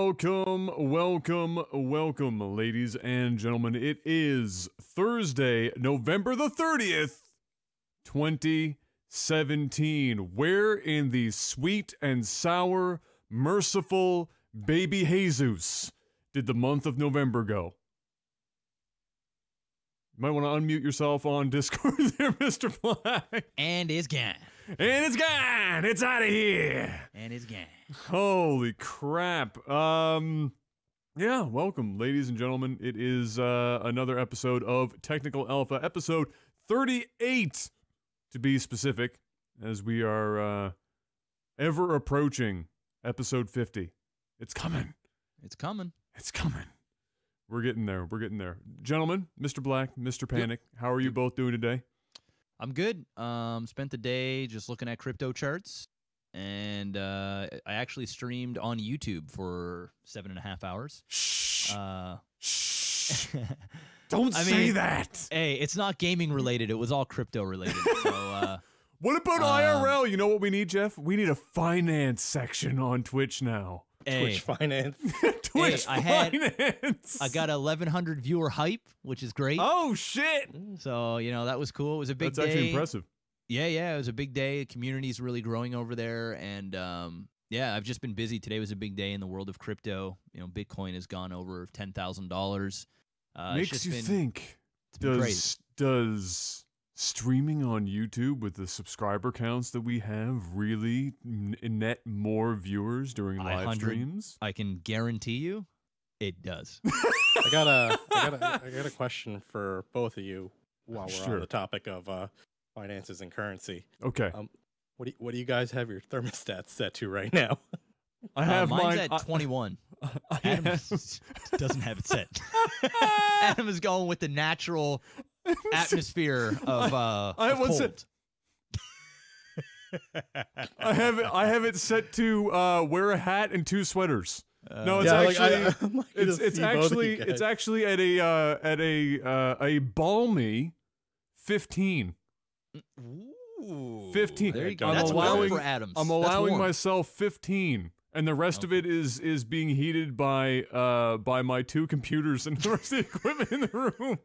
Welcome, ladies and gentlemen. It is Thursday, November the 30th, 2017. Where in the sweet and sour, merciful baby Jesus did the month of November go? You might want to unmute yourself on Discord there, Mr. Black. And it's gone. And it's gone. It's out of here. And it's gone. Holy crap. Yeah, welcome, ladies and gentlemen. It is another episode of Technical Alpha, episode 38, to be specific, as we are ever approaching episode 50. It's coming. It's coming. It's coming. We're getting there. We're getting there. Gentlemen, Mr. Black, Mr. Panic, how are you both doing today? I'm good. Spent the day just looking at crypto charts, and I actually streamed on YouTube for 7.5 hours. Shh. Shh. Don't say that. Hey, it's not gaming related. It was all crypto related. So, what about IRL? You know what we need, Jeff? We need a finance section on Twitch now. Twitch finance. Twitch finance. I got 1,100 viewer hype, which is great. Oh shit! So that was cool. It was a big day. That's actually impressive. Yeah, it was a big day. The community's really growing over there, and yeah, I've just been busy. Today was a big day in the world of crypto. You know, Bitcoin has gone over $10,000. Makes you think. Does streaming on YouTube with the subscriber counts that we have really net more viewers during live streams? I can guarantee you, it does. I got a question for both of you while we're on the topic of finances and currency. Okay. What do you guys have your thermostat set to right now? I have mine's at 21. Adam doesn't have it set. Adam is going with the natural atmosphere of cold. I have it set to wear a hat and 2 sweaters. No, it's it's actually at a balmy 15. Ooh, 15. There you go. That's warm for Adams. I'm allowing myself 15. And the rest of it is being heated by my 2 computers and the rest of the equipment in the room.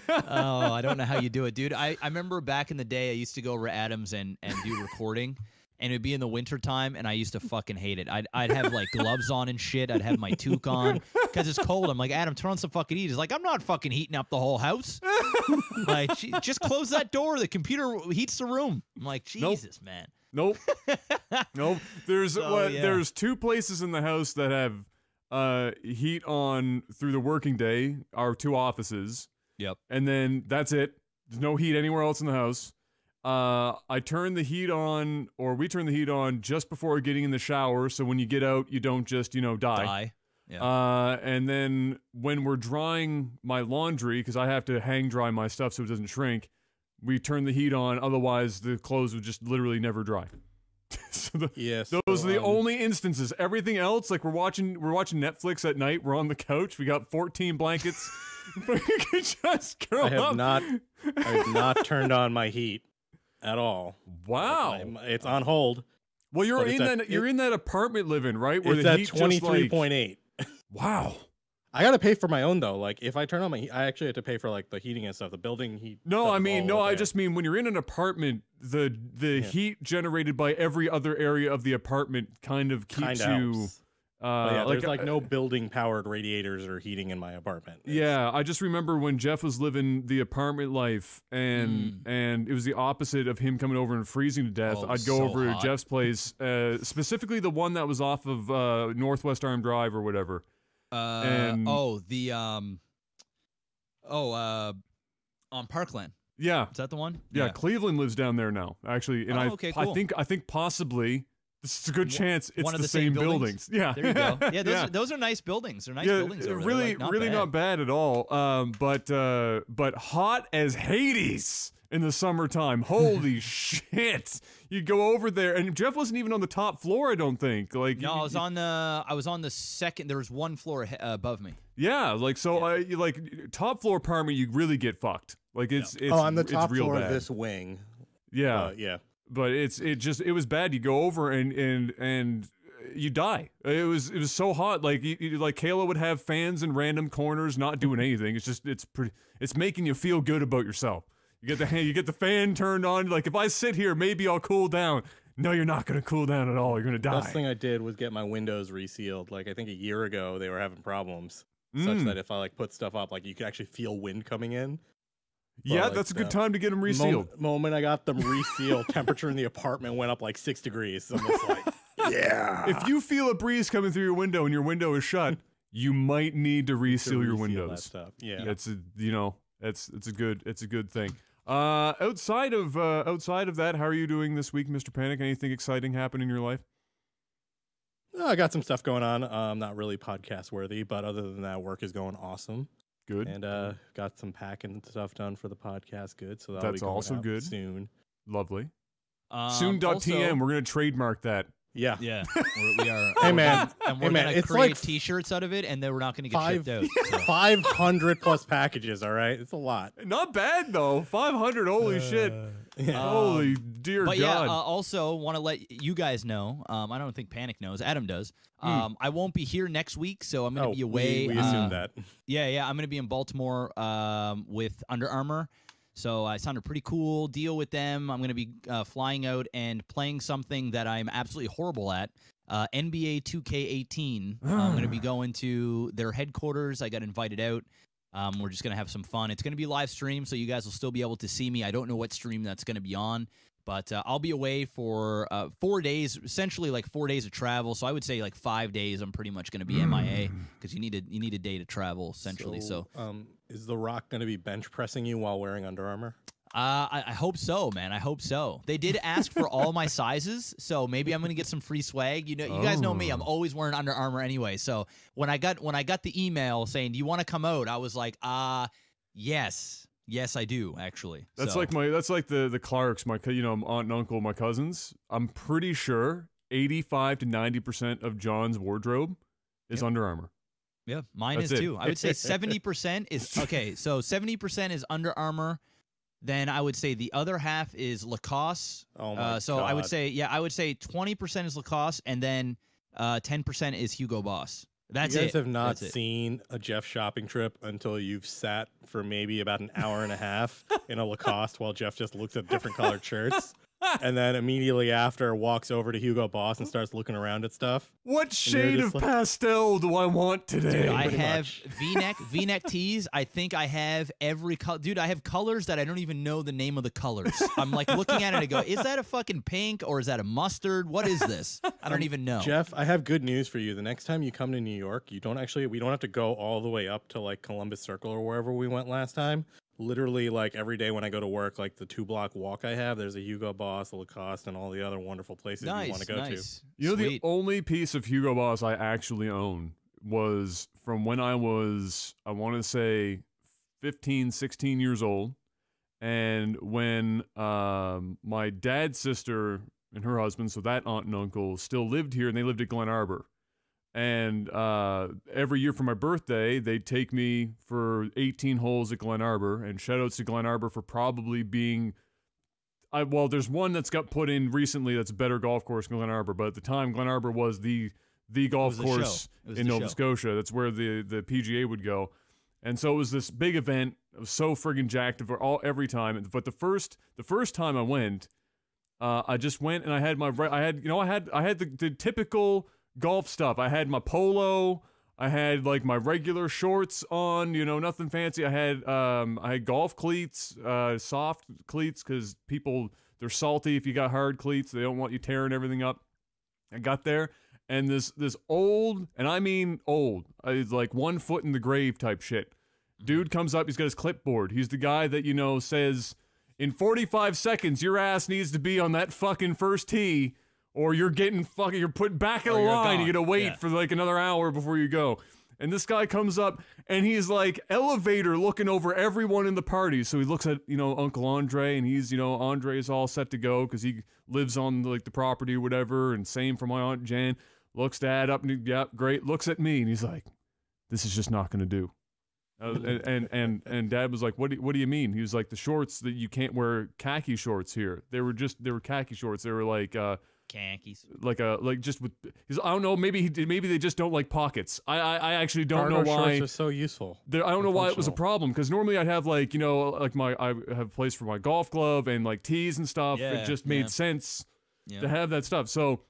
Oh, I don't know how you do it, dude. I remember back in the day, I used to go over Adams and do recording, and it'd be in the winter time, and I used to fucking hate it. I'd have like gloves on and shit. I'd have my toque on because it's cold. I'm like, Adam, turn on some fucking heat. He's like, I'm not fucking heating up the whole house. Like, just close that door. The computer heats the room. I'm like, Jesus, man. Nope. Nope. There's 2 places in the house that have heat on through the working day. Our 2 offices. Yep. And then that's it. There's no heat anywhere else in the house. I turn the heat on, or we turn the heat on just before getting in the shower, so when you get out, you don't just, die. Yeah. And then when we're drying my laundry, because I have to hang dry my stuff so it doesn't shrink, we turn the heat on, otherwise the clothes would just literally never dry. So those are the only instances. Everything else, like we're watching Netflix at night, we're on the couch, we got 14 blankets. We can just curl I have not turned on my heat at all. Wow. It's on hold. Well, you're in that apartment living, right? Where it's the at heat 23.8. Wow. I gotta pay for my own though. Like if I turn on my heat, I actually have to pay for like the heating and stuff. The building heat. I just mean when you're in an apartment, the heat generated by every other area of the apartment kind of keeps you. There's like no building powered radiators or heating in my apartment. Yeah, I just remember when Jeff was living the apartment life, and it was the opposite of him coming over and freezing to death. I'd go over to Jeff's place, specifically the one that was off of Northwest Arm Drive or whatever. On Parkland. Yeah, is that the one? Yeah, Cleveland lives down there now, actually, and cool. I think possibly. This is a good chance it's the same buildings. Yeah. There you go. Yeah, those are nice buildings. They're nice buildings over really, there. Like, really not bad at all. But hot as Hades in the summertime. Holy shit. You go over there, and Jeff wasn't even on the top floor, I don't think. Like, no, I was on the second. There was one floor above me. Yeah, like like top floor apartment, you really get fucked. Like it's on the top floor of this wing. Yeah. Yeah. But it was bad. You go over and you die. It was so hot. Like like Kayla would have fans in random corners, not doing anything. It's making you feel good about yourself. You get the fan turned on. Like if I sit here, maybe I'll cool down. No, you're not gonna cool down at all. You're gonna die. The best thing I did was get my windows resealed. Like I think a year ago they were having problems, such that if I like put stuff up, like you could actually feel wind coming in. But, yeah, like, that's a good time to get them resealed. Moment I got them resealed, temperature in the apartment went up like 6 degrees. So I'm just like, yeah. If you feel a breeze coming through your window and your window is shut, you might need to reseal your windows. That stuff. Yeah, it's a good thing. Outside of that, how are you doing this week, Mr. Panic? Anything exciting happen in your life? I got some stuff going on. Not really podcast worthy, but other than that, work is going awesome. Good. And got some packing stuff done for the podcast. Good. So that's also good. Soon. Lovely. Soon.tm. We're gonna trademark that. Yeah. Yeah. We are. Hey man. And we're gonna it's create like T-shirts out of it, and then we're not gonna get shipped out. So. 500 plus packages. All right, it's a lot. Not bad though. 500. Holy shit. Yeah. Holy dear but God. Yeah, also want to let you guys know. I don't think Panic knows. Adam does. I won't be here next week, so I'm gonna be away. We assumed that. Yeah. I'm gonna be in Baltimore with Under Armour. So I signed a pretty cool deal with them. I'm going to be flying out and playing something that I'm absolutely horrible at, NBA 2K18. I'm going to be going to their headquarters. I got invited out. We're just going to have some fun. It's going to be live stream, so you guys will still be able to see me. I don't know what stream that's going to be on, but I'll be away for 4 days, essentially like 4 days of travel. So I would say like 5 days I'm pretty much going to be MIA because you need a day to travel, essentially. So is The Rock going to be bench pressing you while wearing Under Armour? I hope so, man. I hope so. They did ask for all my sizes, so maybe I'm gonna get some free swag. You guys know me. I'm always wearing Under Armour anyway. So when I got the email saying, "Do you want to come out?" I was like, yes, I do actually. That's like the Clarks, my aunt and uncle, my cousins. I'm pretty sure 85 to 90% of John's wardrobe is Under Armour. Yeah, mine is too. I would say 70% is okay. So 70% is Under Armour. Then I would say the other half is Lacoste. Oh my so God. I would say 20% is Lacoste, and then 10% is Hugo Boss. That's it. You guys have not seen a Jeff shopping trip until you've sat for maybe about an hour and a half in a Lacoste while Jeff just looks at different colored shirts. And then immediately after walks over to Hugo Boss and starts looking around at stuff. What shade of pastel do I want today? Dude, I have V-neck tees. I think I have every color. Dude, I have colors that I don't even know the name of the colors. I'm like looking at it and go, is that a fucking pink or is that a mustard? What is this? I don't even know. Jeff, I have good news for you. The next time you come to New York, we don't have to go all the way up to like Columbus Circle or wherever we went last time. Literally, like every day when I go to work, like the 2-block walk I have, there's a Hugo Boss, a Lacoste, and all the other wonderful places you want to go to. You know, the only piece of Hugo Boss I actually own was from when I was, I want to say, 15, 16 years old. And when my dad's sister and her husband, so that aunt and uncle, still lived here, and they lived at Glen Arbor. And every year for my birthday, they'd take me for 18 holes at Glen Arbor. And shout-outs to Glen Arbor for probably being... well, there's one that's got put in recently that's a better golf course than Glen Arbor. But at the time, Glen Arbor was the golf course in Nova Scotia. That's where the PGA would go. And so it was this big event. It was so friggin' jacked every time. But the first time I went, I just went and I had the typical... golf stuff. I had my polo. I had like my regular shorts on. Nothing fancy. I had golf cleats, soft cleats, because people, they're salty if you got hard cleats. They don't want you tearing everything up. I got there, and this old, and I mean old, like 1 foot in the grave type shit. Dude comes up. He's got his clipboard. He's the guy that says, in 45 seconds your ass needs to be on that fucking first tee. Or you're you're put back in the line. You gotta wait for like another hour before you go. And this guy comes up and he's like elevator looking over everyone in the party. So he looks at, Uncle Andre, and he's, Andre's all set to go because he lives on like the property or whatever. And same for my Aunt Jan. Looks Dad up and great. Looks at me and he's like, this is just not gonna do. And Dad was like, what do you mean? He was like, the shorts that you can't wear khaki shorts here. They were khaki shorts. They were like, Kankies. Like just with, I don't know, maybe they just don't like pockets. I actually don't know why. Shorts are so useful. I don't know why it was a problem, because normally I'd have like, you know, like I have a place for my golf glove and like tees and stuff. It just made sense to have that stuff. So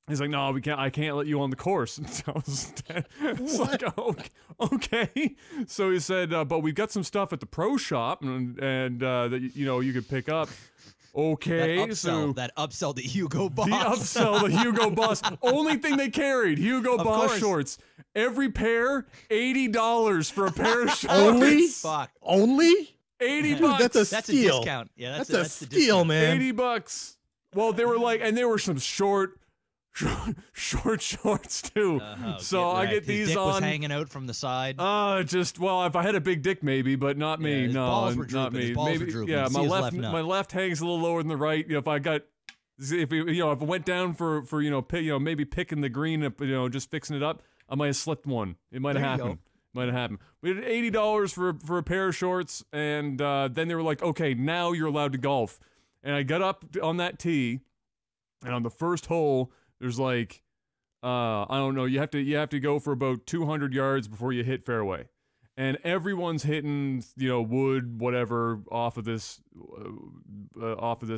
he's like, no, I can't let you on the course. And so I was like, oh, okay. So he said, but we've got some stuff at the pro shop and that, you know, you could pick up. Okay, that upsell the Hugo Boss. The upsell, the Hugo Boss. Only thing they carried, Hugo Boss shorts. Every pair, $80 for a pair of shorts. Only? Fuck. Only? $80. Dude, that's a That's steal. a discount. Yeah, that's a steal, man. $80. Well, they were like, and they were some short shorts too. So I get these dick on. Was hanging out from the side. Well, if I had a big dick, maybe, but not me. His no, balls were not drooping. me. His balls maybe, were drooping. yeah, My my left hangs a little lower than the right. You know, if I went down for maybe picking the green up, just fixing it up, I might have slipped one. It might have happened. Might have happened. We had $80 for a pair of shorts, and then they were like, okay, now you're allowed to golf. And I got up on that tee, and on the first hole, there's like, I don't know, you have to go for about 200 yards before you hit fairway. And everyone's hitting, wood, whatever, off of this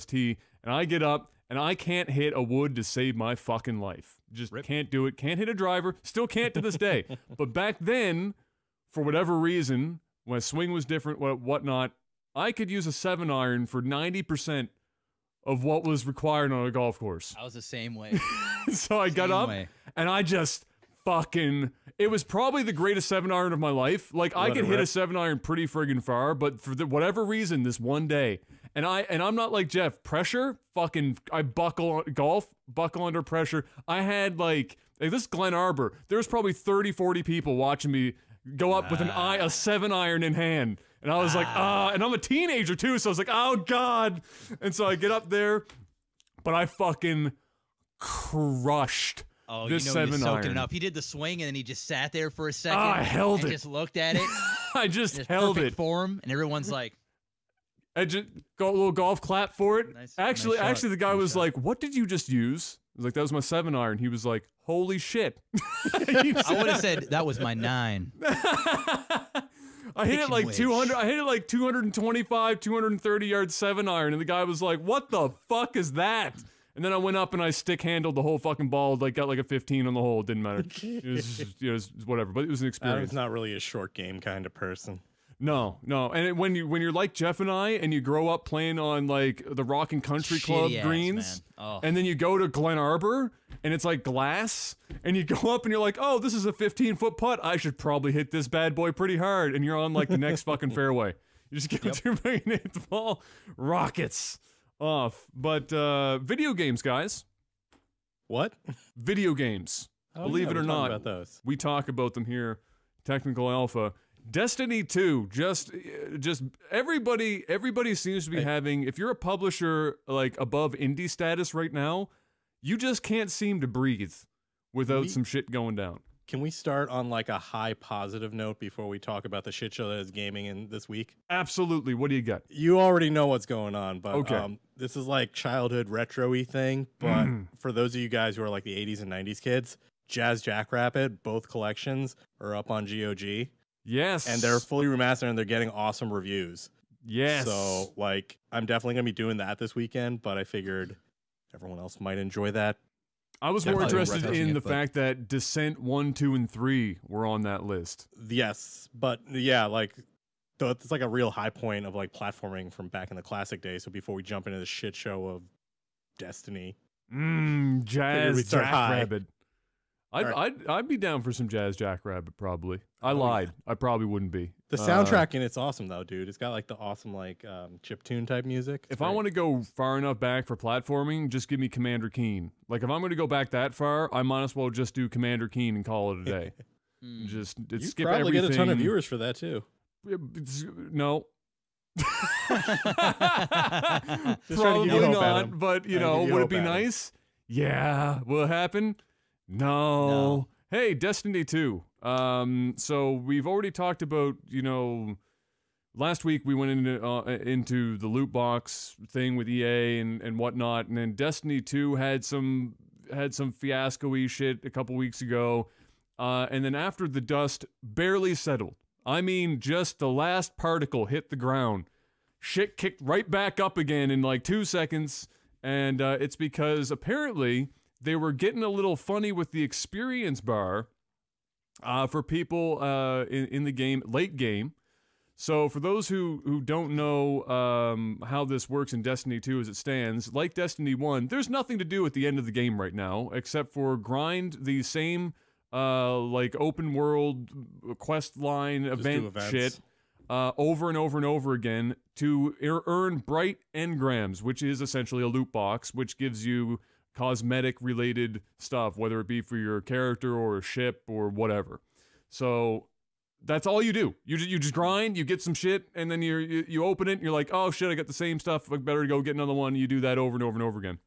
tee. And I get up, and I can't hit a wood to save my fucking life. Just can't do it. Can't hit a driver. Still can't to this day. But back then, for whatever reason, when swing was different, whatnot, I could use a 7-iron for 90% of what was required on a golf course. I was the same way. So I got up, and I just fucking... It was probably the greatest 7-iron of my life. Like, I could hit a 7-iron pretty friggin' far, but for whatever reason, this one day... And I'm not like Jeff. Pressure, fucking, I buckle under pressure. I had like this is Glen Arbor. There was probably 30, 40 people watching me go up with a 7-iron in hand. And I was like, and I'm a teenager too, so I was like, oh God. And so I get up there, but I fucking crushed this 7-iron. Soaking it up. He did the swing and then he just sat there for a second. I held it. Just looked at it. I just held it. Form, and everyone's like, I just got a little golf clap for it. Actually, the guy was like, "What did you just use?" I was like, "That was my 7-iron." He was like, "Holy shit!" I would have said that was my 9. I hit it like 200. I hit it like 225, 230 yard 7-iron, and the guy was like, "What the fuck is that?" And then I went up and I stick handled the whole fucking ball. Like got like a 15 on the hole. It didn't matter. It was whatever. But it was an experience. Adam's not really a short game kind of person. No. And when you're like Jeff and I, and you grow up playing on like the Rock and Country Club greens, and then you go to Glen Arbor, and it's like glass, and you go up and you're like, oh, this is a 15-foot putt. I should probably hit this bad boy pretty hard, and you're on like the next fucking fairway. You just get to hit the ball, rockets off. But video games, guys. What? Video games. Believe it or not, about those. We talk about them here. Technical Alpha. Destiny 2, just everybody seems to be having, if you're a publisher like above indie status right now, you just can't seem to breathe without some shit going down. Can we start on like a high positive note before we talk about the shit show that is gaming in this week? Absolutely. What do you got? You already know what's going on, but this is like childhood retro-y thing, but for those of you guys who are like the 80s and 90s kids, Jazz Jackrabbit, both collections are up on GOG. Yes. And they're fully remastered and they're getting awesome reviews. Yes. So, like, I'm definitely going to be doing that this weekend, but I figured everyone else might enjoy that. I was more interested in the fact that Descent 1, 2, and 3 were on that list. Yes. But, yeah, like, it's like a real high point of, like, platforming from back in the classic days. So before we jump into the shit show of Destiny. Jazz Jackrabbit. I'd be down for some Jazz Jackrabbit, probably. I lied. I probably wouldn't be. The soundtrack in it's awesome, though, dude. It's got, like, the awesome, like, chiptune type music. If I want to go far enough back for platforming, just give me Commander Keen. Like, if I'm going to go back that far, I might as well just do Commander Keen and call it a day. Just skip everything. You probably get a ton of viewers for that, too. No. Probably not, but, would it be nice? Yeah. Will it happen? No. Hey, Destiny 2. So we've already talked about, last week we went into the loot box thing with EA and whatnot, and then Destiny 2 had some fiasco-y shit a couple weeks ago, and then after the dust barely settled, I mean just the last particle hit the ground, shit kicked right back up again in like 2 seconds, and it's because apparently they were getting a little funny with the experience bar for people in the game, late game. So for those who don't know how this works in Destiny 2 as it stands, like Destiny 1, there's nothing to do at the end of the game right now except for grind the same like open world quest line event shit over and over and over again to earn bright engrams, which is essentially a loot box, which gives you cosmetic related stuff, whether it be for your character or a ship or whatever. So that's all you do. You just grind, you get some shit, and then you open it, and you're like, oh shit, I got the same stuff, I better go get another one. You do that over and over and over again.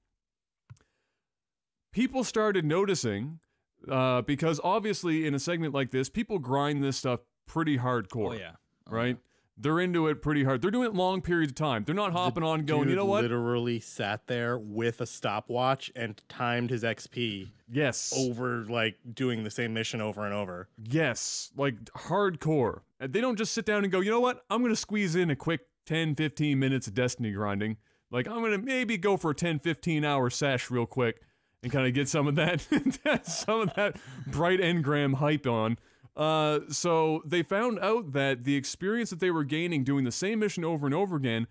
People started noticing, because obviously in a segment like this, people grind this stuff pretty hardcore. Oh yeah. Right? They're into it pretty hard. They're doing it long periods of time. They're not hopping on going, you know what? Literally sat there with a stopwatch and timed his XP. Yes. Over, like, doing the same mission over and over. Yes. Like, hardcore. They don't just sit down and go, you know what? I'm going to squeeze in a quick 10, 15 minutes of Destiny grinding. Like, I'm going to maybe go for a 10, 15 hour sesh real quick and kind of get some of that, bright engram hype on. So they found out that the experience that they were gaining doing the same mission over and over again,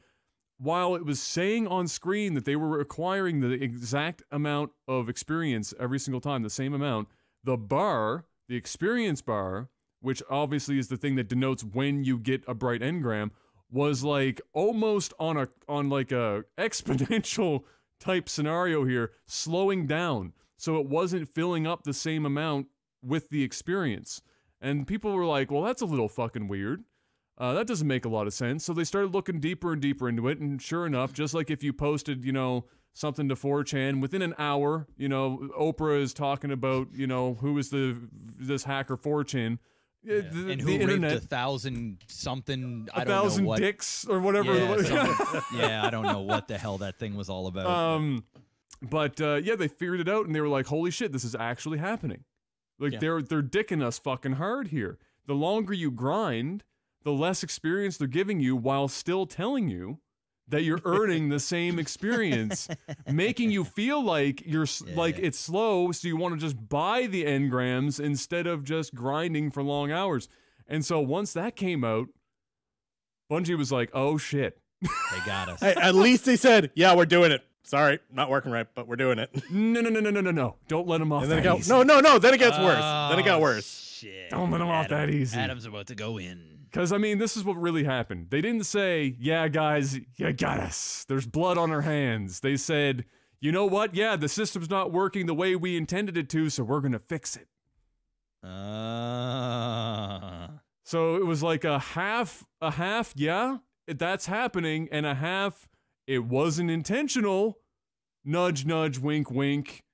while it was saying on screen that they were acquiring the exact amount of experience every single time, the same amount, the bar, the experience bar, which obviously is the thing that denotes when you get a bright engram, was like almost on like a exponential type scenario here, slowing down. So it wasn't filling up the same amount with the experience. And people were like, well, that's a little fucking weird. That doesn't make a lot of sense. So they started looking deeper and deeper into it. And sure enough, just like if you posted, you know, something to 4chan, within an hour, you know, Oprah is talking about, you know, who is this hacker 4chan. Yeah. And who raped 1,000 something, I don't know what. 1,000 dicks or whatever. Yeah, I don't know what the hell that thing was all about. But yeah, they figured it out and they were like, holy shit, this is actually happening. Like, they're dicking us fucking hard here. The longer you grind, the less experience they're giving you while still telling you that you're earning the same experience, making you feel like like it's slow, so you want to just buy the engrams instead of just grinding for long hours. And so once that came out, Bungie was like, oh shit. They got us. Hey, at least they said, yeah, we're doing it. Sorry, not working right, but we're doing it. No. Don't let them off that easy. No. Then it gets worse. Then it got worse. Shit. Don't let them off that easy. Adam's about to go in. Because, I mean, this is what really happened. They didn't say, yeah, guys, you got us. There's blood on our hands. They said, you know what? Yeah, the system's not working the way we intended it to, so we're going to fix it. So it was like a half, yeah, that's happening, and a half, it wasn't intentional. Nudge, nudge, wink, wink,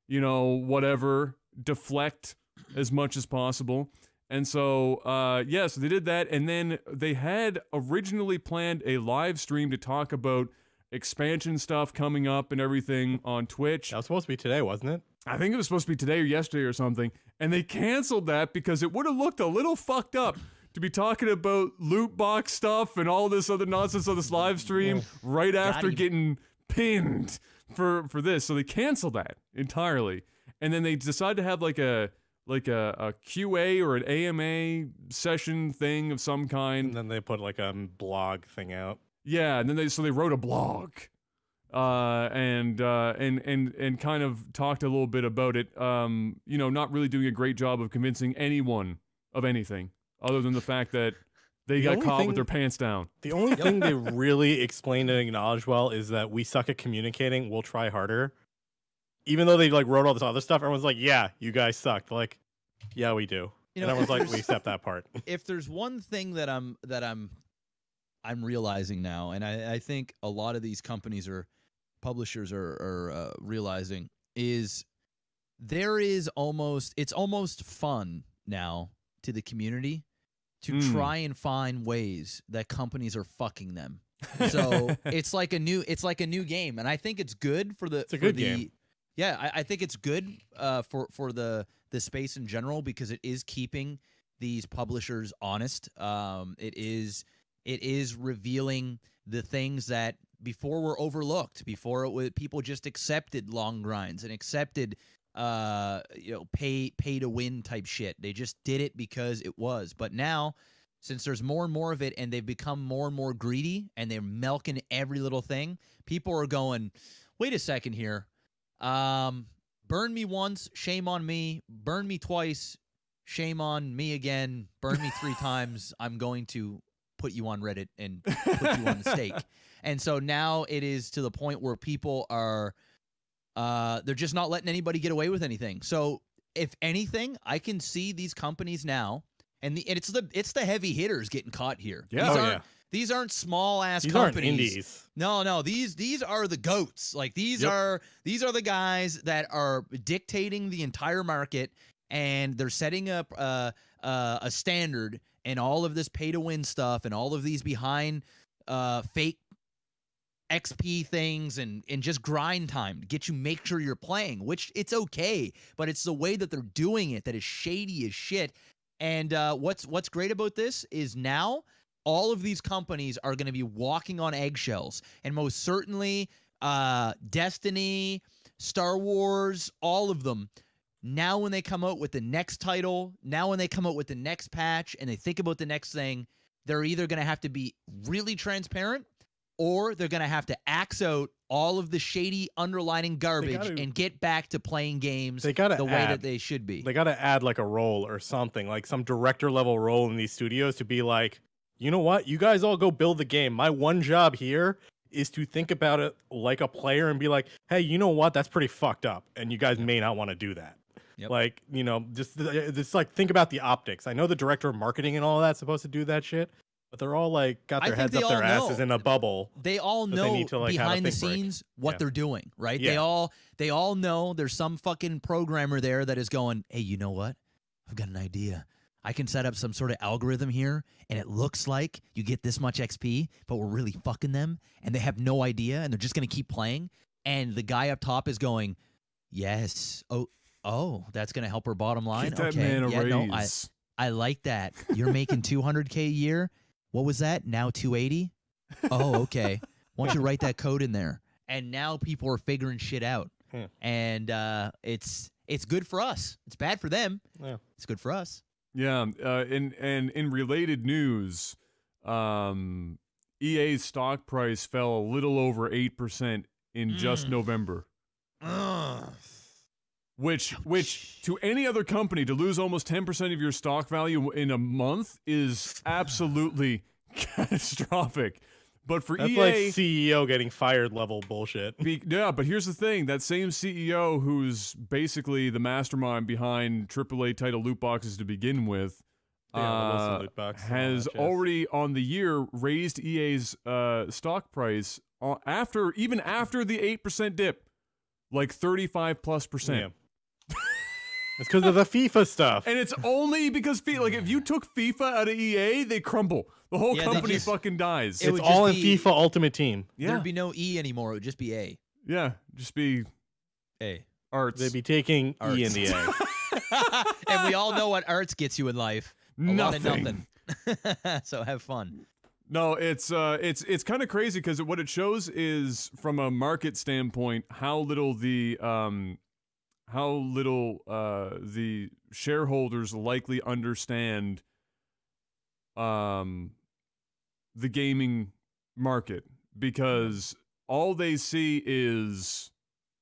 you know, whatever. Deflect as much as possible. And so, yeah, so they did that. And then they had originally planned a live stream to talk about expansion stuff coming up and everything on Twitch. That was supposed to be today, wasn't it? I think it was supposed to be today or yesterday or something. And they canceled that because it would have looked a little fucked up to be talking about loot box stuff and all this other nonsense on this live stream right after getting pinned for this. So they canceled that entirely. And then they decided to have like a QA or an AMA session thing of some kind. And then they put like a blog thing out. Yeah, and then they wrote a blog. And kind of talked a little bit about it. You know, not really doing a great job of convincing anyone of anything other than the fact that they got caught with their pants down. The only thing they really explained and acknowledged well is that we suck at communicating. We'll try harder. Even though they like wrote all this other stuff, everyone's like, "Yeah, you guys suck." They're like, "Yeah, we do." You know, and everyone's like, "We accept that part." If there's one thing that I'm realizing now, and I think a lot of these companies or publishers are realizing, is it's almost fun now to the community to try and find ways that companies are fucking them. So it's like a new game, and I think it's good for the. It's a good game. Yeah, I think it's good for the space in general because it is keeping these publishers honest. It is revealing the things that before were overlooked. Before people just accepted long grinds and accepted pay to win type shit. They just did it because it was. But now, since there's more and more of it, and they've become more and more greedy, and they're milking every little thing, people are going, wait a second here. Burn me once, shame on me. Burn me twice, shame on me again. Burn me 3 times, I'm going to put you on Reddit and put you on the stake. And so now it is to the point where people are they're just not letting anybody get away with anything. So if anything, I can see these companies now, and it's the heavy hitters getting caught here. Yeah. These aren't small ass these companies. Aren't indies. No. These are the goats. Like these are the guys that are dictating the entire market, and they're setting up a standard, and all of this pay to win stuff, and all of these behind fake XP things and just grind time to get you make sure you're playing, which it's okay, but it's the way that they're doing it that is shady as shit. And what's great about this is now all of these companies are going to be walking on eggshells, and most certainly Destiny, Star Wars, all of them. Now when they come out with the next title, now when they come out with the next patch and they think about the next thing, they're either going to have to be really transparent, or they're going to have to axe out all of the shady underlining garbage and get back to playing games the way that they should be. They got to add like a role or something, like some director level role in these studios to be like, you know what? You guys all go build the game. My one job here is to think about it like a player and be like, hey, you know what? That's pretty fucked up. And you guys may not want to do that. Yep. Like, just like think about the optics. I know the director of marketing and all of that's supposed to do that shit, but they're all like got their heads up their asses in a bubble. They all know behind the scenes what they're doing, right? Yeah. They all know there's some fucking programmer there that is going, hey, you know what? I've got an idea. I can set up some sort of algorithm here, and it looks like you get this much XP, but we're really fucking them, and they have no idea, and they're just going to keep playing. And the guy up top is going, yes, oh, that's going to help our bottom line? Get that man a raise. No, I like that. You're making $200K a year? What was that? Now 280? Oh, okay. Why don't you write that code in there? And now people are figuring shit out. And it's good for us. It's bad for them. Yeah. It's good for us. Yeah, in related news, EA's stock price fell a little over 8% in just November. Which to any other company to lose almost 10% of your stock value in a month is absolutely catastrophic. But for That's EA, like CEO getting fired level bullshit. Yeah, but here's the thing. That same CEO who's basically the mastermind behind AAA title loot boxes to begin with has already on the year raised EA's stock price even after the 8% dip, like 35+%. Yeah. It's because of the FIFA stuff. And it's only because like if you took FIFA out of EA, they crumble. The whole company fucking dies. It's all in FIFA Ultimate Team. Yeah. There'd be no E anymore. It would just be A. Yeah, just be A. Arts. They'd be taking Arts. E in the A. And we all know what arts gets you in life. Nothing. So have fun. No, it's kind of crazy because what it shows is from a market standpoint how little the shareholders likely understand the gaming market, because all they see is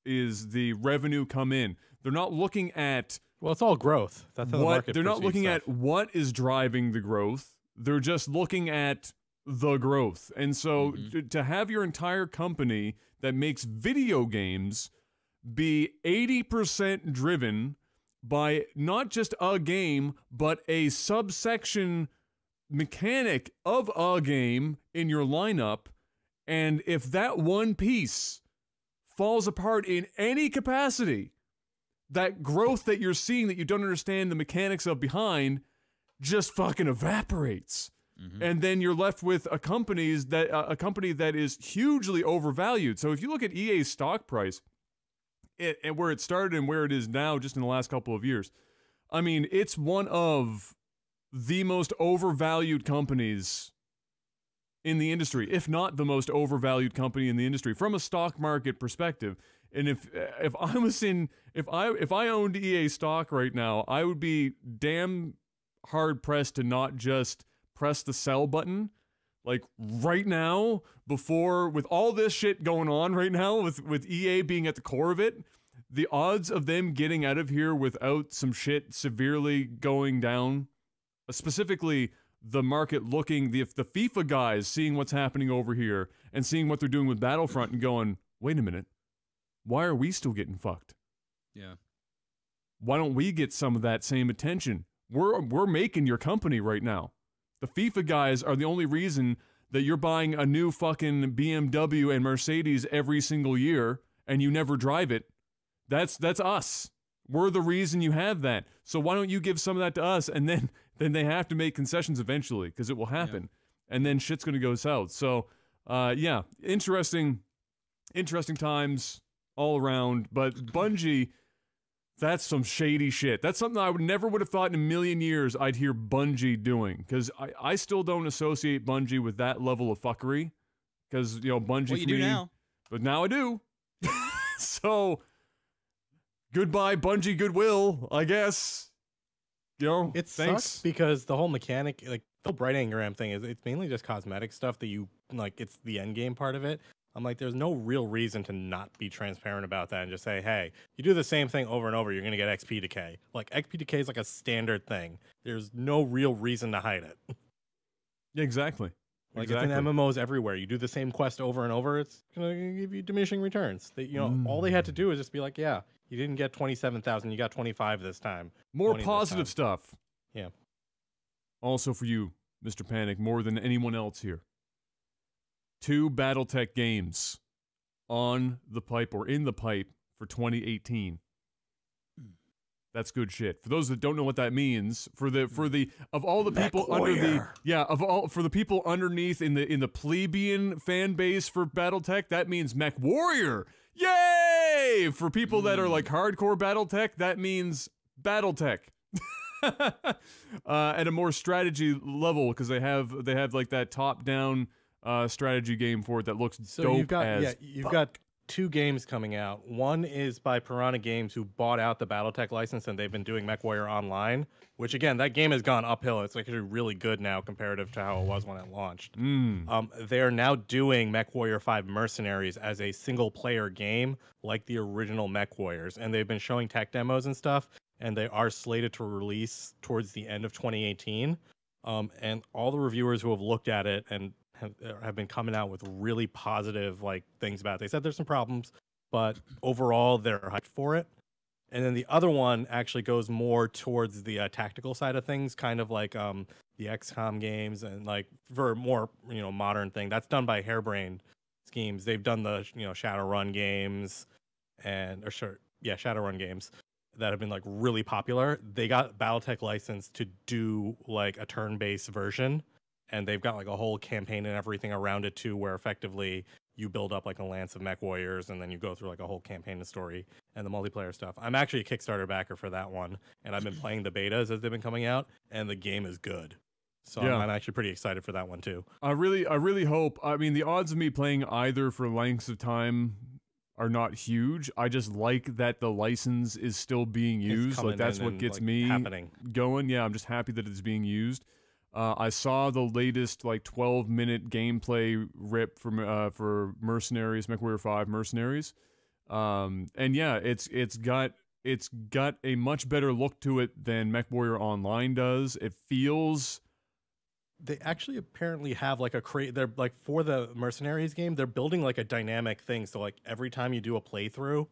the revenue come in. They're not looking at it's all growth. That's how the market they're not looking stuff. at what is driving the growth. They're just looking at the growth. And so to have your entire company that makes video games be 80% driven by not just a game, but a subsection mechanic of a game in your lineup, and if that one piece falls apart in any capacity, that growth that you're seeing that you don't understand the mechanics of behind, just fucking evaporates. And then you're left with a company that is hugely overvalued. So if you look at EA's stock price, and where it started and where it is now just in the last couple of years, I mean, it's one of the most overvalued companies in the industry, if not the most overvalued company in the industry from a stock market perspective. And if I owned EA stock right now, I would be damn hard pressed to not just press the sell button, like right now, before, with all this shit going on right now, with EA being at the core of it, the odds of them getting out of here without some shit severely going down, specifically the market looking, the FIFA guys seeing what's happening over here and seeing what they're doing with Battlefront and going, wait a minute, why are we still getting fucked? Yeah. Why don't we get some of that same attention? We're making your company right now. The FIFA guys are the only reason that you're buying a new fucking BMW and Mercedes every single year and you never drive it. That's us. We're the reason you have that. So why don't you give some of that to us? And then they have to make concessions eventually, because it will happen. Yeah. And then shit's going to go south. So, yeah, interesting times all around. But Bungie, that's some shady shit. That's something I would have thought in a million years I'd hear Bungie doing, because I still don't associate Bungie with that level of fuckery, because, you know, Bungie, well, you do now. But now I do. So, goodbye Bungie goodwill, I guess. You know, it thanks. Sucks because the whole mechanic, like the bright engram thing, it's mainly just cosmetic stuff that you, like, it's the end game part of it. I'm like, there's no real reason to not be transparent about that and just say, hey, you do the same thing over and over, you're going to get XP decay. Like, XP decay is like a standard thing. There's no real reason to hide it. Yeah, exactly. Like, it's in MMOs everywhere. You do the same quest over and over, it's going to give you diminishing returns. They, you know, all they had to do is just be like, yeah, you didn't get 27,000, you got 25 this time. More positive stuff. Yeah. Also for you, Mr. Panic, more than anyone else here. 2 Battletech games on the pipe or in the pipe for 2018. That's good shit. For those that don't know what that means, for the of all the people for the people underneath in the plebeian fan base for Battletech, that means Mechwarrior. Yay! For people that are like hardcore Battletech, that means Battletech. At a more strategy level, because they have like that top down strategy game for it that looks dope. You've got 2 games coming out. One is by Piranha Games, who bought out the Battletech license, and they've been doing Mechwarrior Online, which, again, that game has gone uphill. It's actually really good now comparative to how it was when it launched. They are now doing Mechwarrior 5 Mercenaries as a single-player game like the original Mechwarriors, and they've been showing tech demos and stuff, and they are slated to release towards the end of 2018. And all the reviewers who have looked at it and have been coming out with really positive like things about it. They said there's some problems, but overall they're hyped for it. And then the other one actually goes more towards the tactical side of things, kind of like the XCOM games, and like for a more, you know, modern thing. That's done by Harebrained Schemes. They've done the, you know, Shadowrun games Shadowrun games that have been like really popular. They got Battletech license to do like a turn-based version. And they've got like a whole campaign and everything around it too, where effectively you build up like a lance of mech warriors, and then you go through like a whole campaign and story and the multiplayer stuff. I'm actually a Kickstarter backer for that one, and I've been playing the betas as they've been coming out, and the game is good. So yeah. I'm actually pretty excited for that one too. I really hope. I mean, the odds of me playing either for lengths of time are not huge. I just like that the license is still being used. Like that's what gets me going. Yeah, I'm just happy that it's being used. I saw the latest like 12-minute gameplay rip for Mercenaries, Mechwarrior 5 Mercenaries, and yeah, it's got a much better look to it than Mechwarrior Online does. It feels. They actually apparently have like they're like, for the Mercenaries game, they're building like a dynamic thing. So like every time you do a playthrough,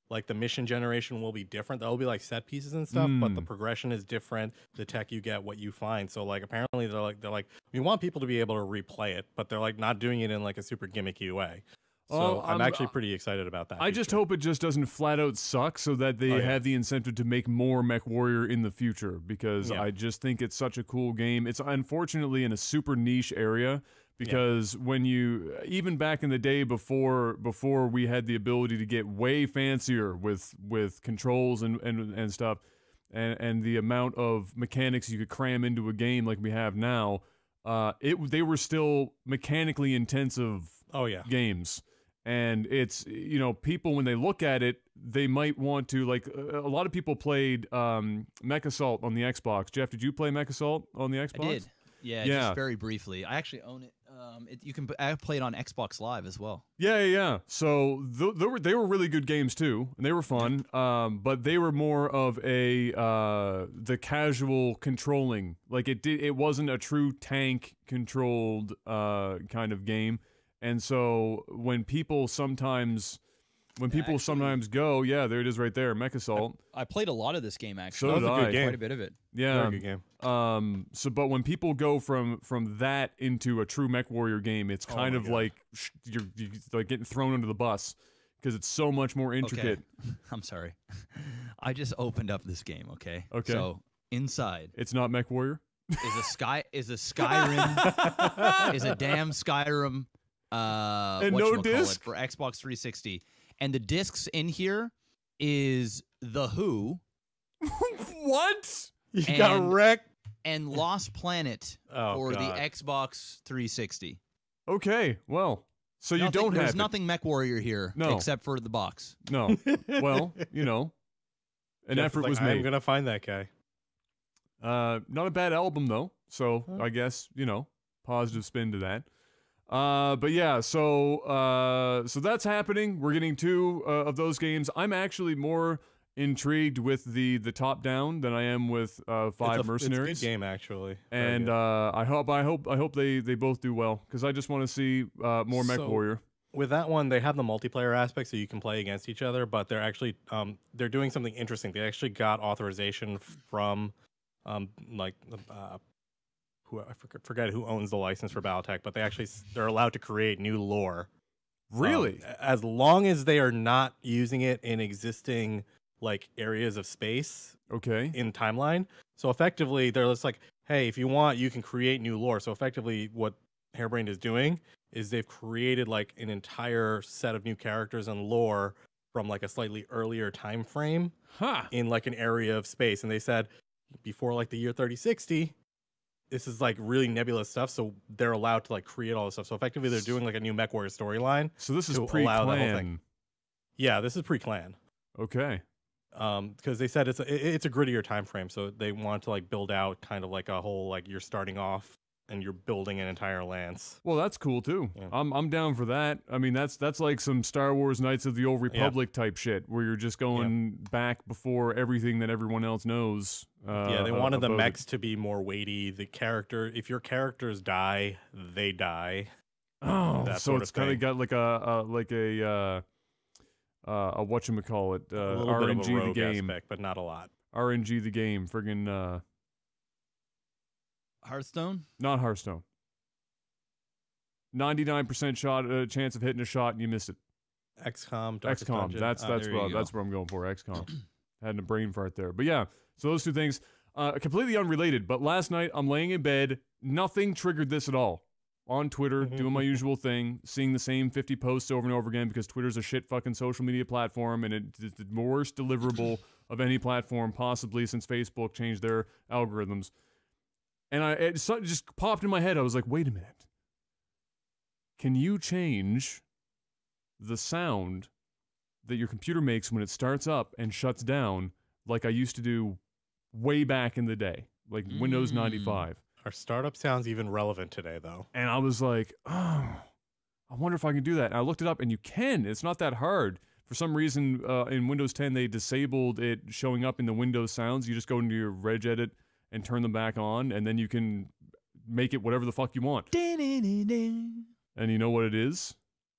like the mission generation will be different. There'll be like set pieces and stuff, but the progression is different. The tech you get, what you find. So like apparently they're like we want people to be able to replay it, but they're like not doing it in like a super gimmicky way. So I'm actually pretty excited about that. I just hope it just doesn't flat out suck so that they have the incentive to make more Mechwarrior in the future, because I just think it's such a cool game. It's unfortunately in a super niche area, because when you, even back in the day before we had the ability to get way fancier with controls and stuff, and the amount of mechanics you could cram into a game like we have now, they were still mechanically intensive games. And it's, you know, people, when they look at it, they might want to, like, a lot of people played Mech Assault on the Xbox. Jeff, did you play Mech Assault on the Xbox? I did. Yeah, just very briefly. I actually own it. I play it on Xbox Live as well. Yeah. So they were really good games too, and they were fun. But they were more of the casual controlling. Like it wasn't a true tank controlled kind of game. And so when people sometimes go, there it is right there, Mech Assault. I played a lot of this game actually. So did I. Quite a bit of it. Yeah. Very good game. But when people go from that into a true Mechwarrior game, it's kind of like you're like getting thrown under the bus, because it's so much more intricate. Okay. I'm sorry. I just opened up this game, okay? Okay. So inside, it's not Mechwarrior. Is a Skyrim is a damn Skyrim and no disc for Xbox 360, and the discs in here is The Who. What? You got wrecked. And Lost Planet for the Xbox 360. Okay, well, so you don't have There's nothing Mechwarrior here except for the box. No. Well, you know, an effort was made. I'm gonna find that guy. Not a bad album though, so I guess, you know, positive spin to that. But yeah, so that's happening. We're getting 2 of those games. I'm actually more intrigued with the top down than I am with Five Mercenaries. It's a good game actually, and I hope they both do well, because I just want to see more Mechwarrior. With that one, they have the multiplayer aspect, so you can play against each other. But they're actually they're doing something interesting. They actually got authorization from who I forget who owns the license for Battletech, but they're allowed to create new lore. Really? As long as they are not using it in existing like areas of space. Okay. In timeline. So effectively, they're just like, hey, if you want, you can create new lore. So effectively, what Harebrained is doing is they've created like an entire set of new characters and lore from like a slightly earlier time frame in like an area of space. And they said before like the year 3060. This is like really nebulous stuff, so they're allowed to like create all this stuff. So effectively, they're doing like a new Mechwarrior storyline. So this is pre-clan. Yeah, this is pre-clan. Okay. Because they said it's a grittier time frame, so they want to like build out kind of like a whole like you're starting off and you're building an entire lance. Well, that's cool too. Yeah. I'm down for that. I mean, that's like some Star Wars Knights of the Old Republic type shit, where you're just going back before everything that everyone else knows. They wanted the mechs to be more weighty. If your characters die, they die. Oh, so it's kind of got like a whatchamacallit, RNG the game, aspect, but not a lot. RNG the game, friggin' Hearthstone? Not Hearthstone. 99% chance of hitting a shot and you missed it. XCOM. XCOM. That's where I'm going for. XCOM. Had a brain fart there, but yeah. So those 2 things, completely unrelated. But last night I'm laying in bed. Nothing triggered this at all. On Twitter, doing my usual thing, seeing the same 50 posts over and over again, because Twitter's a shit fucking social media platform, and it's the worst deliverable of any platform possibly since Facebook changed their algorithms. And it just popped in my head. I was like, wait a minute. Can you change the sound that your computer makes when it starts up and shuts down like I used to do way back in the day, like Windows 95? Our startup sounds even relevant today, though. And I was like, oh, I wonder if I can do that. And I looked it up, and you can. It's not that hard. For some reason, in Windows 10, they disabled it showing up in the Windows sounds. You just go into your regedit and turn them back on, and then you can make it whatever the fuck you want. And you know what it is?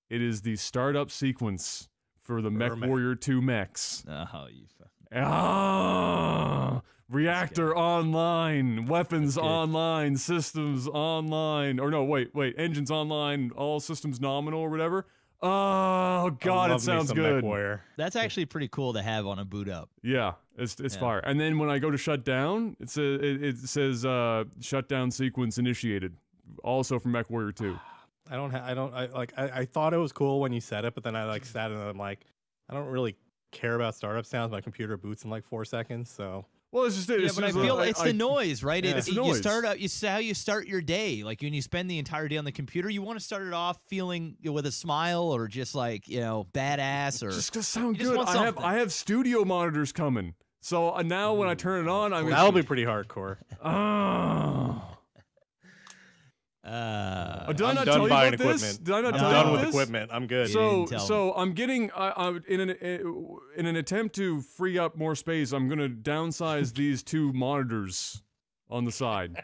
It is the startup sequence for the Mechwarrior 2 mechs. Oh, you Reactor online, weapons online, systems online. Or no, wait, engines online, all systems nominal or whatever. Oh God, it sounds good. Mechwarrior. That's actually pretty cool to have on a boot up. Yeah, it's fire. And then when I go to shut down, it says shutdown sequence initiated. Also from Mechwarrior 2. I thought it was cool when you said it, but then I like sat and I'm like, I don't really care about startup sounds. My computer boots in like 4 seconds, so. Well, it's just but I feel it's the noise, right? Yeah, it's the noise. You start out. You how you start your day. Like when you spend the entire day on the computer, you want to start it off feeling with a smile or just like badass or just to sound good. I have studio monitors coming, so now when I turn it on, that'll be pretty hardcore. Did I not tell you about this? Did I not tell you about this? Equipment. I'm good. So I'm getting in an attempt to free up more space, I'm gonna downsize these 2 monitors on the side,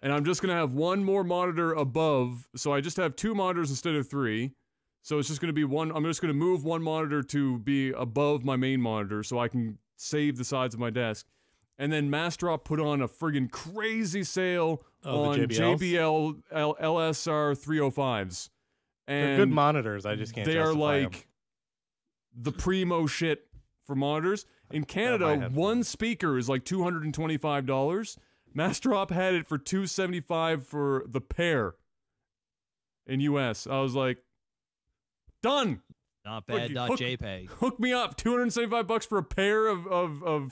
and I'm just gonna have one more monitor above. So I just have 2 monitors instead of 3. So it's just gonna be one. I'm just gonna move one monitor to be above my main monitor, so I can save the sides of my desk. And then Massdrop put on a friggin' crazy sale on JBL LSR 305s. And they're good monitors. I just can't. They are like them. The primo shit for monitors. In Canada, one speaker is like $225. Massdrop had it for $275 for the pair. In US, I was like, done. Not bad. JPEG. Hook me up. $275 for a pair of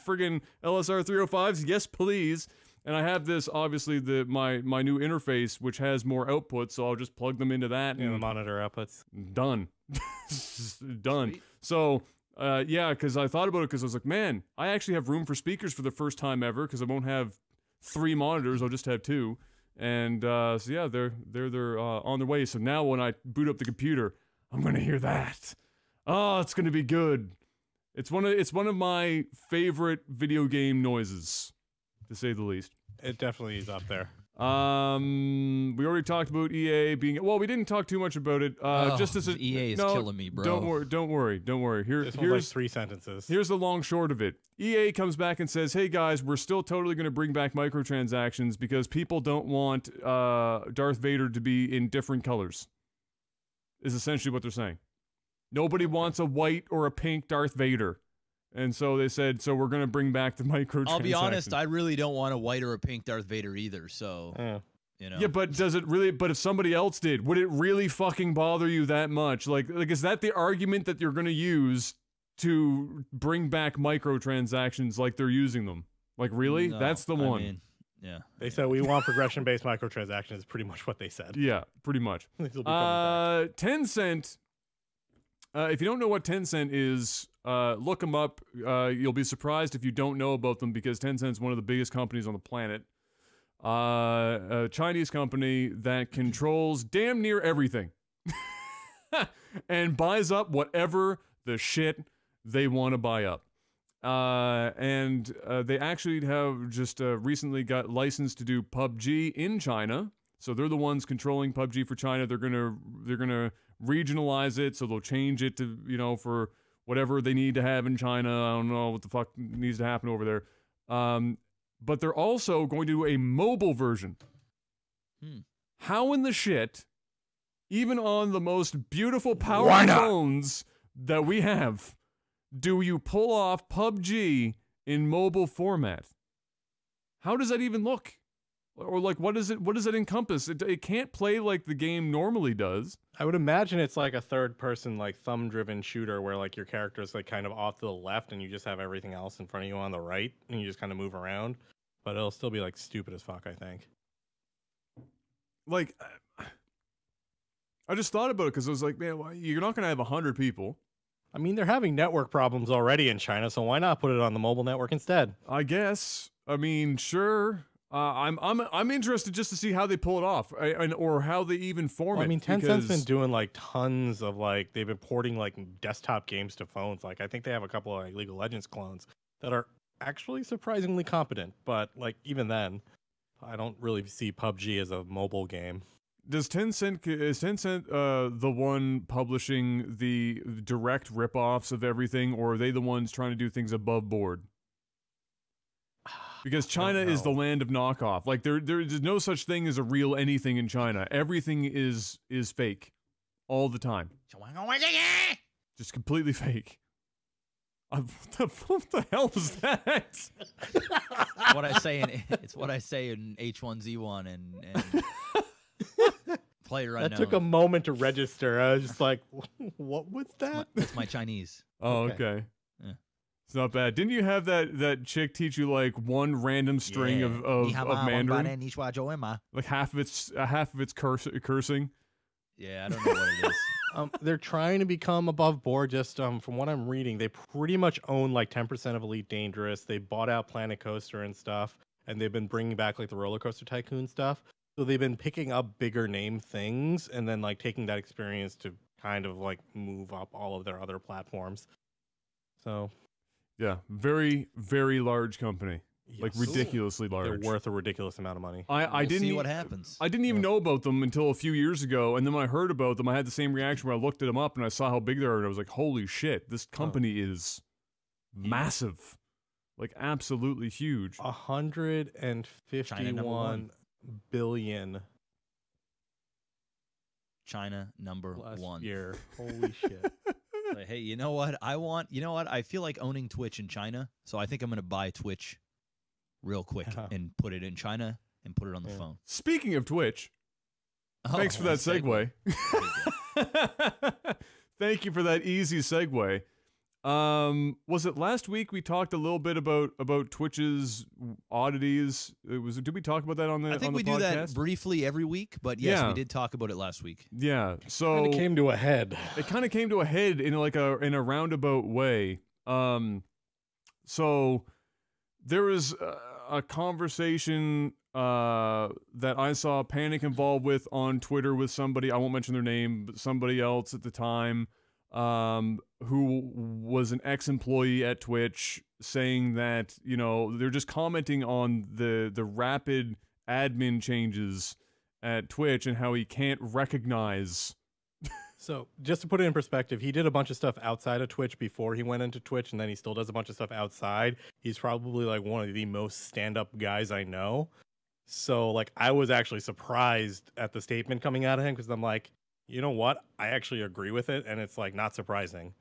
friggin' LSR 305s. Yes, please. And I have this, obviously, my new interface, which has more outputs, so I'll just plug them into that. And the monitor outputs. Done. Done. Sweet. So, yeah, because I thought about it because I was like, man, I actually have room for speakers for the first time ever because I won't have 3 monitors. I'll just have 2. And so, yeah, they're on their way. So now when I boot up the computer, I'm going to hear that. Oh, it's going to be good. It's one of my favorite video game noises, to say the least. It definitely is up there. We already talked about EA being we didn't talk too much about it. Just as EA is killing me, bro. Don't worry. Here's like 3 sentences. Here's the long short of it. EA comes back and says, "Hey guys, we're still totally going to bring back microtransactions because people don't want Darth Vader to be in different colors." Is essentially what they're saying. Nobody wants a white or a pink Darth Vader. And so they said, so we're going to bring back the microtransactions. I'll be honest, I really don't want a white or a pink Darth Vader either, so, Yeah, but does it really, but if somebody else did, would it really fucking bother you that much? Like is that the argument that you're going to use to bring back microtransactions like they're using them? Like, really? No, That's the one. I mean, yeah. They said we want progression-based microtransactions is pretty much what they said. Yeah, pretty much. 10 if you don't know what Tencent is, look them up. You'll be surprised if you don't know about them because Tencent's one of the biggest companies on the planet. A Chinese company that controls damn near everything and buys up whatever the shit they want to buy up. And they actually have just recently got licensed to do PUBG in China. So they're the ones controlling PUBG for China. They're gonna regionalize it, so they'll change it to, for whatever they need to have in China. I don't know what the fuck needs to happen over there. But they're also going to do a mobile version. How in the shit, even on the most beautiful powerful phones that we have, do you pull off PUBG in mobile format? How does that even look? Or like, what does it encompass? It can't play like the game normally does. I would imagine it's like a third-person, like thumb-driven shooter where like your character is like kind of off to the left and you just have everything else in front of you on the right and you just kind of move around. But it'll still be like stupid as fuck, I think. Like, I just thought about it because I was like, man, you're not gonna have 100 people. I mean, they're having network problems already in China, so why not put it on the mobile network instead? I guess. I mean, sure. I'm interested just to see how they pull it off, or how they even form it. I mean, Tencent's been doing like tons of they've been porting like desktop games to phones. Like I think they have a couple of like League of Legends clones that are actually surprisingly competent. But like even then, I don't really see PUBG as a mobile game. Is Tencent the one publishing the direct ripoffs of everything, or are they the ones trying to do things above board? Because China is the land of knockoff. Like there's no such thing as a real anything in China. Everything is fake. all the time. Just completely fake. What the hell was that? What I say in it's what I say in H1Z1 and player unknown. That took a moment to register. I was just like, what was that? That's my Chinese. Oh, okay. Yeah. It's not bad. Didn't you have that chick teach you like one random string of Mandarin? Like half of it's cursing. Yeah, I don't know what it is. They're trying to become above board. Just from what I'm reading, they pretty much own like 10% of Elite Dangerous. They bought out Planet Coaster and stuff, and they've been bringing back like the Roller Coaster Tycoon stuff. So they've been picking up bigger name things and then like taking that experience to kind of like move up all of their other platforms. So, yeah, very, very large company. yes. Like ridiculously large. They're worth a ridiculous amount of money. I didn't see what happens. I didn't even know about them until a few years ago, and then when I heard about them, I had the same reaction when I looked them up and I saw how big they are, and I was like, "Holy shit! This company is massive, like absolutely huge." 151 billion. China number one. Year. Holy shit. Like, hey, you know what? I feel like owning Twitch in China, so I think I'm gonna buy Twitch real quick and put it in China and put it on the phone. Speaking of Twitch, thanks for that segue. Thank you for that easy segue. Was it last week we talked a little bit about Twitch's oddities? Did we talk about that on the podcast? I think we do that briefly every week, but yes, we did talk about it last week. Yeah, so it came to a head. It kind of came to a head in like in a roundabout way. So there was a conversation that I saw Panic involved with on Twitter with somebody, I won't mention their name, but somebody else at the time, who was an ex-employee at Twitch, saying that, you know, they're just commenting on the rapid admin changes at Twitch and how he can't recognize. So just to put it in perspective, he did a bunch of stuff outside of Twitch before he went into Twitch, and then he still does a bunch of stuff outside. He's probably like one of the most stand-up guys I know. So like I was actually surprised at the statement coming out of him, because I'm like, you know what? I actually agree with it, and it's like not surprising.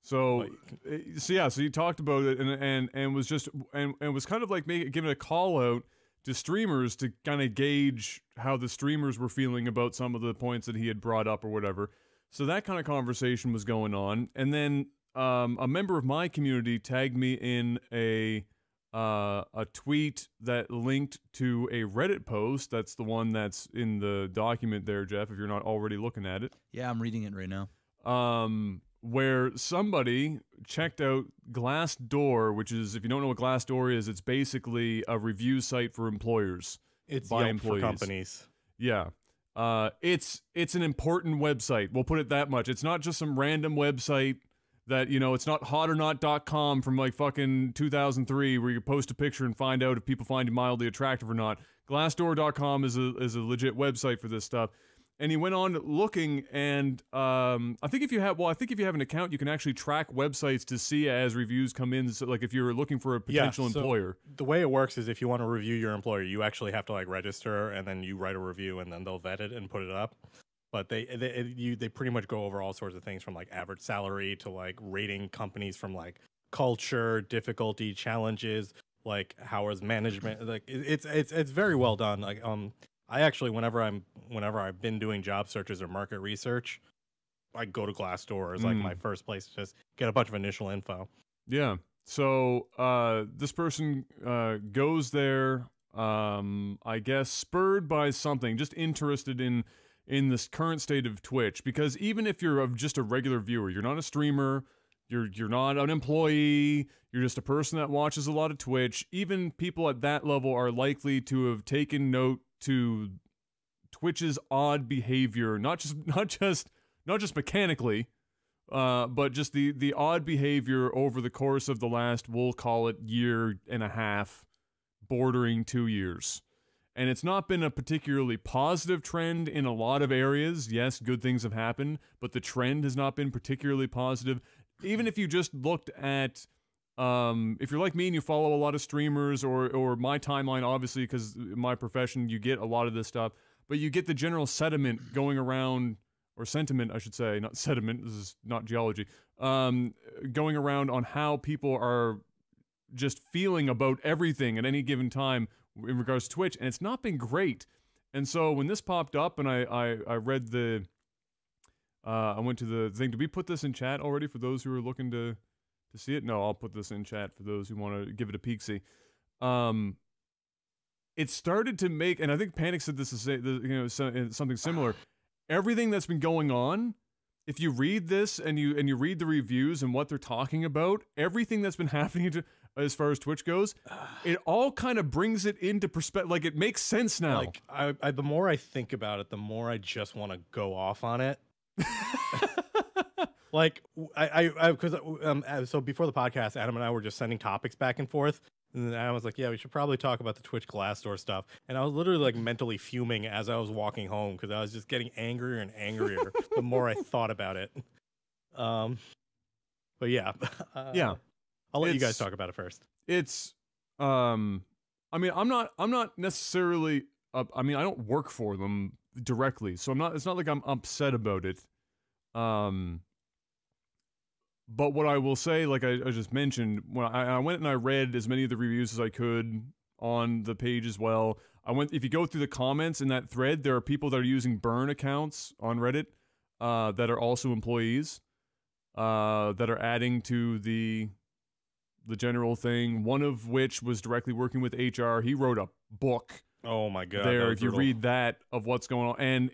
So you talked about it and was just and was kind of like giving a call out to streamers to kind of gauge how the streamers were feeling about some of the points that he had brought up or whatever. So that kind of conversation was going on, and then a member of my community tagged me in a tweet that linked to a Reddit post. That's the one that's in the document there, Jeff, if you're not already looking at it. Yeah, I'm reading it right now. Where somebody checked out Glassdoor, which is, if you don't know what Glassdoor is, it's basically a review site for employers. It's by Yelp employees. for companies. Yeah. It's an important website. We'll put it that much. It's not just some random website that, you know, it's not hotornot.com from like fucking 2003 where you post a picture and find out if people find you mildly attractive or not. Glassdoor.com is a legit website for this stuff. And he went on looking, and I think if you have an account, you can actually track websites to see as reviews come in. So, like if you're looking for a potential employer, the way it works is if you want to review your employer, you actually have to like register, and then you write a review, and then they'll vet it and put it up. But they pretty much go over all sorts of things, from like average salary to like rating companies from like culture, difficulty, challenges, like how is management. Like it's very well done. Like I actually, whenever I've been doing job searches or market research, I go to Glassdoor as like my first place to just get a bunch of initial info. Yeah. So this person goes there, I guess, spurred by something, just interested in this current state of Twitch. Because even if you're just a regular viewer, you're not a streamer, you're not an employee, you're just a person that watches a lot of Twitch. Even people at that level are likely to have taken note to Twitch's odd behavior, not just mechanically, but just the odd behavior over the course of the last, we'll call it, year and a half, bordering 2 years. And it's not been a particularly positive trend in a lot of areas. Yes, good things have happened, but the trend has not been particularly positive. Even if you just looked at, if you're like me and you follow a lot of streamers or my timeline, obviously, because my profession, you get a lot of this stuff, but you get the general sentiment going around or sentiment, I should say, not sediment. This is not geology. Going around on how people are just feeling about everything at any given time in regards to Twitch, and it's not been great. And so when this popped up, and I read the, I went to the thing. Did we put this in chat already for those who are looking to see it? No, I'll put this in chat for those who want to give it a peek-see. It started to make, and I think Panic said this is, something similar. Everything that's been going on, if you read this and you read the reviews and what they're talking about, everything that's been happening as far as Twitch goes, it all kind of brings it into perspective. Like, it makes sense now. Like, the more I think about it, the more I just want to go off on it. Like, so before the podcast, Adam and I were just sending topics back and forth. And then Adam was like, yeah, we should probably talk about the Twitch Glassdoor stuff. And I was literally like mentally fuming as I was walking home because I was just getting angrier and angrier the more I thought about it. But yeah. Yeah. I'll let you guys talk about it first. It's, I mean, I'm not necessarily, I mean, I don't work for them directly, so it's not like I'm upset about it. But what I will say, like I just mentioned, when I went and I read as many of the reviews as I could on the page as well. If you go through the comments in that thread, there are people that are using burn accounts on Reddit, that are also employees, that are adding to the general thing, one of which was directly working with HR. He wrote a book. Oh my God. There, if you read that of what's going on, and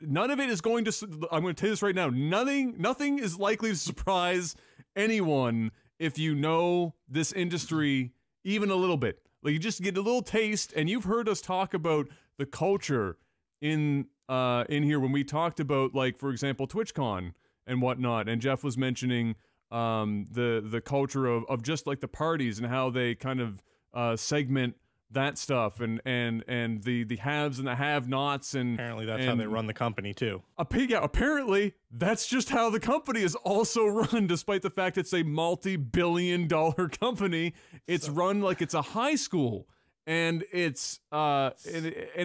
none of it is going to, I'm going to tell you this right now, nothing is likely to surprise anyone if you know this industry even a little bit. Like, you just get a little taste, and you've heard us talk about the culture in here when we talked about, like, for example, TwitchCon and whatnot, and Jeff was mentioning the culture of just like the parties and how they kind of segment that stuff and the haves and the have-nots, and apparently that's how they run the company too. Yeah, apparently that's just how the company is also run, despite the fact it's a multi-billion-dollar company. It's run like it's a high school, and it's and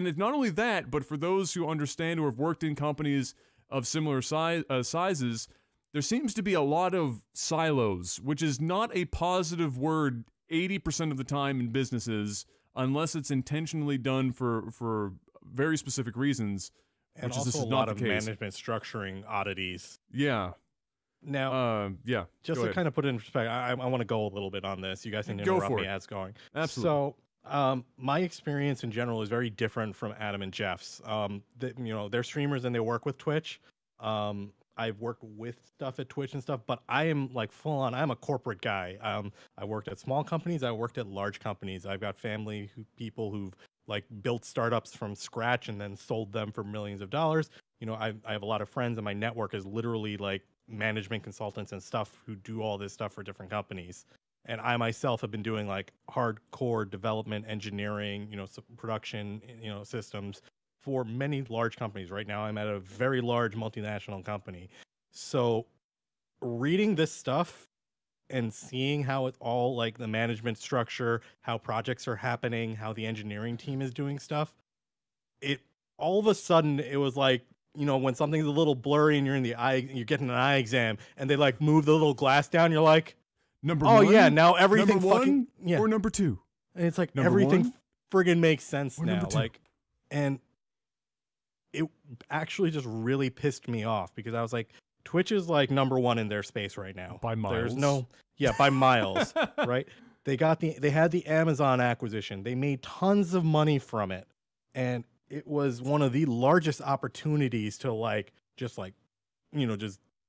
it's not only that, but for those who understand or have worked in companies of similar sizes, there seems to be a lot of silos, which is not a positive word 80% of the time in businesses, unless it's intentionally done for very specific reasons. And which also is a lot of management structuring oddities. Yeah. Now, yeah. Just to kind of put it in perspective, I want to go a little bit on this. You guys can interrupt me as going. Absolutely. So, my experience in general is very different from Adam and Jeff's. They're streamers and they work with Twitch. I've worked with stuff at Twitch and stuff, but I am like full on. I'm a corporate guy. I worked at small companies. I worked at large companies. I've got family people who've like built startups from scratch and then sold them for millions of dollars. You know, I have a lot of friends, and my network is literally like management consultants and stuff who do all this stuff for different companies. And I myself have been doing like hardcore development, engineering, production, systems for many large companies. Right now, I'm at a very large multinational company. So reading this stuff and seeing how it's all like the management structure, how projects are happening, how the engineering team is doing stuff, it all of a sudden it was like, when something's a little blurry and you're getting an eye exam and they like move the little glass down, you're like, number one? Yeah, now everything number fucking one or number two. And it's like number everything one? friggin' makes sense or now. Like, and it actually just really pissed me off because I was like, Twitch is like number one in their space right now. By miles. By miles, right? They had the Amazon acquisition. They made tons of money from it. And it was one of the largest opportunities to just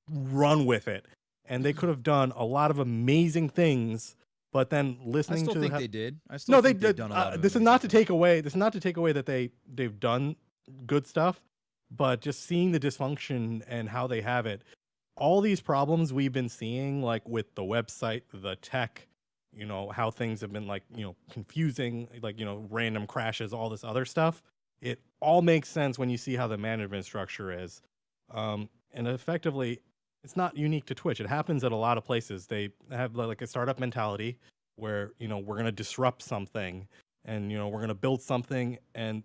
run with it. And they could have done a lot of amazing things, but then listening to I still think they did. I still think they've done a lot of this is not to take away that they've done good stuff, but just seeing the dysfunction and how they have it, all these problems we've been seeing, like with the website, the tech, how things have been confusing, random crashes, all this other stuff. It all makes sense when you see how the management structure is. And effectively, it's not unique to Twitch. It happens at a lot of places. They have like a startup mentality where, we're going to disrupt something and, we're going to build something, and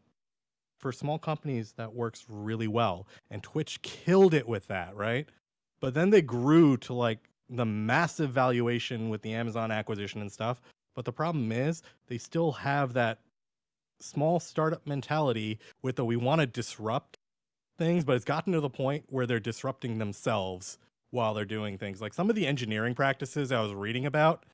for small companies, that works really well. And Twitch killed it with that, right? But then they grew to like the massive valuation with the Amazon acquisition and stuff. But the problem is they still have that small startup mentality with the we want to disrupt things, but it's gotten to the point where they're disrupting themselves while they're doing things. Like some of the engineering practices I was reading about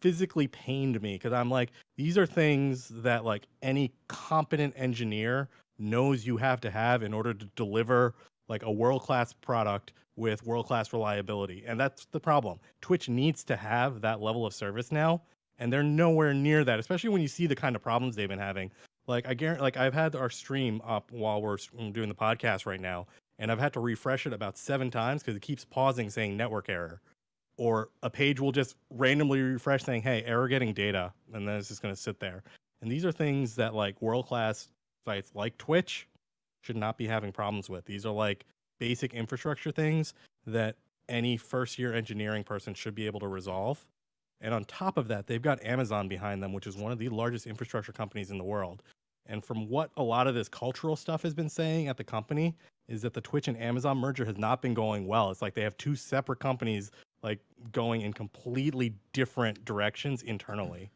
physically pained me because I'm like, these are things that like any competent engineer knows you have to have in order to deliver like a world-class product with world-class reliability. And that's the problem. Twitch needs to have that level of service now, and they're nowhere near that, especially when you see the kind of problems they've been having. Like I guarantee, like I've had our stream up while we're doing the podcast right now, and I've had to refresh it about 7 times because it keeps pausing saying network error. Or a page will just randomly refresh saying, hey, error getting data, and then it's just going to sit there. And these are things that like world-class sites like Twitch should not be having problems with. These are like basic infrastructure things that any first-year engineering person should be able to resolve. And on top of that, they've got Amazon behind them, which is one of the largest infrastructure companies in the world. And from what a lot of this cultural stuff has been saying at the company is that the Twitch and Amazon merger has not been going well. It's like they have 2 separate companies like going in completely different directions internally,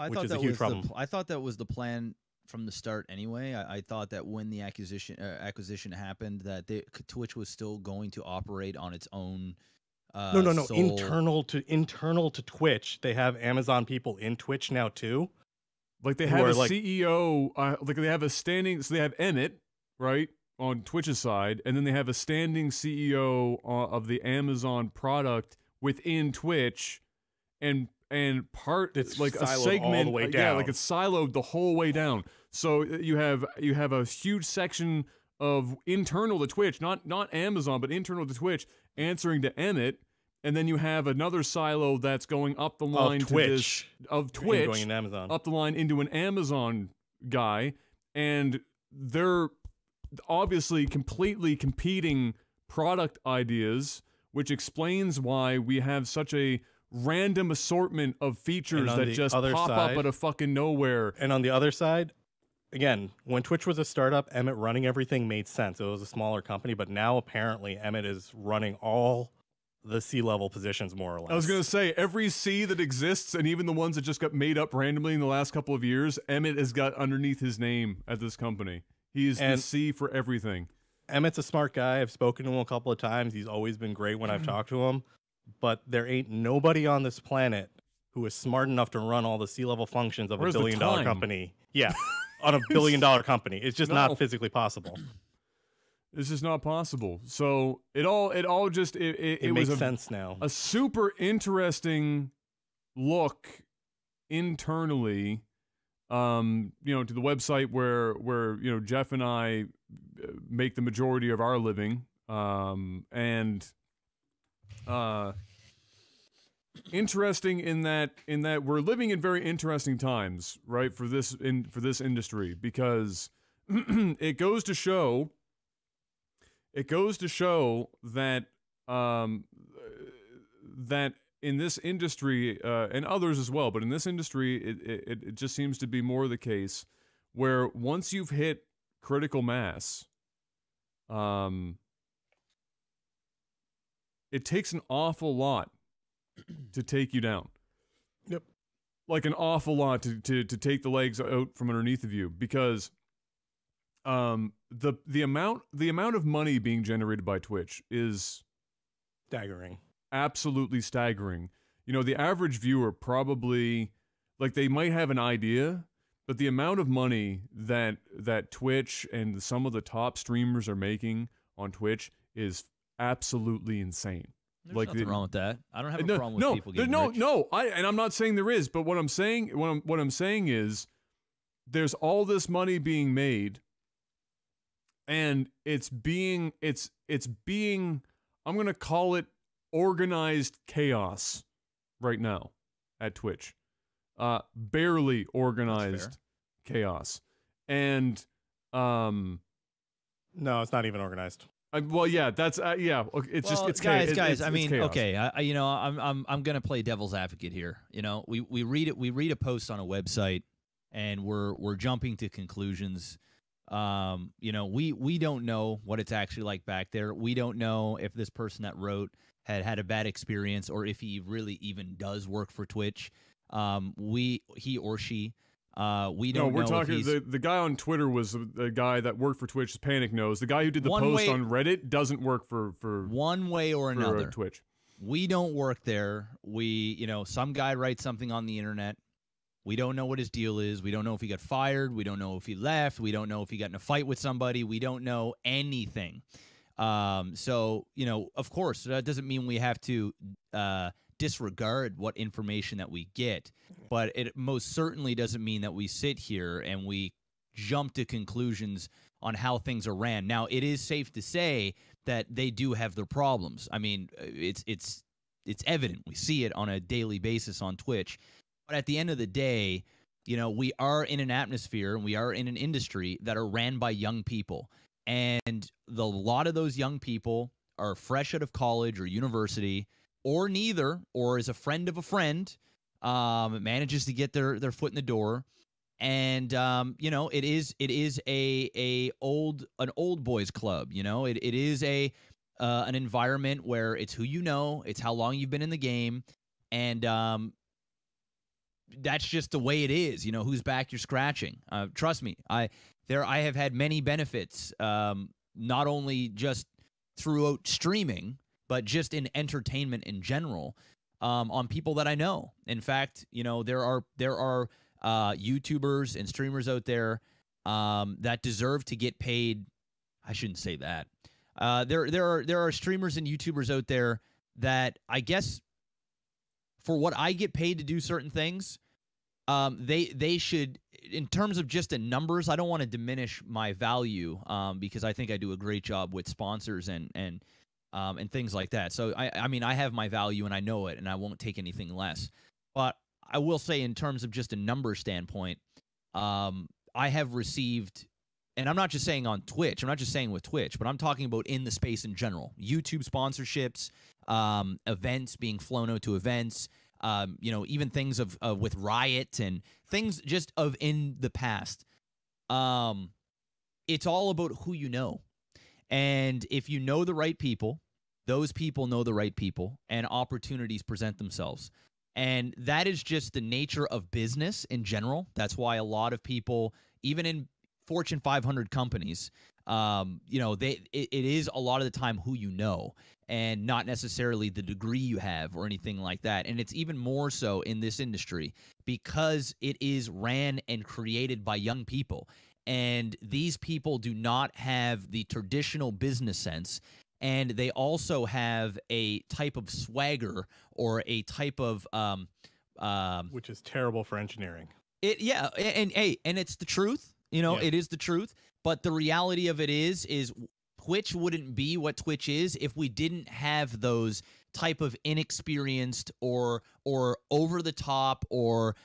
which is a huge problem. I thought that was the plan from the start anyway. I thought that when the acquisition happened, that Twitch was still going to operate on its own. No. Internal to Twitch, they have Amazon people in Twitch now too. Like they have a CEO, like they have a standing. So they have Emmett, right, on Twitch's side, and then they have a standing CEO of the Amazon product within Twitch, and part it's like a segment all the way down. Yeah, like it's siloed the whole way down. So you have a huge section of internal to Twitch, not Amazon, but internal to Twitch, answering to Emmett, and then you have another silo that's going up the line to Twitch, going into Amazon, up the line into an Amazon guy, and they're obviously completely competing product ideas, which explains why we have such a random assortment of features that just pop up out of fucking nowhere. And on the other side, again, when Twitch was a startup, Emmett running everything made sense. It was a smaller company, but now apparently Emmett is running all the C-level positions more or less. I was going to say, every C that exists, and even the ones that just got made up randomly in the last couple of years, Emmett has got underneath his name at this company. He's the C for everything. Emmett's a smart guy. I've spoken to him a couple of times. He's always been great when I've talked to him. But there ain't nobody on this planet who is smart enough to run all the C-level functions of a billion-dollar company. Yeah, on a billion-dollar company. It's just not physically possible. It's just not possible. So it all just it makes was sense now. A super interesting look internally, to the website where Jeff and I make the majority of our living, and interesting in that we're living in very interesting times, right, for this industry, because it goes to show that that in this industry, and others as well, but in this industry, it just seems to be more the case where once you've hit critical mass, it takes an awful lot to take you down. Yep. Like an awful lot to take the legs out from underneath of you, because the amount of money being generated by Twitch is staggering. Absolutely staggering. The average viewer probably, like, they might have an idea, but the amount of money that Twitch and some of the top streamers are making on Twitch is absolutely insane. There's nothing wrong with that. I don't have a problem with people getting rich. And I'm not saying there is, but what I'm saying is there's all this money being made, and it's being I'm going to call it organized chaos right now at Twitch. Barely organized chaos. And no, it's not even organized. Well, yeah, that's it's guys. It's I mean, chaos. okay, I'm gonna play devil's advocate here. We read a post on a website, and we're jumping to conclusions You know, we don't know what it's actually like back there. We don't know if this person that wrote had a bad experience or if he really even does work for Twitch. He or she. We don't know. No, we're talking. The guy on Twitter was a guy that worked for Twitch. Panic knows. The guy who did the post on Reddit doesn't work for one way or another. Twitch. We don't work there. You know, some guy writes something on the internet. We don't know what his deal is. We don't know if he got fired. We don't know if he left. We don't know if he got in a fight with somebody. We don't know anything. So, you know, of course, that doesn't mean we have to disregard what information that we get, but it most certainly doesn't mean that we sit here and we jump to conclusions on how things are ran. Now, it is safe to say that they do have their problems. I mean, it's evident. We see it on a daily basis on Twitch. But at the end of the day, you know, we are in an atmosphere and we are in an industry that are ran by young people. And a lot of those young people are fresh out of college or university or neither, or is a friend of a friend, manages to get their foot in the door. And, you know, it is an old boys club. You know, it is an environment where it's who you know, it's how long you've been in the game. And, that's just the way it is. You know, whose back you're scratching. Trust me, I have had many benefits, not only just throughout streaming, but just in entertainment in general, on people that I know. In fact, you know, there are YouTubers and streamers out there that deserve to get paid. I shouldn't say that. There are streamers and YouTubers out there that I guess for what I get paid to do certain things, they should, in terms of just in numbers, I don't want to diminish my value, because I think I do a great job with sponsors and things like that. So I mean, I have my value and I know it, and I won't take anything less. But I will say, in terms of just a number standpoint, I have received, and I'm not just saying on Twitch, I'm not just saying with Twitch, but I'm talking about in the space in general. YouTube sponsorships, events, being flown out to events, you know, even things of with Riot and things just of in the past. It's all about who you know. And if you know the right people, those people know the right people, and opportunities present themselves. And that is just the nature of business in general. That's why a lot of people, even in Fortune 500 companies, you know, it is a lot of the time who you know, and not necessarily the degree you have or anything like that. And it's even more so in this industry because it is ran and created by young people. And these people do not have the traditional business sense, and they also have a type of swagger or a type of which is terrible for engineering. Yeah, and it's the truth. You know, It is the truth. But the reality of it is Twitch wouldn't be what Twitch is if we didn't have those type of inexperienced or over the top or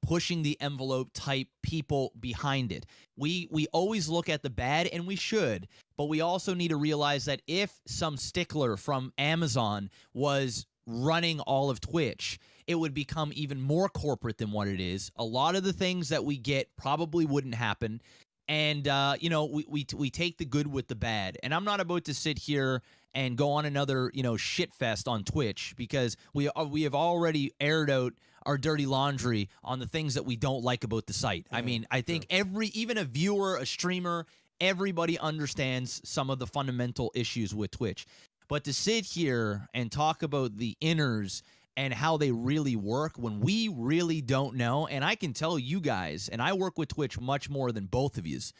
pushing the envelope type people behind it. We always look at the bad, and we should, but we also need to realize that if some stickler from Amazon was running all of Twitch, it would become even more corporate than what it is. A lot of the things that we get probably wouldn't happen. And, you know, we take the good with the bad. And I'm not about to sit here and go on another, you know, shit fest on Twitch, because we have already aired out our dirty laundry on the things that we don't like about the site. I mean, I think even a viewer, a streamer, everybody understands some of the fundamental issues with Twitch. But to sit here and talk about the inners and how they really work when we really don't know, and I can tell you guys, and I work with Twitch much more than both of yous,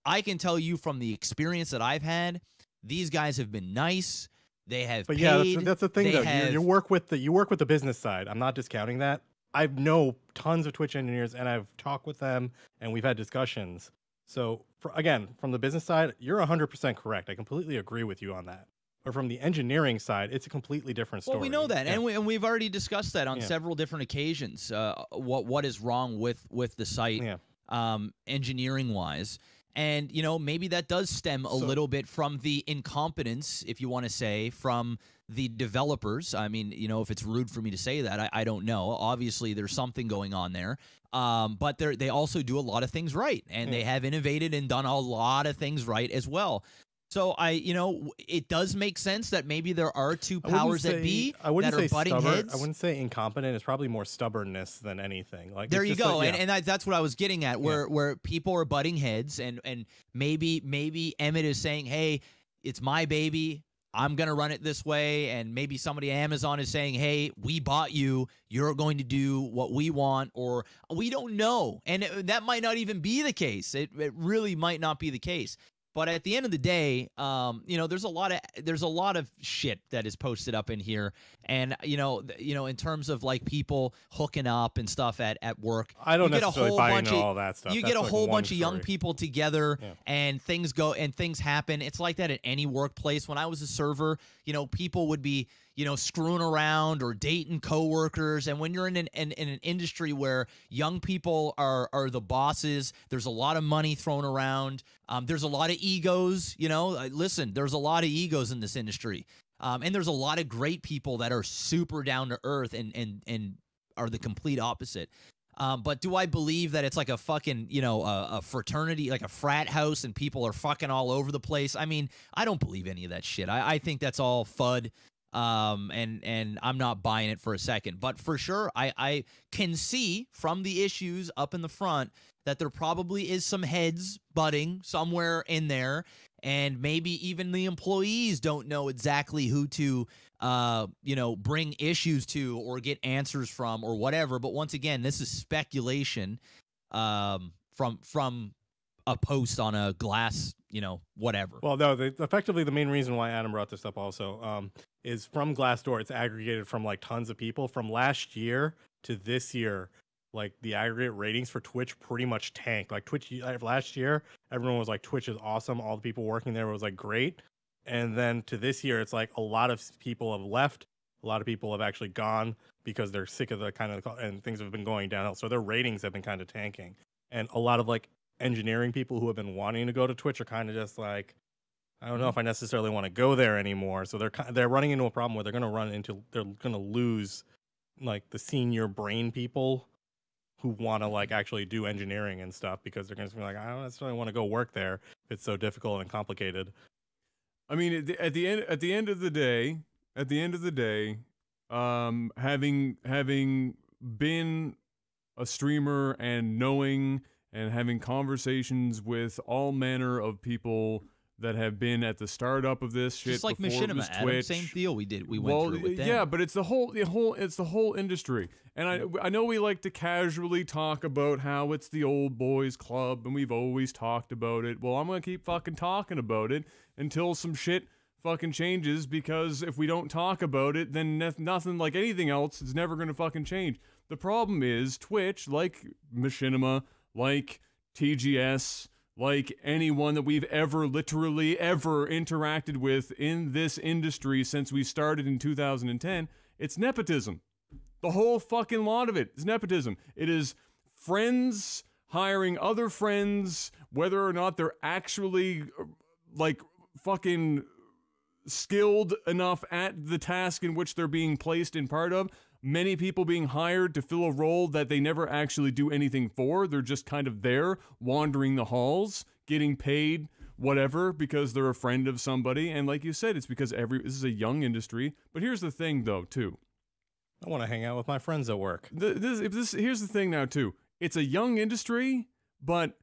I can tell you from the experience that I've had, these guys have been nice. They have paid. Yeah, that's the thing, though. You work with the business side. I'm not discounting that. I know tons of Twitch engineers, and I've talked with them, and we've had discussions. So, again, from the business side, you're 100% correct. I completely agree with you on that. Or from the engineering side, it's a completely different story. Well, we know that, and we've already discussed that on several different occasions. What is wrong with the site, engineering wise, And, you know, maybe that does stem a little bit from the incompetence, if you want to say, from the developers. I mean, you know, if it's rude for me to say that, I don't know. Obviously, there's something going on there. But they also do a lot of things right. And they have innovated and done a lot of things right as well. So you know, it does make sense that maybe there are two powers that be that are butting heads. I wouldn't say incompetent. It's probably more stubbornness than anything. Like there you go, like, and that's what I was getting at, where people are butting heads, and maybe Emmett is saying, hey, it's my baby, I'm gonna run it this way, and maybe somebody at Amazon is saying, hey, we bought you, you're going to do what we want, or we don't know, and that might not even be the case. It really might not be the case. But at the end of the day, you know, there's a lot of shit that is posted up in here, and you know, in terms of like people hooking up and stuff at work, I don't necessarily buy into all that stuff. You get a whole bunch of young people together, and things happen. It's like that at any workplace. When I was a server, you know, people would be, you know, screwing around or dating coworkers. And when you're in an industry where young people are the bosses, there's a lot of money thrown around. There's a lot of egos, you know. Listen, there's a lot of egos in this industry. And there's a lot of great people that are super down to earth and are the complete opposite. But do I believe that it's like a fucking, you know, a fraternity, like a frat house, and people are fucking all over the place? I mean, I don't believe any of that shit. I think that's all FUD. And I'm not buying it for a second. But for sure, I can see from the issues up in the front that there probably is some heads butting somewhere in there, and maybe even the employees don't know exactly who to, you know, bring issues to or get answers from or whatever. But once again, this is speculation from a post on a glass, you know, whatever. Well, no, effectively the main reason why Adam brought this up also is from Glassdoor. It's aggregated from like tons of people from last year to this year. Like the aggregate ratings for Twitch pretty much tanked. Like Twitch last year, everyone was like, Twitch is awesome. All the people working there was like great. And then to this year, it's like a lot of people have left. A lot of people have actually gone because they're sick of the kind of, and things have been going downhill. So their ratings have been kind of tanking. And a lot of like engineering people who have been wanting to go to Twitch are kind of just like, I don't know if I necessarily want to go there anymore. So they're running into a problem where they're going to lose like the senior brain people who want to like actually do engineering and stuff, because they're going to be like, I don't necessarily want to go work there if it's so difficult and complicated. I mean, at the end of the day, having been a streamer and knowing and having conversations with all manner of people that have been at the startup of this shit, just like Machinima, Adam, same deal we went through with them. Yeah, but it's the whole industry. And I know we like to casually talk about how it's the old boys club and we've always talked about it. Well, I'm gonna keep fucking talking about it until some shit fucking changes, because if we don't talk about it, then nothing, like anything else, is never gonna fucking change. The problem is Twitch, like Machinima, like TGS, like anyone that we've literally ever interacted with in this industry since we started in 2010, it's nepotism. The whole fucking lot of it is nepotism. It is friends hiring other friends, whether or not they're actually like fucking skilled enough at the task in which they're being placed in part of. Many people being hired to fill a role that they never actually do anything for. They're just kind of there, wandering the halls, getting paid whatever because they're a friend of somebody. And like you said, it's because this is a young industry. But here's the thing, though, too. I want to hang out with my friends at work. Here's the thing now, too. It's a young industry, but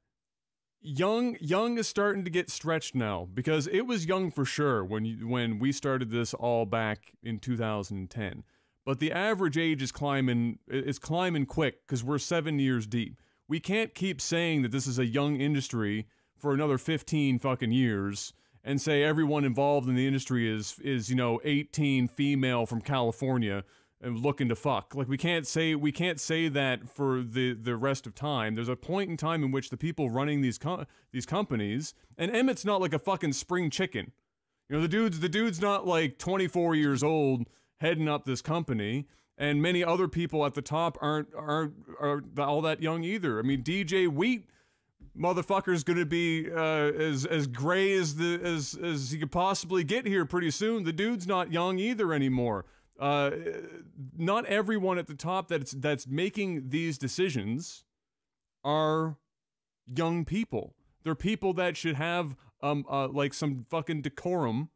young is starting to get stretched now, because it was young for sure when we started this all back in 2010. But the average age is climbing quick, because we're 7 years deep. We can't keep saying that this is a young industry for another 15 fucking years and say everyone involved in the industry is 18 female from California and looking to fuck. Like we can't say that for the rest of time. There's a point in time in which the people running these companies, and Emmett's not like a fucking spring chicken. You know, the dude's not like 24 years old heading up this company, and many other people at the top aren't all that young either. I mean, DJ Wheat motherfucker's gonna be as gray as he could possibly get here pretty soon. The dude's not young either anymore. Not everyone at the top that's making these decisions are young people. They're people that should have like some fucking decorum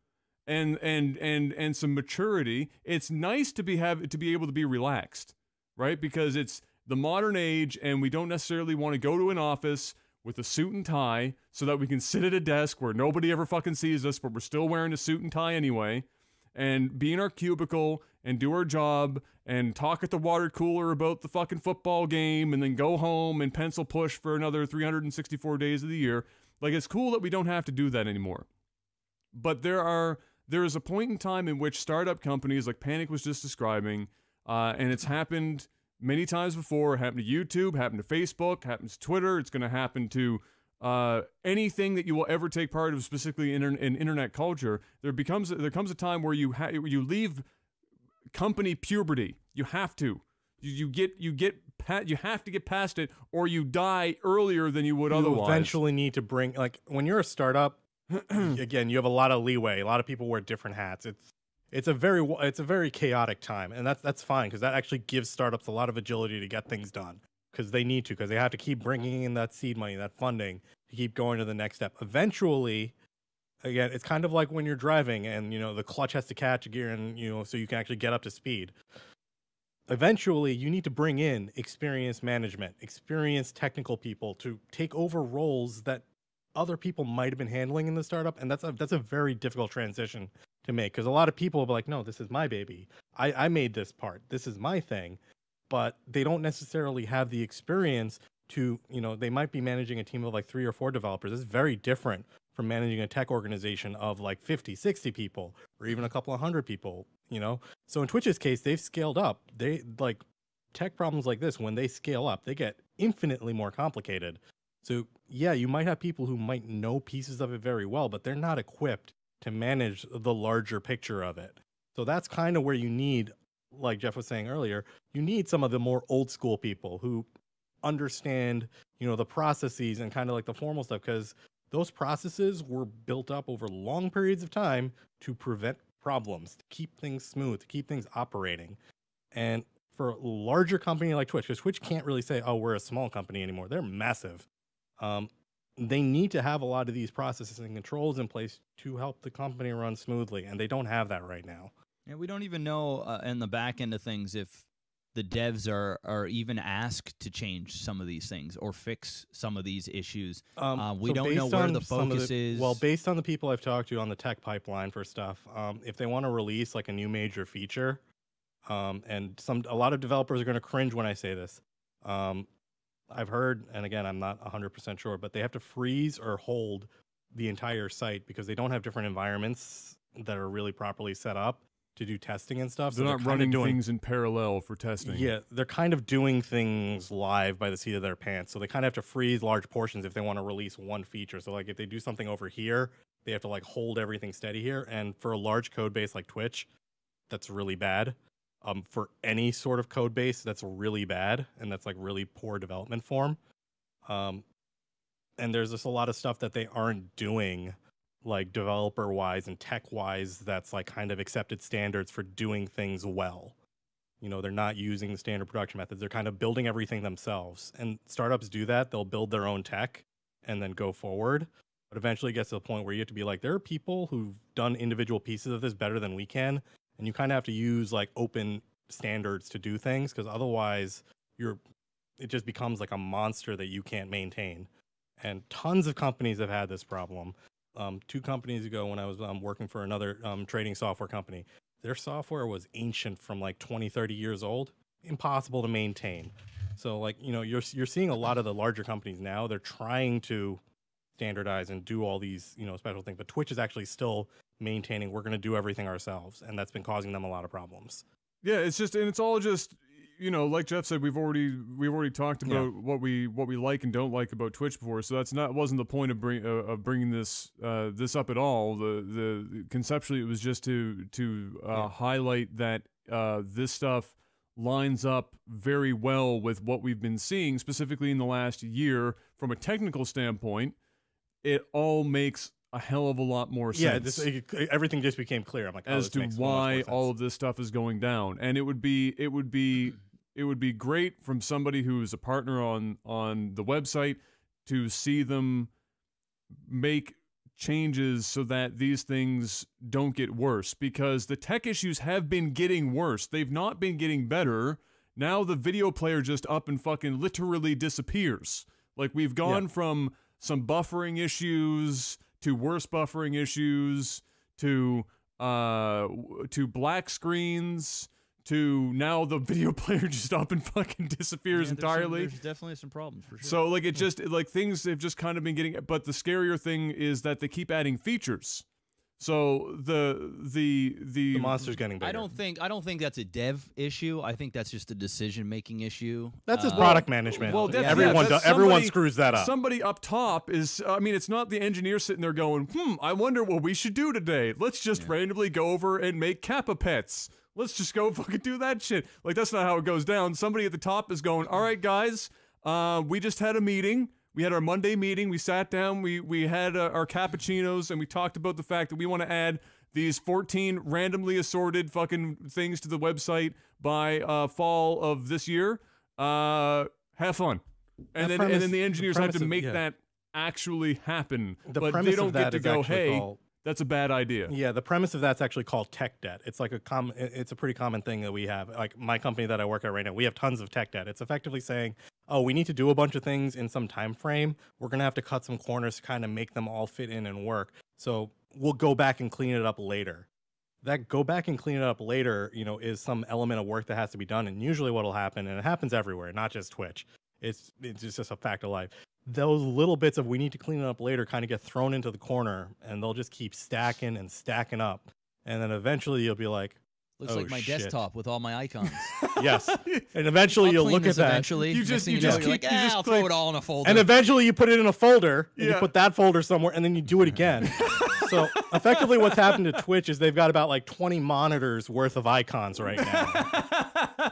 and some maturity. It's nice to be able to be relaxed, right? Because it's the modern age, and we don't necessarily want to go to an office with a suit and tie so that we can sit at a desk where nobody ever fucking sees us, but we're still wearing a suit and tie anyway, and be in our cubicle and do our job and talk at the water cooler about the fucking football game and then go home and pencil push for another 364 days of the year. Like, it's cool that we don't have to do that anymore. But there is a point in time in which startup companies like Panic was just describing, and it's happened many times before. It happened to YouTube, happened to Facebook, happens to Twitter. It's going to happen to anything that you will ever take part of, specifically in internet culture. There comes a time where you leave company puberty. You have to. You have to get past it, or you die earlier than you would otherwise. You eventually need to bring, like, when you're a startup, again, you have a lot of leeway. A lot of people wear different hats. It's a very chaotic time, and that's fine, because that actually gives startups a lot of agility to get things done, because they need to, because they have to keep bringing in that seed money, that funding, to keep going to the next step. Eventually, again, it's kind of like when you're driving and, you know, the clutch has to catch a gear, and, you know, so you can actually get up to speed. Eventually, you need to bring in experienced management, experienced technical people to take over roles that other people might have been handling in the startup, and that's a very difficult transition to make, because a lot of people will be like, no, this is my baby. I made this part. This is my thing. But they don't necessarily have the experience to, you know, they might be managing a team of like 3 or 4 developers. It's very different from managing a tech organization of like 50, 60 people, or even a couple of hundred people, you know? So in Twitch's case, they've scaled up. They, like, tech problems like this, when they scale up, they get infinitely more complicated. So yeah, you might have people who might know pieces of it very well, but they're not equipped to manage the larger picture of it. So that's kind of where you need, like Jeff was saying earlier, you need some of the more old school people who understand, you know, the processes and kind of like the formal stuff, because those processes were built up over long periods of time to prevent problems, to keep things smooth, to keep things operating. And for a larger company like Twitch, because Twitch can't really say, oh, we're a small company anymore. They're massive. They need to have a lot of these processes and controls in place to help the company run smoothly, and they don't have that right now. Yeah, we don't even know in the back end of things if the devs are even asked to change some of these things or fix some of these issues. We don't know where the focus is. Well, based on the people I've talked to on the tech pipeline for stuff, if they want to release like a new major feature, and a lot of developers are going to cringe when I say this. I've heard, and again, I'm not 100% sure, but they have to freeze or hold the entire site because they don't have different environments that are really properly set up to do testing and stuff. They're not running things in parallel for testing. Yeah, they're kind of doing things live by the seat of their pants. So they kind of have to freeze large portions if they want to release one feature. So like if they do something over here, they have to like hold everything steady here. And for a large code base like Twitch, that's really bad. For any sort of code base, that's really bad, and that's like really poor development form. And there's just a lot of stuff that they aren't doing, like developer-wise and tech-wise, that's like kind of accepted standards for doing things well. You know, they're not using the standard production methods. They're kind of building everything themselves. And startups do that. They'll build their own tech and then go forward. But eventually it gets to the point where you have to be like, there are people who've done individual pieces of this better than we can. And you kind of have to use like open standards to do things, because otherwise it just becomes like a monster that you can't maintain. And tons of companies have had this problem. 2 companies ago when I was working for another trading software company, their software was ancient, from like 20, 30 years old, impossible to maintain. So like, you know, you're seeing a lot of the larger companies now, they're trying to standardize and do all these, you know, special things, but Twitch is actually still maintaining, we're going to do everything ourselves, and that's been causing them a lot of problems. Yeah, it's all just, you know, like Jeff said, we've already talked about what we like and don't like about Twitch before, so wasn't the point of bringing this up at all. The conceptually it was just to highlight that this stuff, lines up very well with what we've been seeing, specifically in the last year. From a technical standpoint, it all makes a hell of a lot more sense. Yeah, everything just became clear. I'm like, as to why all of this stuff is going down, and it would be great from somebody who is a partner on the website to see them make changes so that these things don't get worse, because the tech issues have been getting worse. They've not been getting better. Now the video player just up and fucking literally disappears. Like, we've gone from some buffering issues to worse buffering issues to black screens to now the video player just up and fucking disappears entirely. There's definitely some problems for sure. So like it just like things have just kind of been getting, but the scarier thing is that they keep adding features. So the monster's getting bigger. I don't think that's a dev issue. I think that's just a decision-making issue. That's just product management. Well, everyone screws that up. Somebody up top is, I mean, it's not the engineer sitting there going, I wonder what we should do today. Let's just randomly go over and make Kappa pets. Let's just go fucking do that shit. Like, that's not how it goes down. Somebody at the top is going, all right, guys, we just had a meeting. We had our Monday meeting. We sat down. We had our cappuccinos, and we talked about the fact that we want to add these 14 randomly assorted fucking things to the website by fall of this year. Have fun. And then the engineers have to make that actually happen. But they don't get to go, hey, that's a bad idea. Yeah, the premise of that's actually called tech debt. It's like it's a pretty common thing that we have. Like my company that I work at right now, we have tons of tech debt. It's effectively saying, oh, we need to do a bunch of things in some time frame. We're gonna have to cut some corners to kind of make them all fit in and work. So we'll go back and clean it up later. That go back and clean it up later, is some element of work that has to be done. And usually what'll happen, and it happens everywhere, not just Twitch. It's just a fact of life. Those little bits of we need to clean it up later kind of get thrown into the corner, and they'll just keep stacking and stacking up. And then eventually you'll be like, looks like my desktop with all my icons. Yes. And eventually you'll look at that. Eventually. You just I'll throw it all in a folder. And eventually you put it in a folder, and you put that folder somewhere, and then you do it again. So effectively what's happened to Twitch is they've got about like 20 monitors worth of icons right now.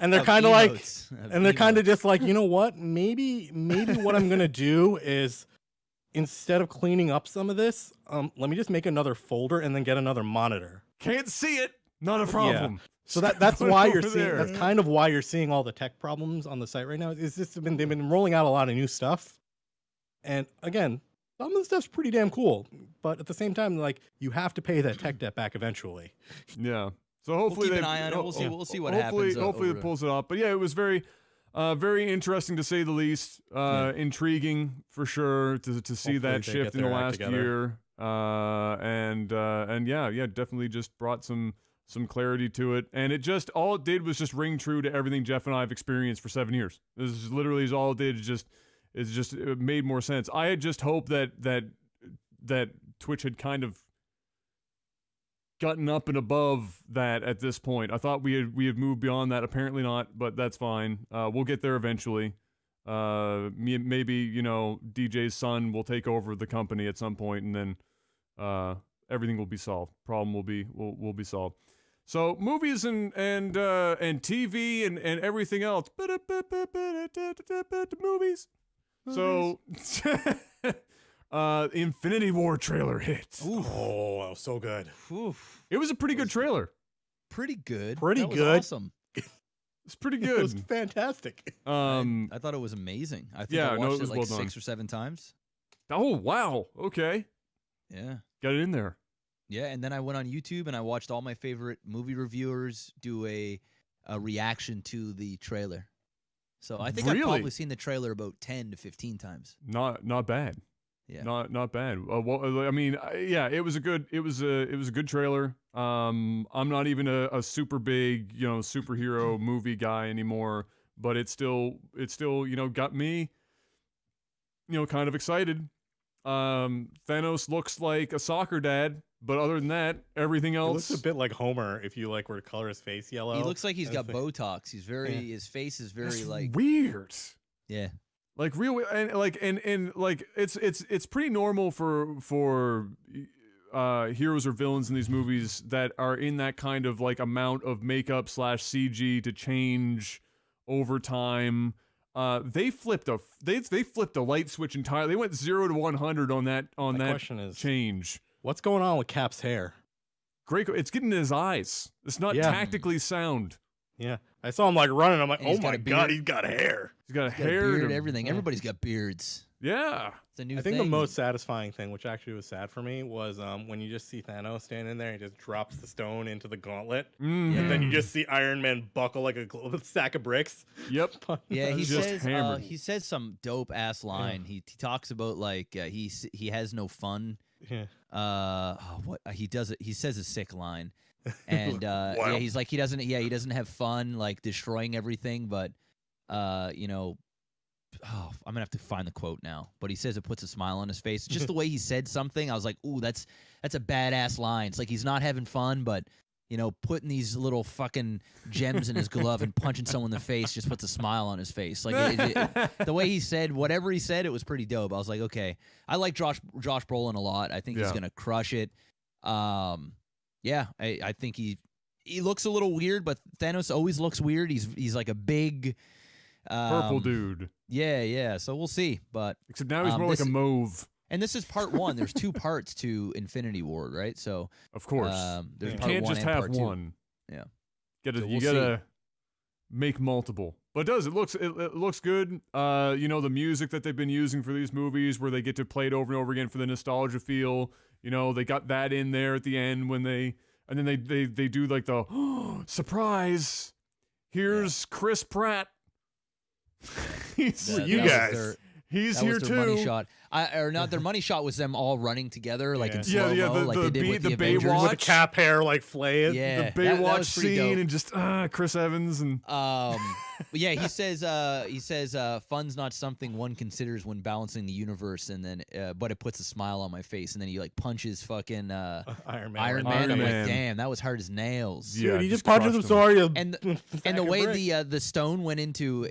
And they're kind of like, and they're kind of just like, you know what? Maybe what I'm going to do is, instead of cleaning up some of this, let me just make another folder and then get another monitor. Can't see it. Not a problem. Yeah. So that's why you're seeing, that's kind of why you're seeing all the tech problems on the site right now. Is just they've been rolling out a lot of new stuff. And again, some of the stuff's pretty damn cool, but at the same time, like, you have to pay that tech debt back eventually. Yeah. So hopefully we'll keep an eye on it. We'll see what happens. Hopefully it pulls it off. But yeah, it was very interesting to say the least. Intriguing for sure to see that shift in the last year. And yeah, definitely just brought some clarity to it. And it just, all it did was just ring true to everything Jeff and I have experienced for 7 years. This is literally all it did. It made more sense. I had just hoped that Twitch had kind of gotten up and above that at this point. I thought we had moved beyond that. Apparently not, but that's fine. We'll get there eventually. Maybe DJ's son will take over the company at some point, and then everything will be solved. Problem will be solved. So movies and TV and everything else. Movies. So Infinity War trailer hit. Oof. Oh, that was so good. Oof. It was a pretty good trailer. Pretty good. Pretty that was good. Awesome. It's pretty good. It was fantastic. I thought it was amazing. I think I watched it like 6 or 7 times. Oh, wow. Okay. Yeah. Got it in there. Yeah, and then I went on YouTube and I watched all my favorite movie reviewers do a reaction to the trailer. So I think I've probably seen the trailer about 10 to 15 times. Not bad. Yeah. Not bad. Well, I mean, yeah, it was a good trailer. I'm not even a super big, superhero movie guy anymore, but it still, got me, kind of excited. Thanos looks like a soccer dad, but other than that, everything else. It looks a bit like Homer if you were to color his face yellow. He looks like he's got Botox. He's his face is very weird. Yeah. Like real, and it's pretty normal for heroes or villains in these movies that are in that kind of like amount of makeup / CG to change over time. They flipped a light switch entirely. They went 0 to 100 on that question is, change. What's going on with Cap's hair? Great, it's getting in his eyes. It's not tactically sound. Yeah, I saw him like running. I'm like, oh my god, he's got hair. He's got hair, beard, everything. Everybody's got beards. Yeah, it's a new I think the most satisfying thing, which actually was sad for me, was when you just see Thanos standing there and he just drops the stone into the gauntlet, and then you just see Iron Man buckle like a sack of bricks. Yep. Yeah, he says some dope ass line. Yeah. He talks about like he has no fun. Yeah. What he does it. He says a sick line, and yeah, he's like he doesn't have fun like destroying everything, but you know. Oh, I'm gonna have to find the quote now, but he says it puts a smile on his face. Just the way he said something, I was like, "Ooh, that's a badass line." It's like he's not having fun, but you know, putting these little fucking gems in his glove and punching someone in the face just puts a smile on his face. Like the way he said whatever he said, it was pretty dope. I was like, okay, I like Josh Brolin a lot. I think he's gonna crush it. Yeah, I think he looks a little weird, but Thanos always looks weird. He's like a big. Purple dude. Yeah. So we'll see, but except now he's more like a mauve. And this is part 1. There's 2 parts to Infinity War, right? So of course, there's you part can't 1 just and have part one. 2. Yeah, you gotta make multiple. But it does. It looks good. You know, the music that they've been using for these movies, where they get to play it over and over again for the nostalgia feel. You know, they got that in there at the end when they do like the surprise. Here's Chris Pratt. He's here too. Money shot. Or not their money shot was them all running together like in slow mo, like they did with the Avengers. With the cap hair like flaying. Yeah, the Baywatch scene and just Chris Evans and yeah, he says fun's not something one considers when balancing the universe, and then but it puts a smile on my face, and then he like punches fucking Iron Man. I'm like, damn, that was hard as nails. Yeah, he just punches him. Sorry, and the way the stone went into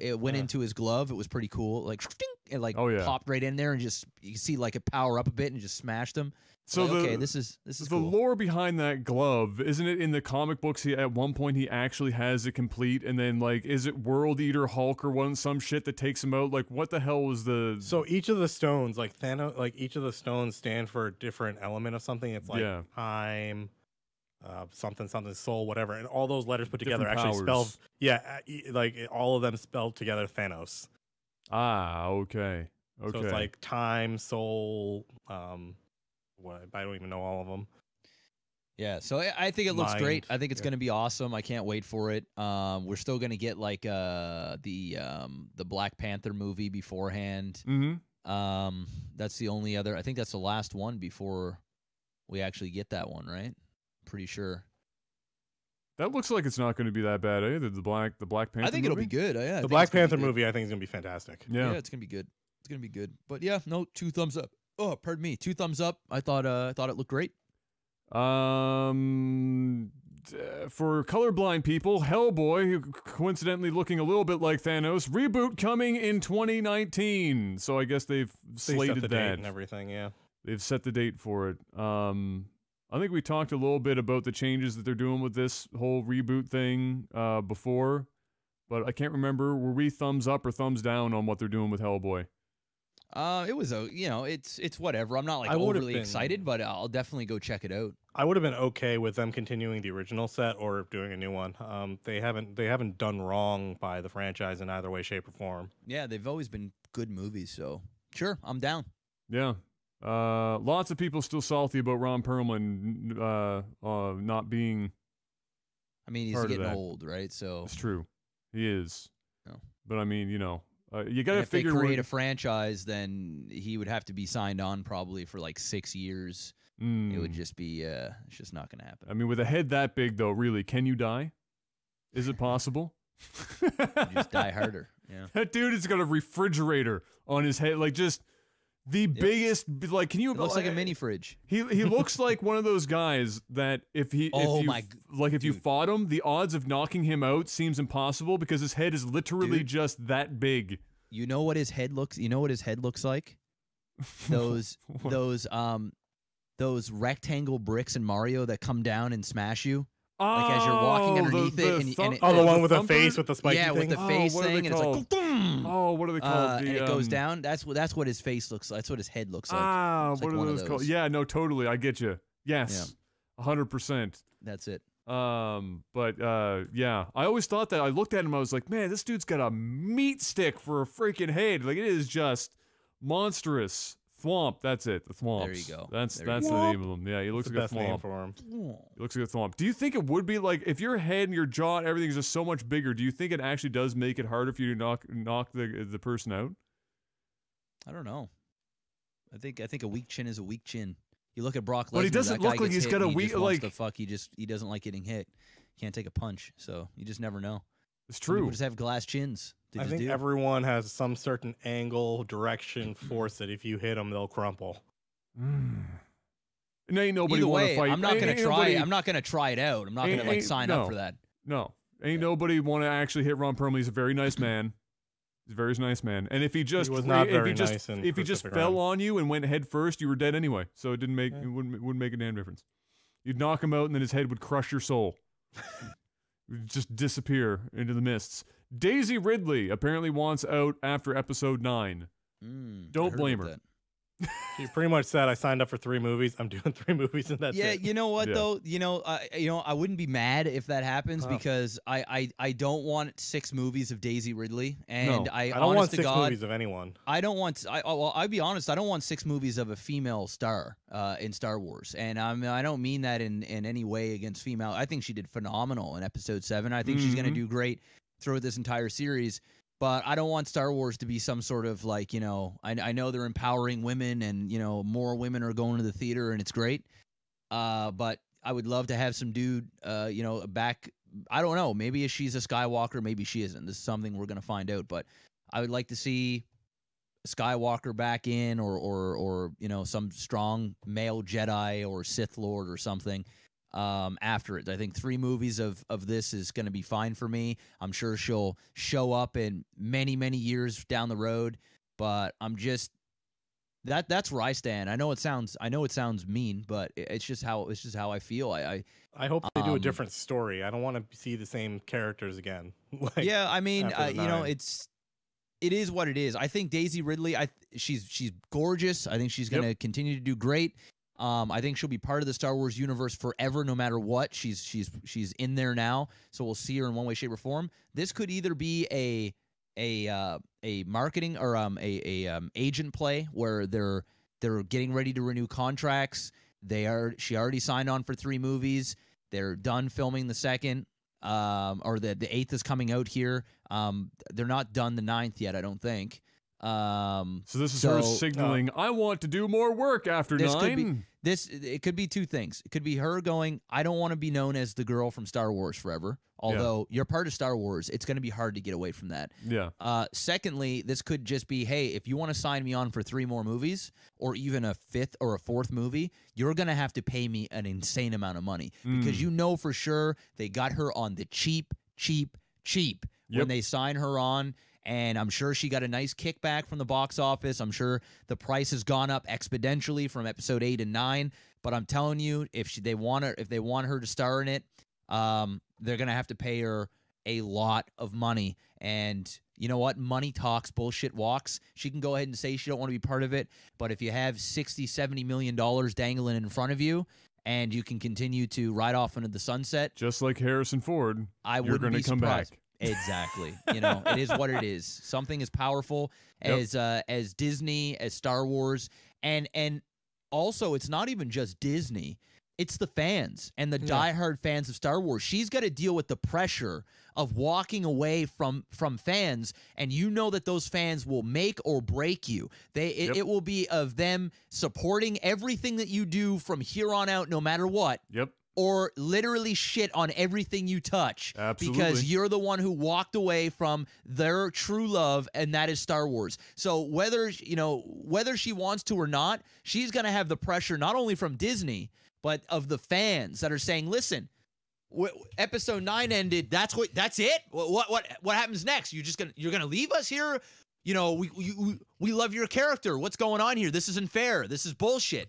his glove, it was pretty cool. Like it like popped right in there, and just you see like it power up a bit and just smashed him. So like, okay, this is the cool. lore behind that glove, isn't it in the comic books? At one point he actually has it complete, and then like, is it World Eater Hulk or some shit that takes him out? Like, what the hell was the? So each of the stones, like Thanos, like each of the stones stand for a different element of something. It's like time, something, soul, whatever, and all those letters put together actually spell. Yeah, like all of them spelled together Thanos. Ah, okay. So it's like time, soul. I don't even know all of them. Yeah, so I think it looks great. I think it's going to be awesome. I can't wait for it. We're still going to get like the Black Panther movie beforehand. Mm-hmm. That's the only other. I think that's the last one before we actually get that one, right? Pretty sure. That looks like it's not going to be that bad either. The Black Panther. I think it'll be good. Yeah, the Black Panther movie, I think is going to be fantastic. Yeah, it's going to be good. It's going to be good. But yeah, no, 2 thumbs up. Oh, pardon me. 2 thumbs up. I thought it looked great. For colorblind people, Hellboy, coincidentally looking a little bit like Thanos, reboot coming in 2019. So I guess they've slated the that date and everything. Yeah, they've set the date for it. I think we talked a little bit about the changes that they're doing with this whole reboot thing before, but I can't remember. Were we thumbs up or thumbs down on what they're doing with Hellboy? It was it's whatever. I'm not like overly excited, but I'll definitely go check it out. I would have been okay with them continuing the original set or doing a new one. They haven't done wrong by the franchise in either way, shape, or form. Yeah, they've always been good movies, so sure, I'm down. Yeah. Lots of people still salty about Ron Perlman not being. I mean, he's getting old, right? So it's true, he is. No. But I mean, you know. You got to figure. If they create a franchise, then he would have to be signed on probably for like 6 years. It would just be, it's just not going to happen. I mean, with a head that big, though, really, can you die? Is it possible? You just die harder. Yeah. That dude has got a refrigerator on his head, like just the biggest. Like, can you? It looks like a mini fridge. He looks like one of those guys that if you fought him, the odds of knocking him out seems impossible because his head is literally just that big. You know what his head looks? You know what his head looks like? Those those rectangle bricks in Mario that come down and smash you. Like as you're walking underneath it, the one with the face with the spiky thing. Yeah, with the face thing, and it's like, boom. Oh, what are they called? And it goes down. That's what his face looks like. That's what his head looks like. What are those called? Yeah, no, totally. I get you. Yes, 100%. That's it. Yeah, I always thought that. I looked at him, I was like, man, this dude's got a meat stick for a freaking head. Like, it is just monstrous. Thwomp, that's it. The Thwomps. There you go. That's the name of him. Yeah, he looks like a Thwomp. For him. He looks like a Thwomp. Do you think it would be like if your head and your jaw and everything is just so much bigger? Do you think it actually does make it harder for you to knock the person out? I don't know. I think a weak chin is a weak chin. You look at Brock Lesnar. But he doesn't look like he's got a weak He doesn't like getting hit. Can't take a punch, so you just never know. It's true. People just have glass chins. I think everyone has some certain angle, direction, force that if you hit them, they'll crumple. And ain't nobody want to fight. I'm not gonna try. I'm not gonna try it out. I'm not gonna like sign up for that. No, ain't nobody want to actually hit Ron Perlman. He's a very nice man. He's a very nice man. And if he just if he just fell on you and went head first, you were dead anyway. So it didn't make it wouldn't make a damn difference. You'd knock him out, and then his head would crush your soul. You'd just disappear into the mists. Daisy Ridley apparently wants out after episode 9. Don't blame her. She pretty much said, "I signed up for 3 movies. I'm doing 3 movies, and that's it." Yeah, you know what though? I wouldn't be mad if that happens because I don't want 6 movies of Daisy Ridley, and I don't want 6 movies of anyone. I don't want. I'll be honest. I don't want 6 movies of a female star in Star Wars, and I don't mean that in any way against female. I think she did phenomenal in Episode 7. I think she's gonna do great throughout this entire series. But I don't want Star Wars to be some sort of like, I know they're empowering women and, more women are going to the theater and it's great. But I would love to have some dude, back. I don't know. Maybe she's a Skywalker. Maybe she isn't. This is something we're going to find out. But I would like to see Skywalker back in or some strong male Jedi or Sith Lord or something. After it, I think 3 movies of this is going to be fine for me. I'm sure she'll show up in many years down the road, but I'm just that's where I stand. I know it sounds mean, but it's just how I feel. I hope they do a different story. I don't want to see the same characters again. Yeah, I mean, it is what it is. I think Daisy Ridley, she's gorgeous. I think she's going to continue to do great. I think she'll be part of the Star Wars universe forever, no matter what. She's in there now, so we'll see her in one way, shape, or form. This could either be a marketing or a agent play where they're getting ready to renew contracts. She already signed on for 3 movies. They're done filming the 2nd, or the 8th is coming out here. They're not done the 9th yet, I don't think. So this is her signaling, I want to do more work after 9. It could be 2 things. It could be her going, I don't want to be known as the girl from Star Wars forever. Although you're part of Star Wars, it's going to be hard to get away from that. Yeah. Secondly, this could just be, hey, if you want to sign me on for 3 more movies, or even a 5th or a 4th movie, you're going to have to pay me an insane amount of money. Because for sure they got her on the cheap when they sign her on. And I'm sure she got a nice kickback from the box office. I'm sure the price has gone up exponentially from episode 8 and 9. But I'm telling you, if they want her to star in it, they're gonna have to pay her a lot of money. And you know what? Money talks, bullshit walks. She can go ahead and say she don't want to be part of it. But if you have $60-70 million dangling in front of you, and you can continue to ride off into the sunset, just like Harrison Ford, you're going to come back. Exactly. It is what it is. Something as powerful as Disney, as Star Wars, and also it's not even just Disney. It's the fans and the diehard fans of Star Wars. She's got to deal with the pressure of walking away from fans, and that those fans will make or break you. It will be of them supporting everything that you do from here on out, no matter what. Yep. Or literally shit on everything you touch. Absolutely. Because you're the one who walked away from their true love, and that is Star Wars. So whether she wants to or not, she's going to have the pressure not only from Disney, but of the fans that are saying, listen, episode 9 ended, that's it? What happens next? You're gonna leave us here? We love your character. What's going on here? This isn't fair. This is bullshit.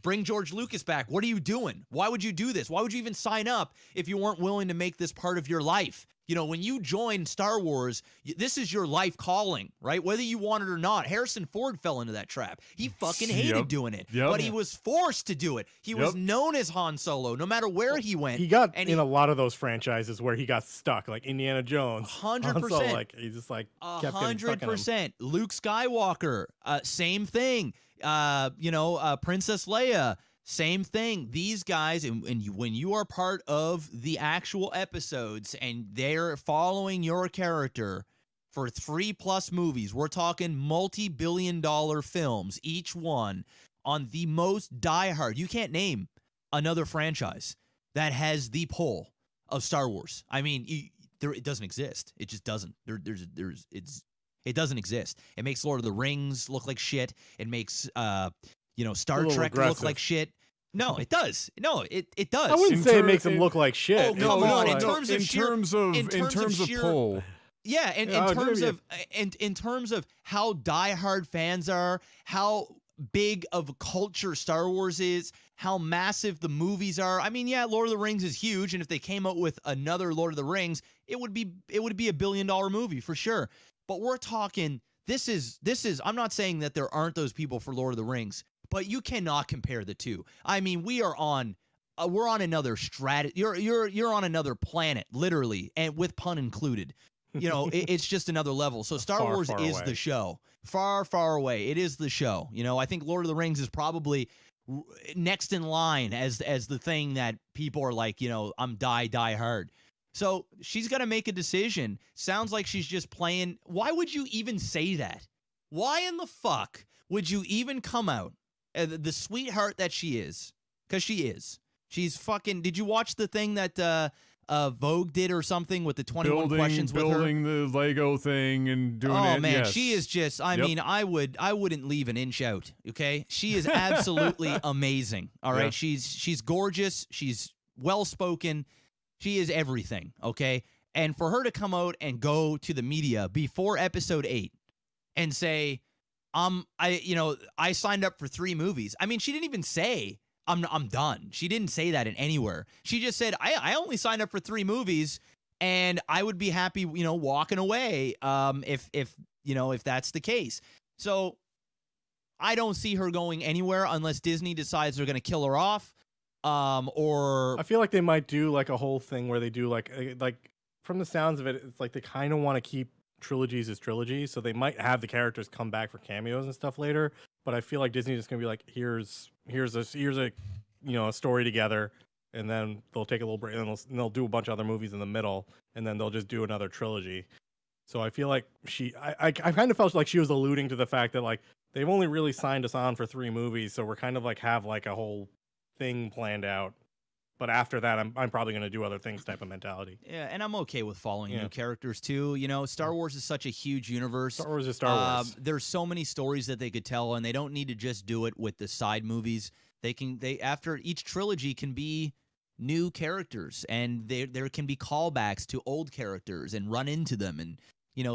Bring George Lucas back. What are you doing? Why would you do this? Why would you even sign up if you weren't willing to make this part of your life? You know, when you join Star Wars, this is your life calling, right? Whether you want it or not. Harrison Ford fell into that trap. He fucking hated doing it, but he was forced to do it. He was known as Han Solo, no matter where he went. He got in a lot of those franchises where he got stuck, like Indiana Jones. 100%. Like he just like kept 100%. Luke Skywalker, same thing. Princess Leia. Same thing. These guys, and when you are part of the actual episodes and they're following your character for 3+ movies, we're talking multi-billion-dollar films, each one on the most diehard. You can't name another franchise that has the pull of Star Wars. I mean, it doesn't exist. It just doesn't. It doesn't exist. It makes Lord of the Rings look like shit. It makes Star Trek look like shit. No, it does. No, it does. I wouldn't say it makes them look like shit. Oh, come on. In terms of pull. Yeah, and in terms of how diehard fans are, how big of a culture Star Wars is, how massive the movies are. I mean, yeah, Lord of the Rings is huge, and if they came out with another Lord of the Rings, it would be a billion-dollar movie for sure. But we're talking, this is I'm not saying that there aren't those people for Lord of the Rings, but you cannot compare the two. I mean, we're on another you're on another planet, literally, and with pun included. You know, it's just another level. So Star Wars is the show. Far, far away. It is the show. You know, I think Lord of the Rings is probably next in line as the thing that people are like, you know, I'm die hard. So she's got to make a decision. Sounds like she's just playing. Why would you even say that? Why in the fuck would you even come out, the sweetheart that she is? Because she is. She's fucking. Did you watch the thing that Vogue did or something with the 21 questions with her? Building the Lego thing and doing it. Oh man, yes. she is just. I mean, I wouldn't leave an inch out. Okay, she is absolutely amazing. All right, she's gorgeous. She's well spoken. She is everything, okay? And for her to come out and go to the media before episode 8 and say, I signed up for 3 movies. I mean, she didn't even say, I'm done. She didn't say that in anywhere. She just said, I only signed up for 3 movies, and I would be happy, walking away if that's the case. So I don't see her going anywhere unless Disney decides they're going to kill her off. Or I feel like they might do like a whole thing where they do like from the sounds of it, it's like they kind of want to keep trilogies as trilogies, so they might have the characters come back for cameos and stuff later. But I feel like Disney's just gonna be like, here's a story together, and then they'll take a little break, and they'll do a bunch of other movies in the middle, and then they'll just do another trilogy. So I feel like I kind of felt like she was alluding to the fact that like they've only really signed us on for 3 movies, so we're kind of like have like a whole thing planned out, but after that I'm probably going to do other things type of mentality. Yeah, and I'm okay with following new characters too. You know, Star Wars is such a huge universe. Star Wars is Star Wars. There's so many stories that they could tell, and they don't need to just do it with the side movies. They after each trilogy can be new characters, and there can be callbacks to old characters and run into them, and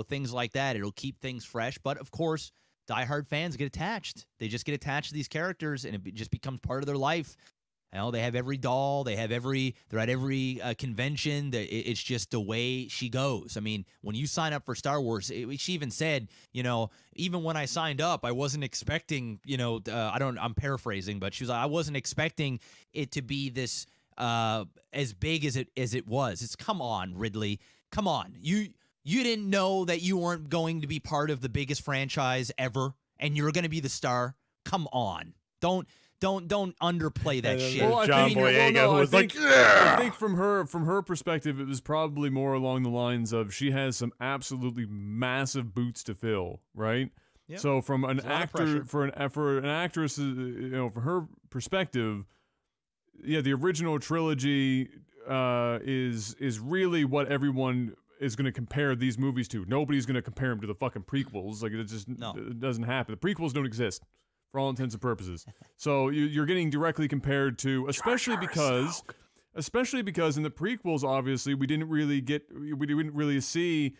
things like that. It'll keep things fresh, but of course diehard fans get attached. They just get attached to these characters, and it just becomes part of their life. They have every doll. They're at every convention. It's just the way she goes. I mean, when you sign up for Star Wars, she even said, even when I signed up, I wasn't expecting, I'm paraphrasing, but she was like, I wasn't expecting it to be this as big as it was. It's come on, Ridley. Come on. You didn't know that you weren't going to be part of the biggest franchise ever, and you're going to be the star? Come on. Don't underplay that shit. Well, John Boyega, who was like, I think from her perspective, it was probably more along the lines of she has some absolutely massive boots to fill, right? Yep. So from an actor, for an actress, from her perspective, the original trilogy is really what everyone is going to compare these movies to. Nobody's going to compare them to the fucking prequels. Like, it doesn't happen. The prequels don't exist for all intents and purposes. So you're getting directly compared to, especially because in the prequels, obviously, we didn't really see,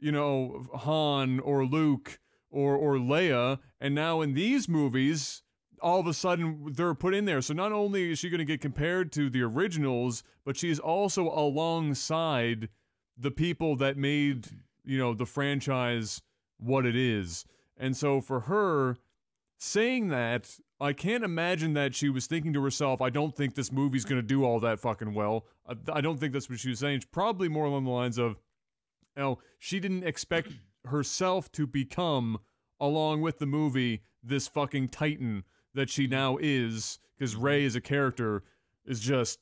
Han or Luke or Leia, and now in these movies, all of a sudden they're put in there. So not only is she going to get compared to the originals, but she's also alongside the people that made, you know, the franchise what it is. And so for her saying that, I can't imagine that she was thinking to herself, I don't think this movie's going to do all that fucking well. I don't think that's what she was saying. It's probably more along the lines of, you know, she didn't expect herself to become, along with the movie, this fucking titan that she now is, because Rey as a character is just,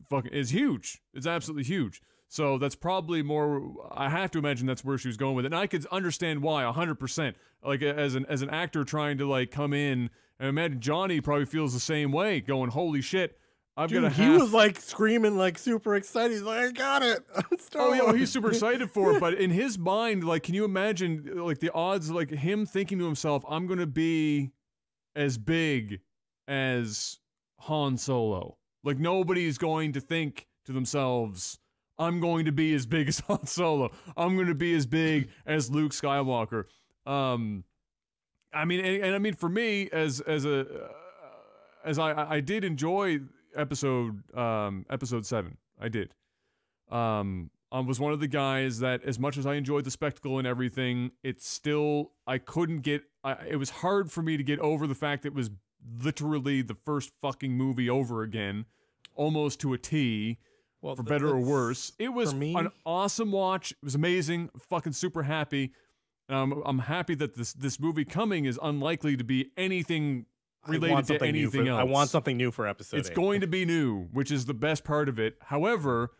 fucking, is huge. It's absolutely huge. So that's probably more, I have to imagine that's where she was going with it. And I could understand why, 100%. Like, as an actor trying to, like, come in, and imagine Johnny probably feels the same way, going, holy shit, he was, like, screaming, like, super excited. He's like, I got it. Oh, yeah, he's super excited for it. But in his mind, like, can you imagine, like, the odds, like, him thinking to himself, I'm going to be as big as Han Solo. Like, nobody's going to think to themselves, I'm going to be as big as Han Solo. I'm going to be as big as Luke Skywalker. I mean, and I mean, for me, as I did enjoy episode 7. I did. I was one of the guys that, as much as I enjoyed the spectacle and everything, it's still, I couldn't get, it was hard for me to get over the fact that it was literally the first fucking movie over again, almost to a T, for better or worse. It was an awesome watch. It was amazing. Fucking super happy. I'm happy that this movie coming is unlikely to be anything related to anything else. I want something new for episode 8. It's going to be new, which is the best part of it. However,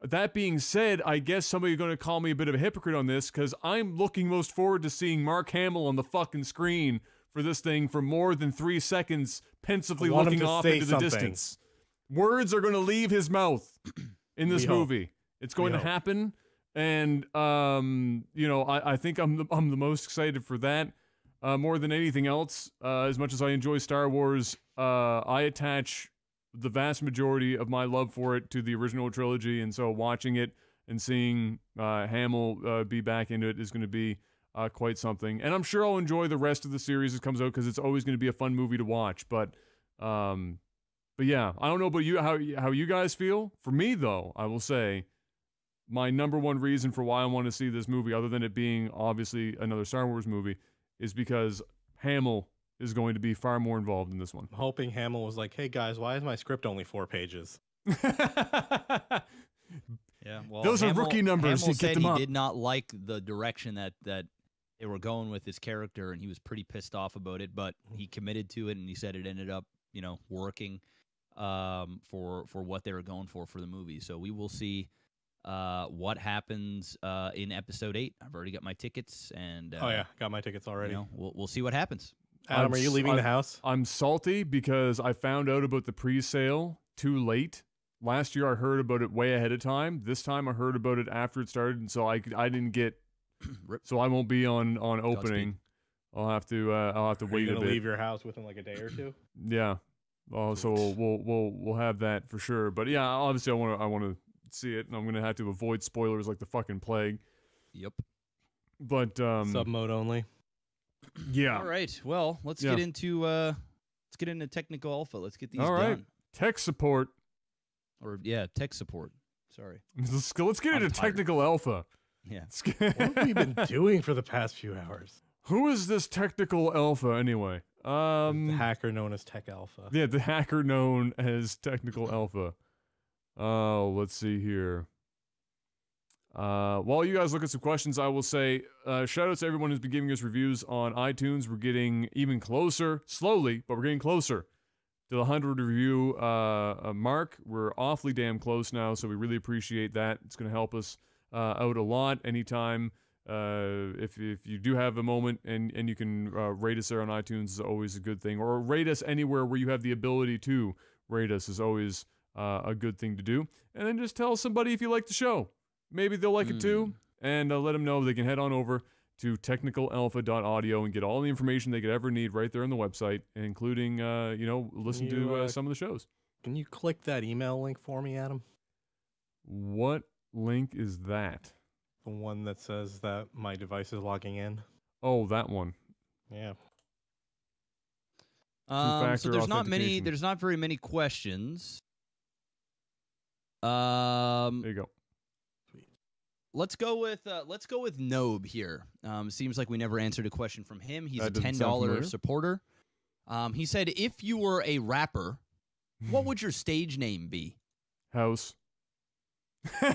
that being said, I guess somebody's going to call me a bit of a hypocrite on this, because I'm looking most forward to seeing Mark Hamill on the fucking screen for this thing for more than 3 seconds, pensively looking off into the distance. Words are going to leave his mouth in this movie. It's going to happen, and you know, I think I'm the most excited for that more than anything else. As much as I enjoy Star Wars, I attach the vast majority of my love for it to the original trilogy, and so watching it and seeing Hamill be back into it is going to be quite something. And I'm sure I'll enjoy the rest of the series as it comes out, because it's always going to be a fun movie to watch. But yeah, I don't know about you, how you guys feel. For me, though, I will say my number one reason for why I want to see this movie, other than it being obviously another Star Wars movie, is because Hamill is going to be far more involved in this one. I'm hoping Hamill was like, hey guys, why is my script only 4 pages? Yeah, well, those are rookie numbers. Hamill said he did not like the direction that they were going with his character, and he was pretty pissed off about it, but he committed to it, and he said it ended up, you know, working for what they were going for the movie. So we will see what happens in episode 8. I've already got my tickets, and oh yeah, got my tickets already. You know, we'll see what happens. Adam, are you leaving the house? I'm salty because I found out about the pre-sale too late. Last year I heard about it way ahead of time. This time I heard about it after it started, and so I didn't get. So I won't be on opening. I'll have to wait a bit. Leave your house within like a day or two. Yeah. So we'll have that for sure. But yeah, obviously I want to see it, and I'm gonna have to avoid spoilers like the fucking plague. Yep. But sub mode only. Yeah. All right. Well, let's get into technical alpha. Let's get these done. Tech support. Or yeah, tech support. Sorry. Let's get into technical alpha. Yeah. What have we been doing for the past few hours? Who is this technical alpha anyway? The hacker known as Tech Alpha. Yeah, the hacker known as Technical Alpha. Oh, let's see here. While you guys look at some questions, I will say shout out to everyone who's been giving us reviews on iTunes. We're getting even closer, slowly, but we're getting closer to the 100 review mark. We're awfully damn close now, so we really appreciate that. It's going to help us out a lot anytime. If you do have a moment and you can rate us there on iTunes, is always a good thing. Or rate us anywhere where you have the ability to rate us is always a good thing to do. And then just tell somebody if you like the show. Maybe they'll like it too, and let them know they can head on over to technicalalpha.audio and get all the information they could ever need right there on the website, including, listen to some of the shows. Can you click that email link for me, Adam? What link is that? The one that says that my device is logging in. Oh, that one. Yeah. Two-factor there's not authentication. there's not very many questions. There you go. Let's go with Nobe here. Seems like we never answered a question from him. He's That a doesn't sound $10 familiar. supporter. He said, if you were a rapper, what would your stage name be? House.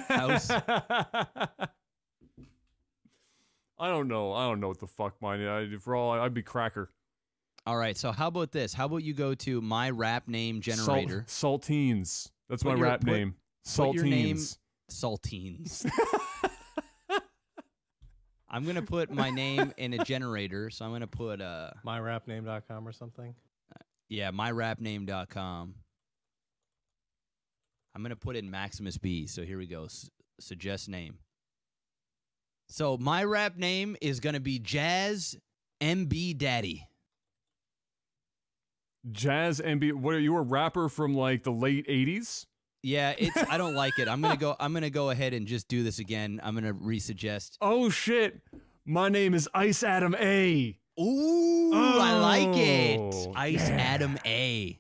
House? I don't know. I don't know what the fuck mine is. For all I'd be Cracker. All right, so how about this? How about you go to my rap name generator? Saltines. That's Put my your- rap put- name. put your name- Saltines. Saltines. I'm going to put my name in a generator, so I'm going to put myrapname.com or something. yeah, myrapname.com. I'm going to put in Maximus B. So here we go. Suggest name. So my rap name is going to be Jazz MB Daddy. Jazz MB. What are you, a rapper from like the late 80s? Yeah, I don't like it. I'm gonna go ahead and just do this again. I'm gonna resuggest. Oh shit. My name is Ice Adam A. Ooh, I like it. Oh, Ice yeah. Adam A.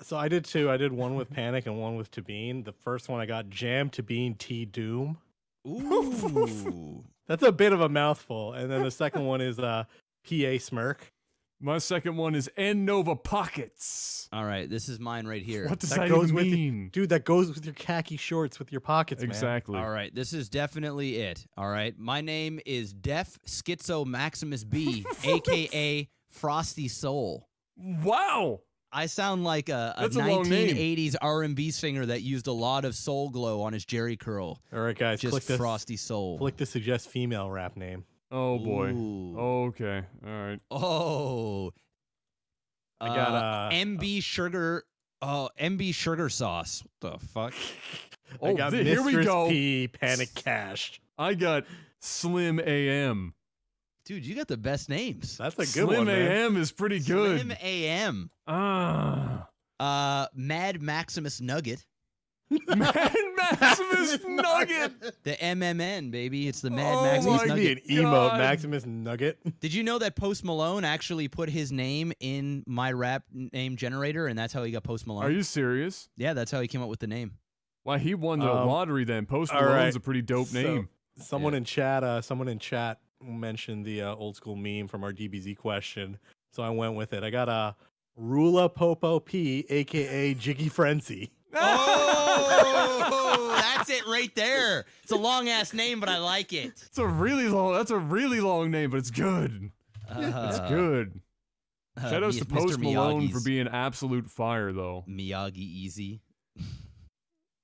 So I did two. I did one with Panic and one with Tabin. The first one I got Jam Tabin T Doom. Ooh. That's a bit of a mouthful. And then the second one is PA Smirk. My second one is N Nova Pockets. All right, this is mine right here. What does That that goes even with mean? Dude, that goes with your khaki shorts with your pockets, man. Exactly. All right, this is definitely it. All right, my name is Def Schizo Maximus B, aka Frosty Soul. Wow. I sound like a That's a long name. 1980s R&B singer that used a lot of soul glow on his Jerry curl. All right, guys, Just click this. Frosty Soul. Click the suggest female rap name. Oh boy. Ooh. Okay. All right. Oh. I got MB sugar. Oh, MB sugar sauce. What the fuck? I got here we Mistress go. P Panic Cash. I got Slim AM. Dude, you got the best names. That's a good Slim one, man. AM is pretty good. Slim AM. Ah. Mad Maximus Nugget. Mad Maximus Nugget. The MMN, baby. It's the Mad Oh Maximus my Be Nugget. an emote, God. Maximus Nugget. Did you know that Post Malone actually put his name in my rap name generator, and that's how he got Post Malone? Are you serious? Yeah, that's how he came up with the name. Why, he won the lottery then. Post all Malone's right. a pretty dope name. Someone in chat mentioned the old school meme from our DBZ question, so I went with it. I got a Rula Popo P, aka Jiggy Frenzy. Oh, that's it right there. It's a long ass name, but I like it. That's a really long name, but it's good. It's good. Shout outs to Post Malone for being absolute fire, though. Miyagi Easy.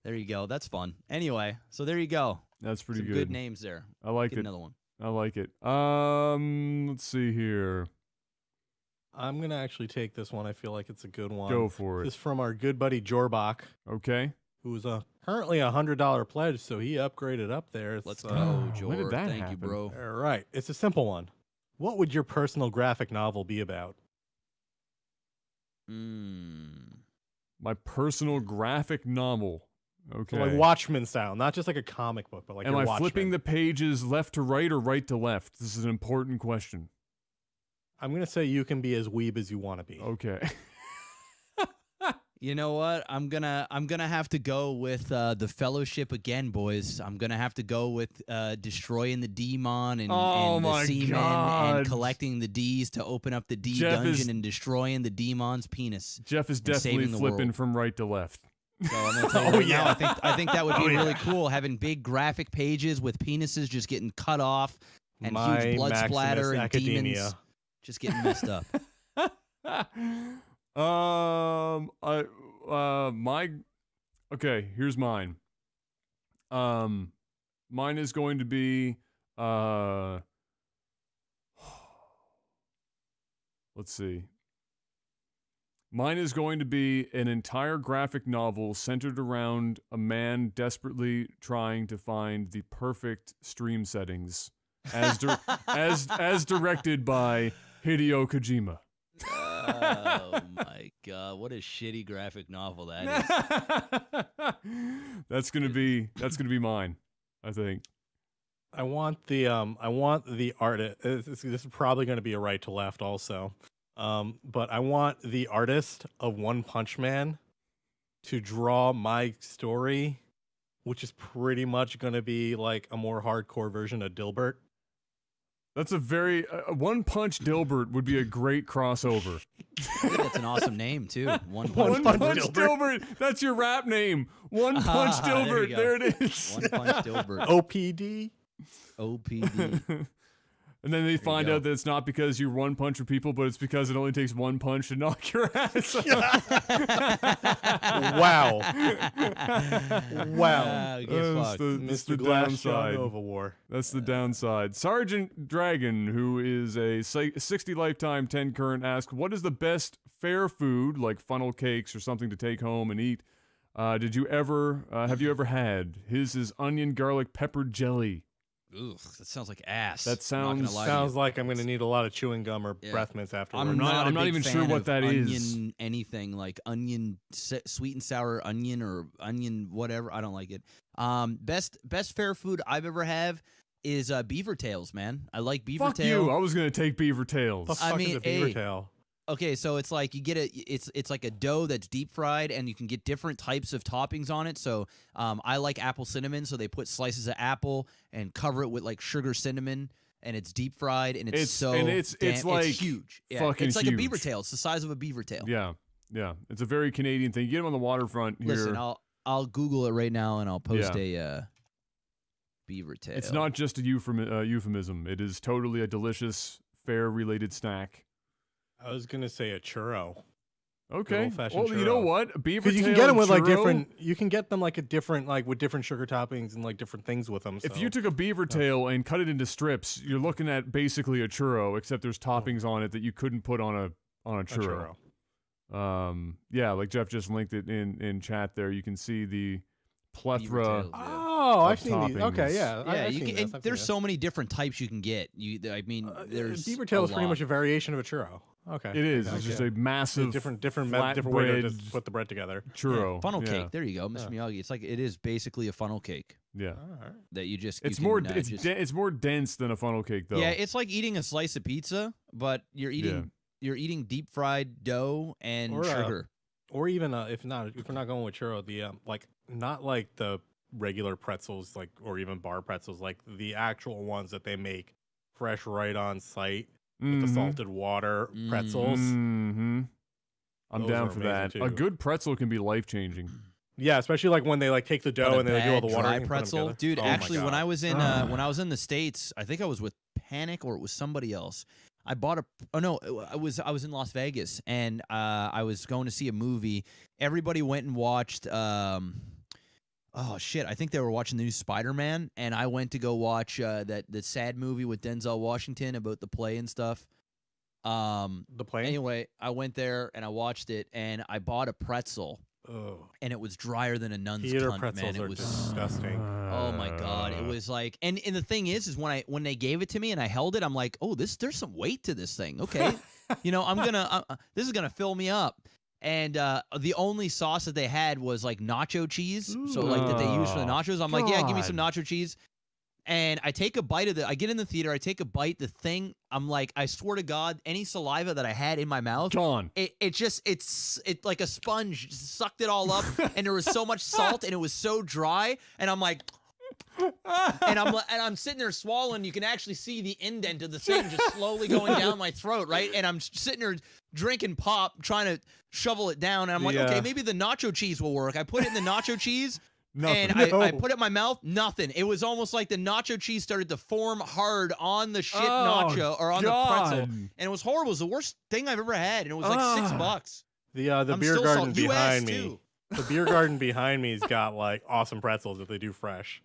There you go. That's fun. Anyway, so there you go. That's pretty Some good names there. I like Get it. another one. I like it. Let's see here. I'm gonna actually take this one. I feel like it's a good one. Go for This it. is from our good buddy Jorbach, Okay. who's currently $100 pledge, so he upgraded up there. It's, Let's uh, go, Jor. when did that Thank you, happen? bro. All right, it's a simple one. What would your personal graphic novel be about? My personal graphic novel. Okay. So like Watchmen style, not just like a comic book, but like Am your I Watchmen. flipping the pages left to right or right to left? This is an important question. I'm gonna say you can be as weeb as you want to be. Okay. You know what? I'm gonna have to go with the Fellowship again, boys. I'm gonna have to go with destroying the Demon and, Oh and the my Seaman God. and collecting the D's to open up the D Jeff dungeon is- and destroying the Demon's penis. Jeff is And definitely saving the flipping world. from right to left. So I'm gonna tell you Oh, right yeah. now, I think that would be really cool, having big graphic pages with penises just getting cut off and My huge blood Maximus splatter and Academia. demons just getting messed up. Okay, here's mine. Mine is going to be let's see. Mine is going to be an entire graphic novel centered around a man desperately trying to find the perfect stream settings, as as directed by Hideo Kojima. Oh my god, what a shitty graphic novel that is. That's gonna be mine, I think. I want the art. This is probably going to be a right to left also. But I want the artist of One Punch Man to draw my story, which is pretty much going to be like a more hardcore version of Dilbert. That's a very One Punch Dilbert would be a great crossover. I think that's an awesome name too. One Punch Dilbert. That's your rap name. One Punch Dilbert. There it is. One Punch Dilbert. OPD. OPD. And then they find out that it's not because you're one punch for people, but it's because it only takes one punch to knock your ass Wow. That's the downside. NovaWar. That's the downside. Sergeant Dragon, who is a 60 lifetime, 10 current, asks, what is the best fair food, like funnel cakes or something to take home and eat? Have you ever had? His is onion, garlic, pepper jelly. Ugh, that sounds like ass. That sounds like I'm gonna need a lot of chewing gum or breath mints afterwards. I'm not even sure what that is. Onion, anything like onion, sweet and sour onion or onion whatever. I don't like it. Best fair food I've ever have is beaver tails, man. I like beaver tail. Fuck you! I was gonna take beaver tails. The fuck is a beaver tail? Okay, so it's like you get it's like a dough that's deep fried, and you can get different types of toppings on it. So I like apple cinnamon, so they put slices of apple and cover it with like sugar cinnamon, and it's deep fried, and it's like huge. Yeah, it's like huge. A beaver tail. It's the size of a beaver tail. Yeah, yeah. It's a very Canadian thing. You get them on the waterfront here. Listen, I'll Google it right now, and I'll post a beaver tail. It's not just a euphemism. It is totally a delicious fair-related snack. I was gonna say a churro. Okay. Well, you know what? Beaver tail. You can get them with like different. You can get them like a different, like with different sugar toppings and like different things with them. So. If you took a beaver tail and cut it into strips, you're looking at basically a churro, except there's toppings on it that you couldn't put on a churro. Yeah, like Jeff just linked it in chat there. You can see the plethora. Tails, Oh, I've seen these. Okay, yeah. Yeah, there's so many different types you can get. There's beaver tail is pretty much a variation of a churro. Okay, it is. It's just a massive, different way to just put the bread together. Churro, funnel cake. There you go, Mr. Miyagi. It is basically a funnel cake. Yeah, that you just. It's more dense than a funnel cake, though. Yeah, it's like eating a slice of pizza, but you're eating deep fried dough and sugar. Or even if we're not going with churro, the not like the regular pretzels, like, or even bar pretzels, like the actual ones that they make fresh right on site with the salted water pretzels. I'm down for that. Too. A good pretzel can be life-changing. Yeah, especially like when they like take the dough and they do all the water. Dry pretzel, dude. Actually, when I was in the States, I think I was with Panic or it was somebody else. I bought I was in Las Vegas and I was going to see a movie. Everybody went and watched oh shit, I think they were watching the new Spider-Man, and I went to go watch the sad movie with Denzel Washington about the play and stuff. The play? Anyway, I went there and I watched it, and I bought a pretzel. Oh. And it was drier than a nun's Theater cunt, pretzels man. It was disgusting. Oh my god, it was like, and the thing is when they gave it to me and I held it, I'm like, oh, there's some weight to this thing. Okay, this is gonna fill me up. And the only sauce that they had was like nacho cheese, so like that they use for the nachos. I'm like, yeah, give me some nacho cheese. And I take a bite of I get in the theater, I take a bite. The thing, I'm like, I swear to God, any saliva that I had in my mouth, gone. It's like a sponge sucked it all up, and there was so much salt, and it was so dry, and I'm like. and I'm sitting there swallowing. You can actually see the indent of the thing just slowly going down my throat, right? And I'm sitting there drinking pop, trying to shovel it down. And I'm like, okay, maybe the nacho cheese will work. I put it in the nacho cheese, and I put it in my mouth. Nothing. It was almost like the nacho cheese started to form hard on the shit nacho or on the pretzel, and it was horrible. It was the worst thing I've ever had, and it was like $6. The beer garden behind me. The beer garden behind me's got like awesome pretzels that they do fresh.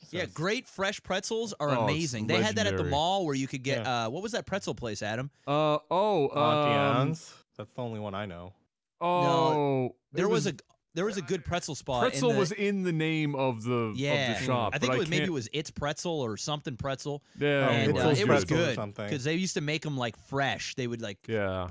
Yeah, great fresh pretzels are amazing. They had that at the mall where you could get what was that pretzel place, Adam? Montian's. That's the only one I know. No, there was a good pretzel spot. Pretzel was in the name of the shop. I think maybe it was It's Pretzel or something pretzel. Yeah, and it was good because they used to make them like fresh. They would like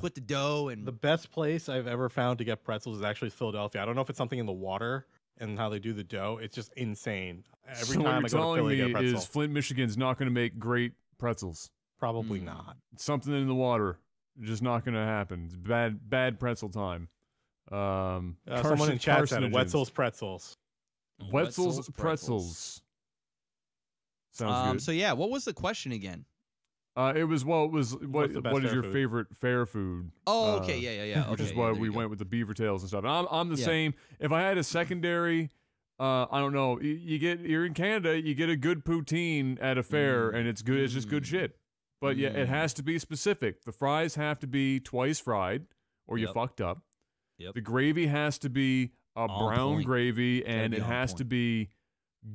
put the dough and the best place I've ever found to get pretzels is actually Philadelphia. I don't know if it's something in the water and how they do the dough. It's just insane. Every time I go to Philly, I get a pretzel. Is Flint, Michigan's not going to make great pretzels? Probably not. Something in the water. Just not gonna happen. It's bad pretzel time. Someone in chat said Wetzel's pretzels. Wetzel's pretzels. Sounds good. So yeah, what was the question again? It was what is your favorite fair food? Oh, okay, yeah. Which is why we went with the beaver tails and stuff. And I'm the Yeah. same. If I had a secondary, I don't know. You're in Canada, you get a good poutine at a fair, and it's good. It's just good shit. But yeah, it has to be specific. The fries have to be twice fried, or you fucked up. Yep. The gravy has to be a brown gravy, and it has to be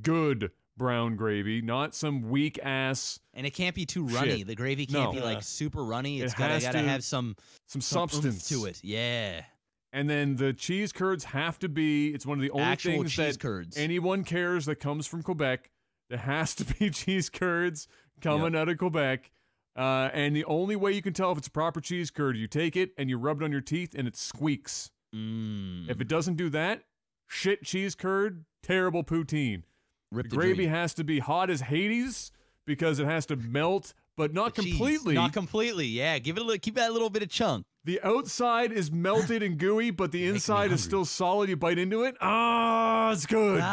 good brown gravy, not some weak ass. And it can't be too runny. Shit. The gravy can't be like super runny. It's gotta have some substance to it. Yeah. And then the cheese curds have to be. It's one of the only Actual things cheese that curds. anyone cares that comes from Quebec. There has to be cheese curds coming out of Quebec. And the only way you can tell if it's a proper cheese curd, you take it and you rub it on your teeth and it squeaks. If it doesn't do that, shit cheese curd, terrible poutine. The gravy has to be hot as Hades because it has to melt, but not completely. Not completely, yeah. Give it a little, keep that little bit of chunk. The outside is melted and gooey, but the inside is still solid. You bite into it. It's good.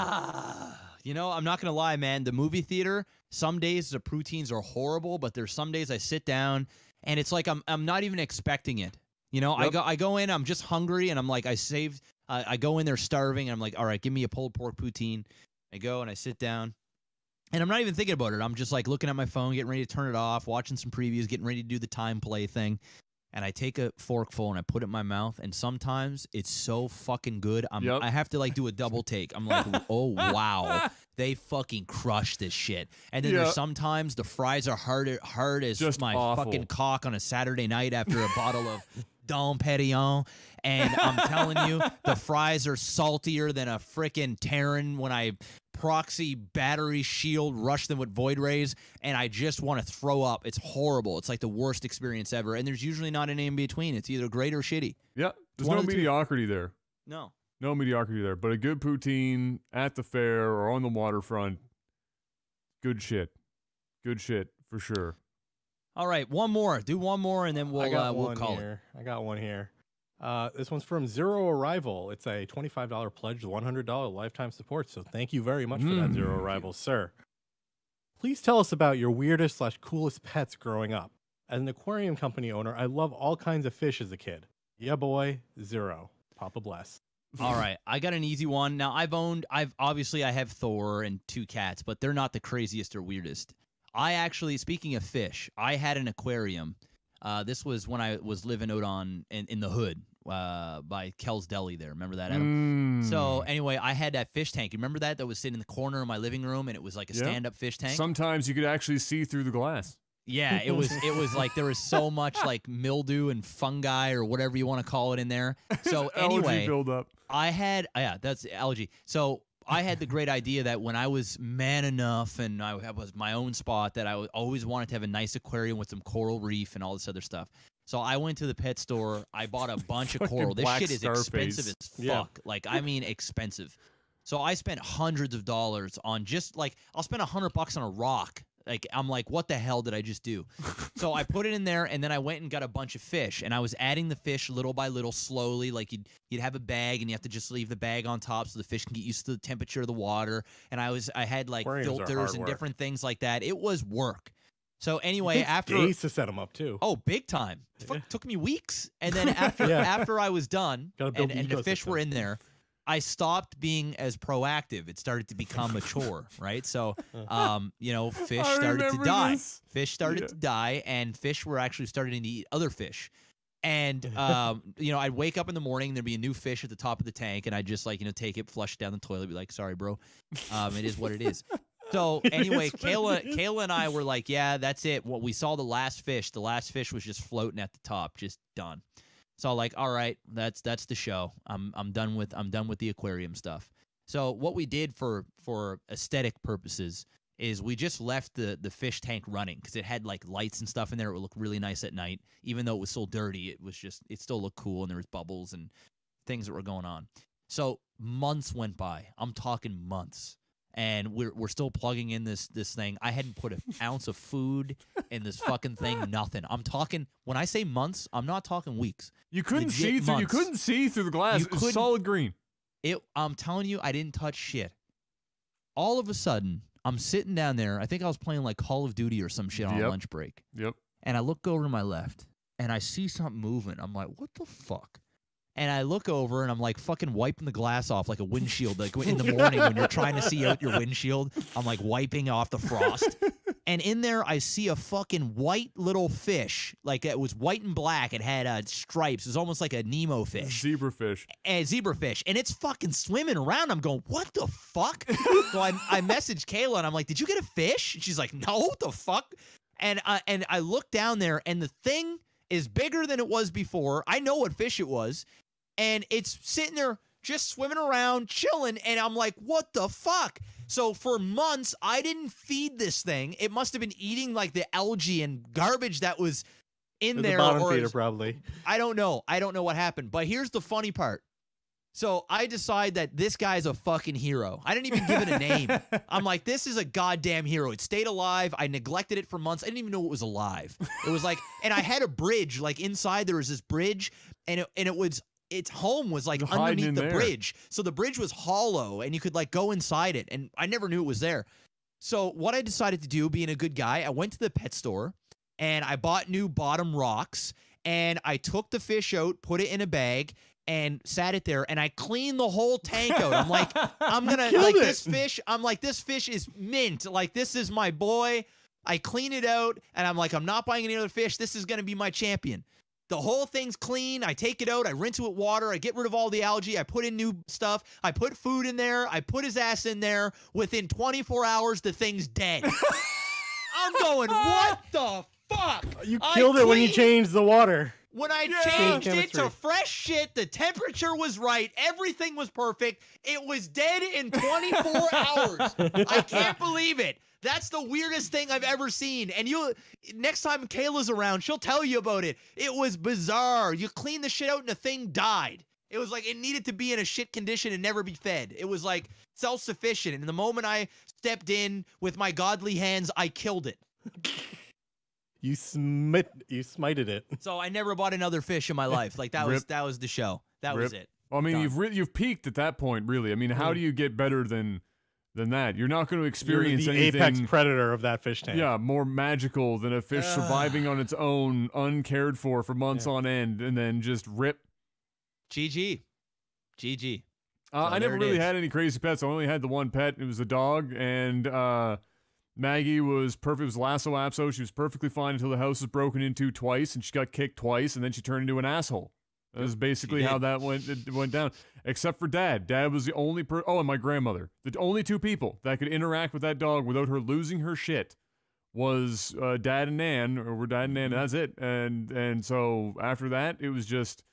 You know, I'm not gonna lie, man. The movie theater, some days the poutines are horrible, but there's some days I sit down and it's like I'm not even expecting it. You know, I go in, I'm just hungry, and I'm like, I go in there starving, and I'm like, all right, give me a pulled pork poutine. I go and I sit down, and I'm not even thinking about it. I'm just like looking at my phone, getting ready to turn it off, watching some previews, getting ready to do the time play thing. And I take a forkful and I put it in my mouth, and sometimes it's so fucking good. I have to like do a double take. I'm like, oh wow, they fucking crushed this shit. And then there's sometimes the fries are hard as just my awful. fucking cock on a Saturday night after a bottle of Dom Perignon. And I'm telling you, the fries are saltier than a frickin' Terran when I proxy battery shield rush them with void rays, and I just want to throw up. It's horrible. It's like the worst experience ever, and there's usually not an in between. It's either great or shitty. Yeah, there's no mediocrity there. No mediocrity there, but a good poutine at the fair or on the waterfront, good shit for sure. All right, one more. Do one more, and then we'll call it. I got one here. This one's from Zero Arrival. It's a $25 pledge, $100 lifetime support. So thank you very much for that, Zero Arrival, sir. Please tell us about your weirdest / coolest pets growing up. As an aquarium company owner, I love all kinds of fish as a kid. Yeah, boy, Zero. Papa bless. All right, I got an easy one. Now, I have Thor and 2 cats, but they're not the craziest or weirdest. I actually, speaking of fish, I had an aquarium. This was when I was living out in the hood by Kel's Deli there. Remember that, Adam? So anyway, I had that fish tank. You remember that was sitting in the corner of my living room, and it was like a stand-up fish tank? Sometimes you could actually see through the glass. Yeah, it was like there was so much like mildew and fungi or whatever you want to call it in there. So anyway, algae buildup. I had that's algae. So I had the great idea that when I was man enough and I was my own spot, that I always wanted to have a nice aquarium with some coral reef and all this other stuff. So I went to the pet store. I bought a bunch of coral. This shit is expensive as fuck. Yeah. Like, I mean, expensive. So I spent hundreds of dollars on just like, I'll spend $100 on a rock. Like, I'm like, what the hell did I just do? So I put it in there, and then I went and got a bunch of fish, and I was adding the fish little by little, slowly. Like you'd have a bag, and you have to just leave the bag on top so the fish can get used to the temperature of the water. And I had like filters and different things like that. It was work. So anyway, after days to set them up too. Oh, big time! Took me weeks. And then after I was done, and the fish were in there, I stopped being as proactive. It started to become a chore, right? So, fish started to die. Fish started to die, and fish were actually starting to eat other fish. And, I'd wake up in the morning, there'd be a new fish at the top of the tank, and I'd just, take it, flush it down the toilet, be like, sorry, bro. It is what it is. So, anyway, Kayla and I were like, yeah, that's it. Well, we saw the last fish. The last fish was just floating at the top, just done. So like, all right, that's the show. I'm done with the aquarium stuff. So what we did for aesthetic purposes is we just left the fish tank running because it had like lights and stuff in there. It would look really nice at night, even though it was so dirty. It still looked cool, and there was bubbles and things that were going on. So months went by. I'm talking months, and we're still plugging in this thing. I hadn't put an ounce of food in this fucking thing. Nothing. I'm talking, when I say months, I'm not talking weeks. You couldn't see through. You couldn't see through the glass. It was solid green. I'm telling you, I didn't touch shit. All of a sudden, I'm sitting down there. I think I was playing like Call of Duty or some shit on lunch break. Yep. And I look over to my left, and I see something moving. I'm like, what the fuck? And I look over, and I'm like fucking wiping the glass off like a windshield. Like in the morning when you're trying to see out your windshield, I'm like wiping off the frost. And in there, I see a fucking white little fish. Like it was white and black. It had stripes. It was almost like a Nemo fish. Zebrafish. A zebrafish. And it's fucking swimming around. I'm going, what the fuck? So I messaged Kayla, and I'm like, did you get a fish? And she's like, no, what the fuck? And I look down there, and the thing is bigger than it was before. I know what fish it was. And it's sitting there just swimming around, chilling, and I'm like, what the fuck? So for months, I didn't feed this thing. It must have been eating like the algae and garbage that was in there. The bottom feeder, probably. I don't know. I don't know what happened. But here's the funny part. So I decide that this guy's a fucking hero. I didn't even give it a name. I'm like, this is a goddamn hero. It stayed alive. I neglected it for months. I didn't even know it was alive. It was like, and I had a bridge. Like inside there was this bridge, and it was, its home was like underneath the bridge. So the bridge was hollow, and you could like go inside it, and I never knew it was there. So what I decided to do, being a good guy, I went to the pet store, and I bought new bottom rocks, and I took the fish out, put it in a bag, and sat it there, and I cleaned the whole tank out. I'm like, I'm gonna like this fish. I'm like, this fish is mint. Like, this is my boy. I clean it out, and I'm like, I'm not buying any other fish. This is gonna be my champion. The whole thing's clean. I take it out. I rinse it with water. I get rid of all the algae. I put in new stuff. I put food in there. I put his ass in there. Within 24 hours, the thing's dead. I'm going, what the fuck? You killed it when you changed the water. When I changed it to fresh shit, the temperature was right. Everything was perfect. It was dead in 24 hours. I can't believe it. That's the weirdest thing I've ever seen. And next time Kayla's around, she'll tell you about it. It was bizarre. You clean the shit out and the thing died. It was like it needed to be in a shit condition and never be fed. It was like self-sufficient. And the moment I stepped in with my godly hands, I killed it. You smited it. So I never bought another fish in my life. Like that was the show. That was it. Well, I mean, you've peaked at that point, really. I mean, how do you get better than that? You're not going to experience You're the anything apex predator of that fish tank. Yeah, more magical than a fish surviving on its own, uncared for months on end, and then just rip. GG. I never really had any crazy pets. I only had the one pet. It was a dog, and Maggie was perfect. It was Lasso Apso. She was perfectly fine until the house was broken into twice, and she got kicked twice, and then she turned into an asshole. That was basically how that went down. Except for Dad. Dad was the only and my grandmother. The only two people that could interact with that dog without her losing her shit was Dad and Nan, or were Dad and Nan. That's it. And so after that, it was just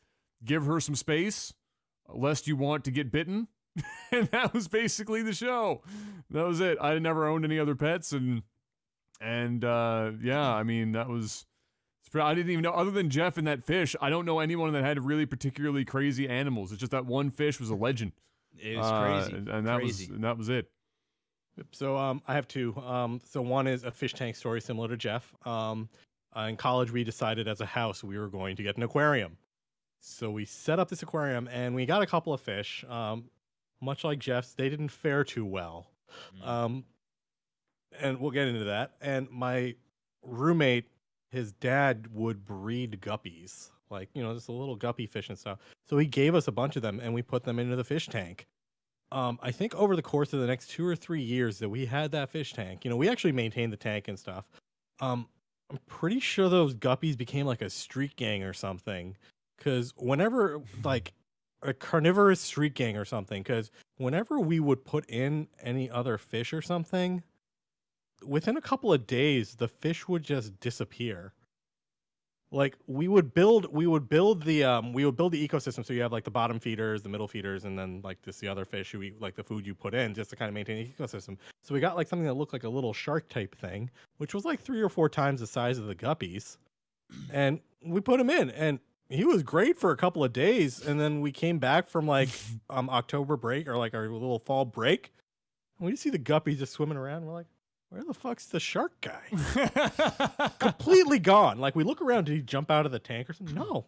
give her some space, lest you want to get bitten. And that was basically the show. That was it. I never owned any other pets, and yeah, I mean, that was. I didn't even know, other than Jeff and that fish, I don't know anyone that had really particularly crazy animals. It's just that one fish was a legend. It was crazy. And that was it. So I have two. So one is a fish tank story similar to Jeff. In college, we decided as a house we were going to get an aquarium. So we set up this aquarium, and we got a couple of fish. Much like Jeff's, they didn't fare too well. And we'll get into that. And my roommate, his dad would breed guppies, like, just a little guppy fish and stuff. So he gave us a bunch of them, and we put them into the fish tank. I think over the course of the next 2 or 3 years that we had that fish tank, we actually maintained the tank and stuff. I'm pretty sure those guppies became like a street gang or something. Because whenever, like, a carnivorous street gang or something, because whenever we would put in any other fish or something, within a couple of days, the fish would just disappear. Like we would build the ecosystem. So you have like the bottom feeders, the middle feeders, and then like the other fish you eat, like the food you put in, just to kind of maintain the ecosystem. So we got like something that looked like a little shark type thing, which was like 3 or 4 times the size of the guppies, and we put him in, and he was great for a couple of days, and then we came back from like October break, or like our little fall break. We just see the guppies just swimming around. We're like, where the fuck's the shark guy? Completely gone. Like we look around, did he jump out of the tank or something? No.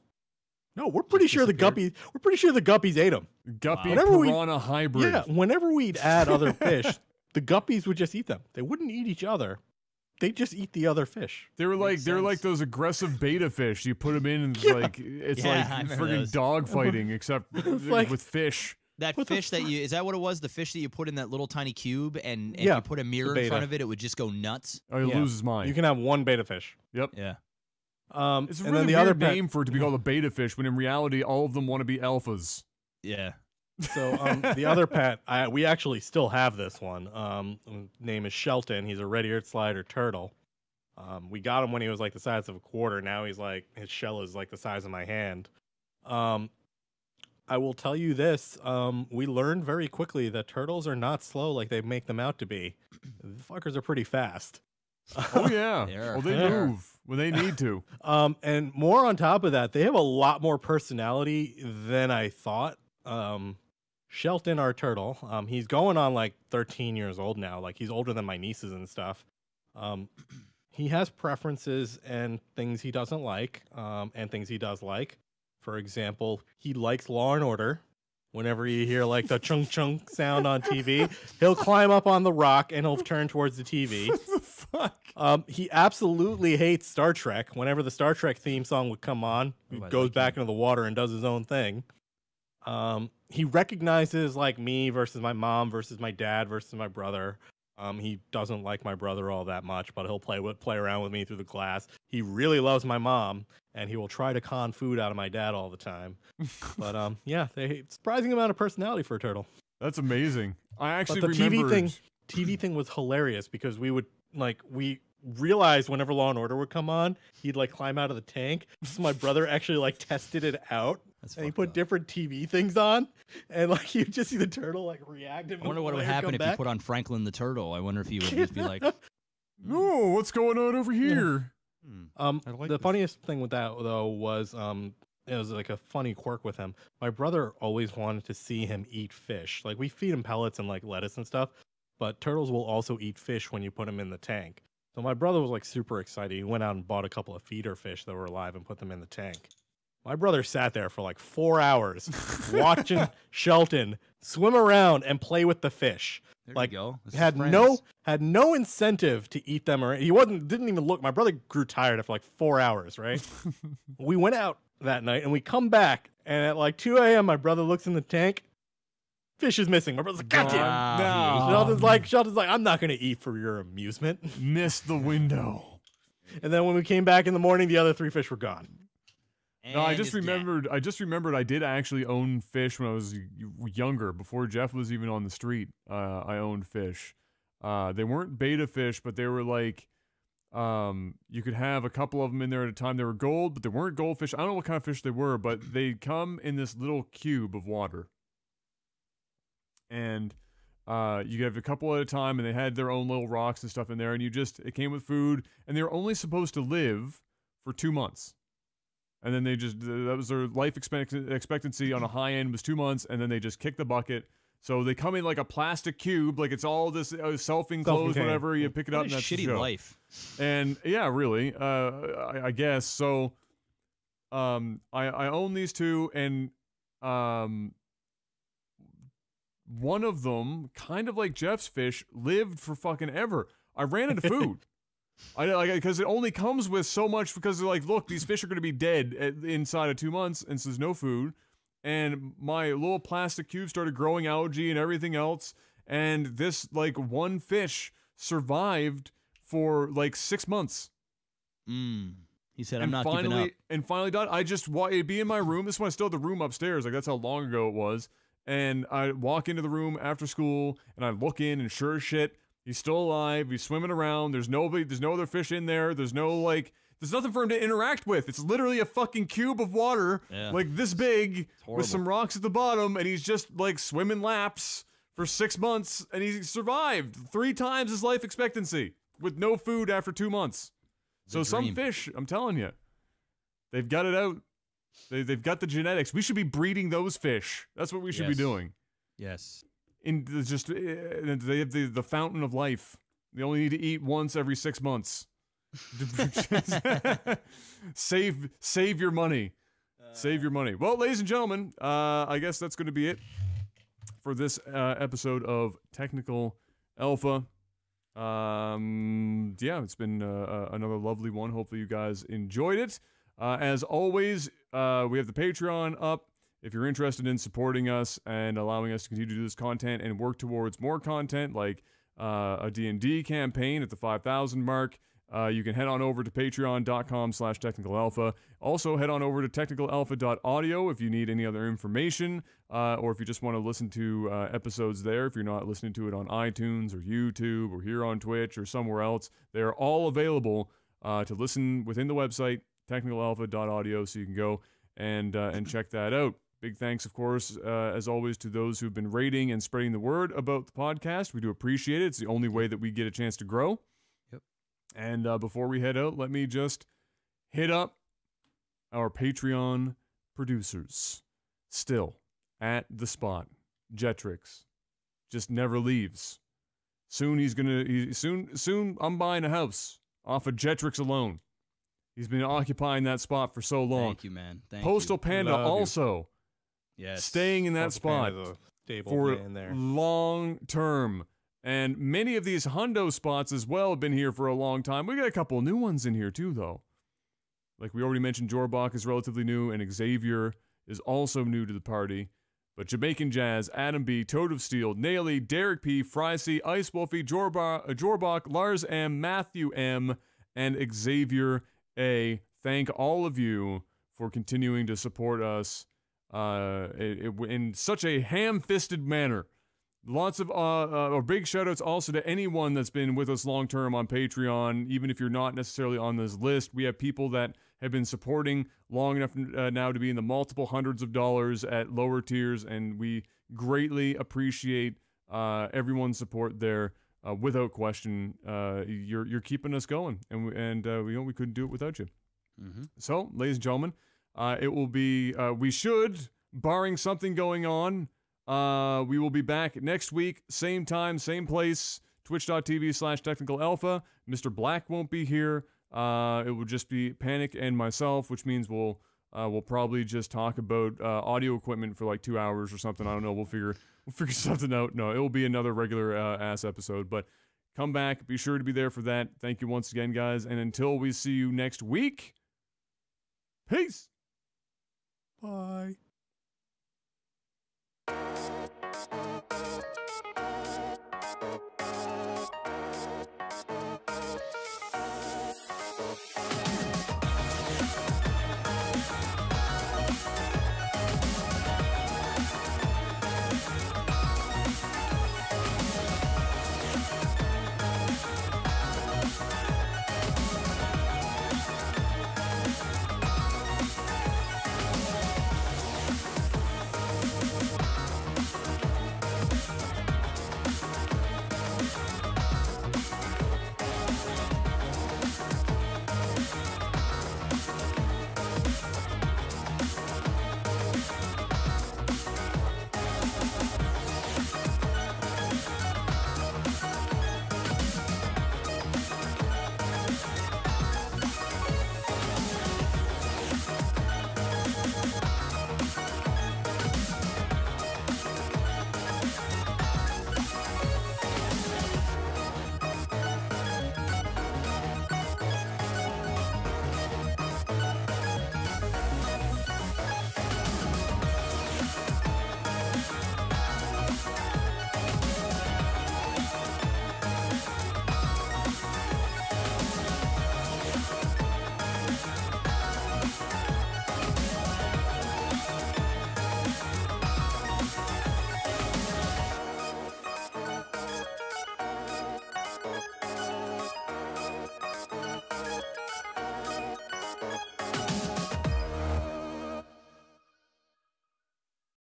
No, we're pretty sure the guppies ate him. Guppy piranha hybrid. Yeah, whenever we'd add other fish, the guppies would just eat them. They wouldn't eat each other. They just eat the other fish. They were like those aggressive beta fish. You put them in and it's like friggin' dog fighting, except with fish. That fish that is that what it was? The fish that you put in that little tiny cube and if you put a mirror in front of it, it would just go nuts. Oh, he loses his mind. You can have one beta fish. Yep. Yeah. It's a really weird name for it to be called a beta fish, when in reality, all of them want to be alphas. Yeah. So the other pet, we actually still have this one. Name is Shelton. He's a red-eared slider turtle. We got him when he was like the size of a quarter. Now he's like, his shell is like the size of my hand. I will tell you this. We learned very quickly that turtles are not slow like they make them out to be. The fuckers are pretty fast. Oh yeah. Well, they move when they need to. And more on top of that, they have a lot more personality than I thought. Shelton, our turtle, he's going on like 13 years old now. Like he's older than my nieces and stuff. He has preferences and things he doesn't like, and things he does like. For example, he likes Law and Order. Whenever you hear like the chunk chunk sound on TV, he'll climb up on the rock and he'll turn towards the TV. What the fuck? He absolutely hates Star Trek. Whenever the Star Trek theme song would come on, he goes back into the water and does his own thing. He recognizes like me versus my mom versus my dad versus my brother. He doesn't like my brother all that much, but he'll play around with me through the glass. He really loves my mom, and he will try to con food out of my dad all the time. But yeah, surprising amount of personality for a turtle. That's amazing. I actually remembered... TV thing was hilarious because we realized whenever Law and Order would come on, he'd like climb out of the tank. So my brother actually like tested it out. And he put different TV things on, and like you just see the turtle like react. I wonder what would happen if you put on Franklin the turtle. I wonder if he would just be like, "Oh, what's going on over here?" The funniest thing with that though was it was like a funny quirk with him. My brother always wanted to see him eat fish. Like we feed him pellets and like lettuce and stuff, but turtles will also eat fish when you put them in the tank. So my brother was like super excited. He went out and bought a couple of feeder fish that were alive and put them in the tank. My brother sat there for like 4 hours watching Shelton swim around and play with the fish. There like you go. had no incentive to eat them, or he didn't even look. My brother grew tired after like 4 hours, right? We went out that night and we come back, and at like 2 a.m. my brother looks in the tank. Fish is missing. My brother's like, God damn. No. Shelton's like, I'm not gonna eat for your amusement. Missed the window. And then when we came back in the morning, the other 3 fish were gone. No, I just remembered I did actually own fish when I was younger. Before Jeff was even on the street, I owned fish. They weren't beta fish, but they were like, you could have a couple of them in there at a time. They were gold, but they weren't goldfish. I don't know what kind of fish they were, but they come in this little cube of water. And you could have a couple at a time, and they had their own little rocks and stuff in there, and it came with food, and they were only supposed to live for 2 months. And then that was their life expectancy on a high end was 2 months, and then they just kick the bucket. So they come in like a plastic cube, like it's all this self-enclosed, whatever. You pick it up, and that's shitty life. And yeah, really, I guess. So I own these 2, and one of them, kind of like Jeff's fish, lived for fucking ever. I ran out of food. Because it only comes with so much, because they're like, look, these fish are going to be dead inside of 2 months, and so there's no food. And my little plastic cube started growing algae and everything else, and this like one fish survived for like 6 months. He said, I'm not giving up. And finally died. It'd be in my room. This one, I still had the room upstairs. Like, that's how long ago it was. And I walk into the room after school, and I look in, and sure as shit, he's still alive. He's swimming around. There's no other fish in there. There's nothing for him to interact with. It's literally a fucking cube of water, like this big, with some rocks at the bottom, and he's just like swimming laps for 6 months, and he survived 3 times his life expectancy with no food after 2 months. So some fish, I'm telling you, they've got it out. They've got the genetics. We should be breeding those fish. That's what we should be doing. Yes. they have the fountain of life. They only need to eat once every 6 months. Save your money. Save your money. Well, ladies and gentlemen, I guess that's going to be it for this episode of Technical Alpha. Yeah, it's been another lovely one. Hopefully you guys enjoyed it. As always, we have the Patreon up. If you're interested in supporting us and allowing us to continue to do this content and work towards more content like a D&D campaign at the 5,000 mark, you can head on over to patreon.com/technicalalpha. Also, head on over to technicalalpha.audio if you need any other information, or if you just want to listen to episodes there. If you're not listening to it on iTunes or YouTube or here on Twitch or somewhere else, they're all available to listen within the website, technicalalpha.audio, so you can go and check that out. Big thanks, of course, as always, to those who've been rating and spreading the word about the podcast. We do appreciate it. It's the only way that we get a chance to grow. Yep. And before we head out, let me just hit up our Patreon producers. Still at the spot. Jetrix just never leaves. Soon soon I'm buying a house off of Jetrix alone. He's been occupying that spot for so long. Thank you, man. Thank Postal you. Panda also. Yes. Staying in that spot for there. long term. And many of these hundo spots as well have been here for a long time. We got a couple new ones in here too, though. Like we already mentioned, Jorbach is relatively new, and Xavier is also new to the party. But Jamaican Jazz, Adam B, Toad of Steel, Naily, Derek P, Frycy, Ice Wolfie, Jorbach, Lars M, Matthew M, and Xavier A. Thank all of you for continuing to support us in such a ham-fisted manner. Lots of big shout-outs also to anyone that's been with us long-term on Patreon, even if you're not necessarily on this list. We have people that have been supporting long enough now to be in the multiple hundreds of dollars at lower tiers, and we greatly appreciate everyone's support there. Without question, you're keeping us going, and we couldn't do it without you. Mm-hmm. So, ladies and gentlemen, it will be, we should, barring something going on, we will be back next week, same time, same place, twitch.tv/technicalalpha. Mr. Black won't be here. It will just be Panic and myself, which means we'll probably just talk about audio equipment for like 2 hours or something. I don't know. We'll figure something out. No, it will be another regular ass episode, but come back. Be sure to be there for that. Thank you once again, guys. And until we see you next week, peace. Bye.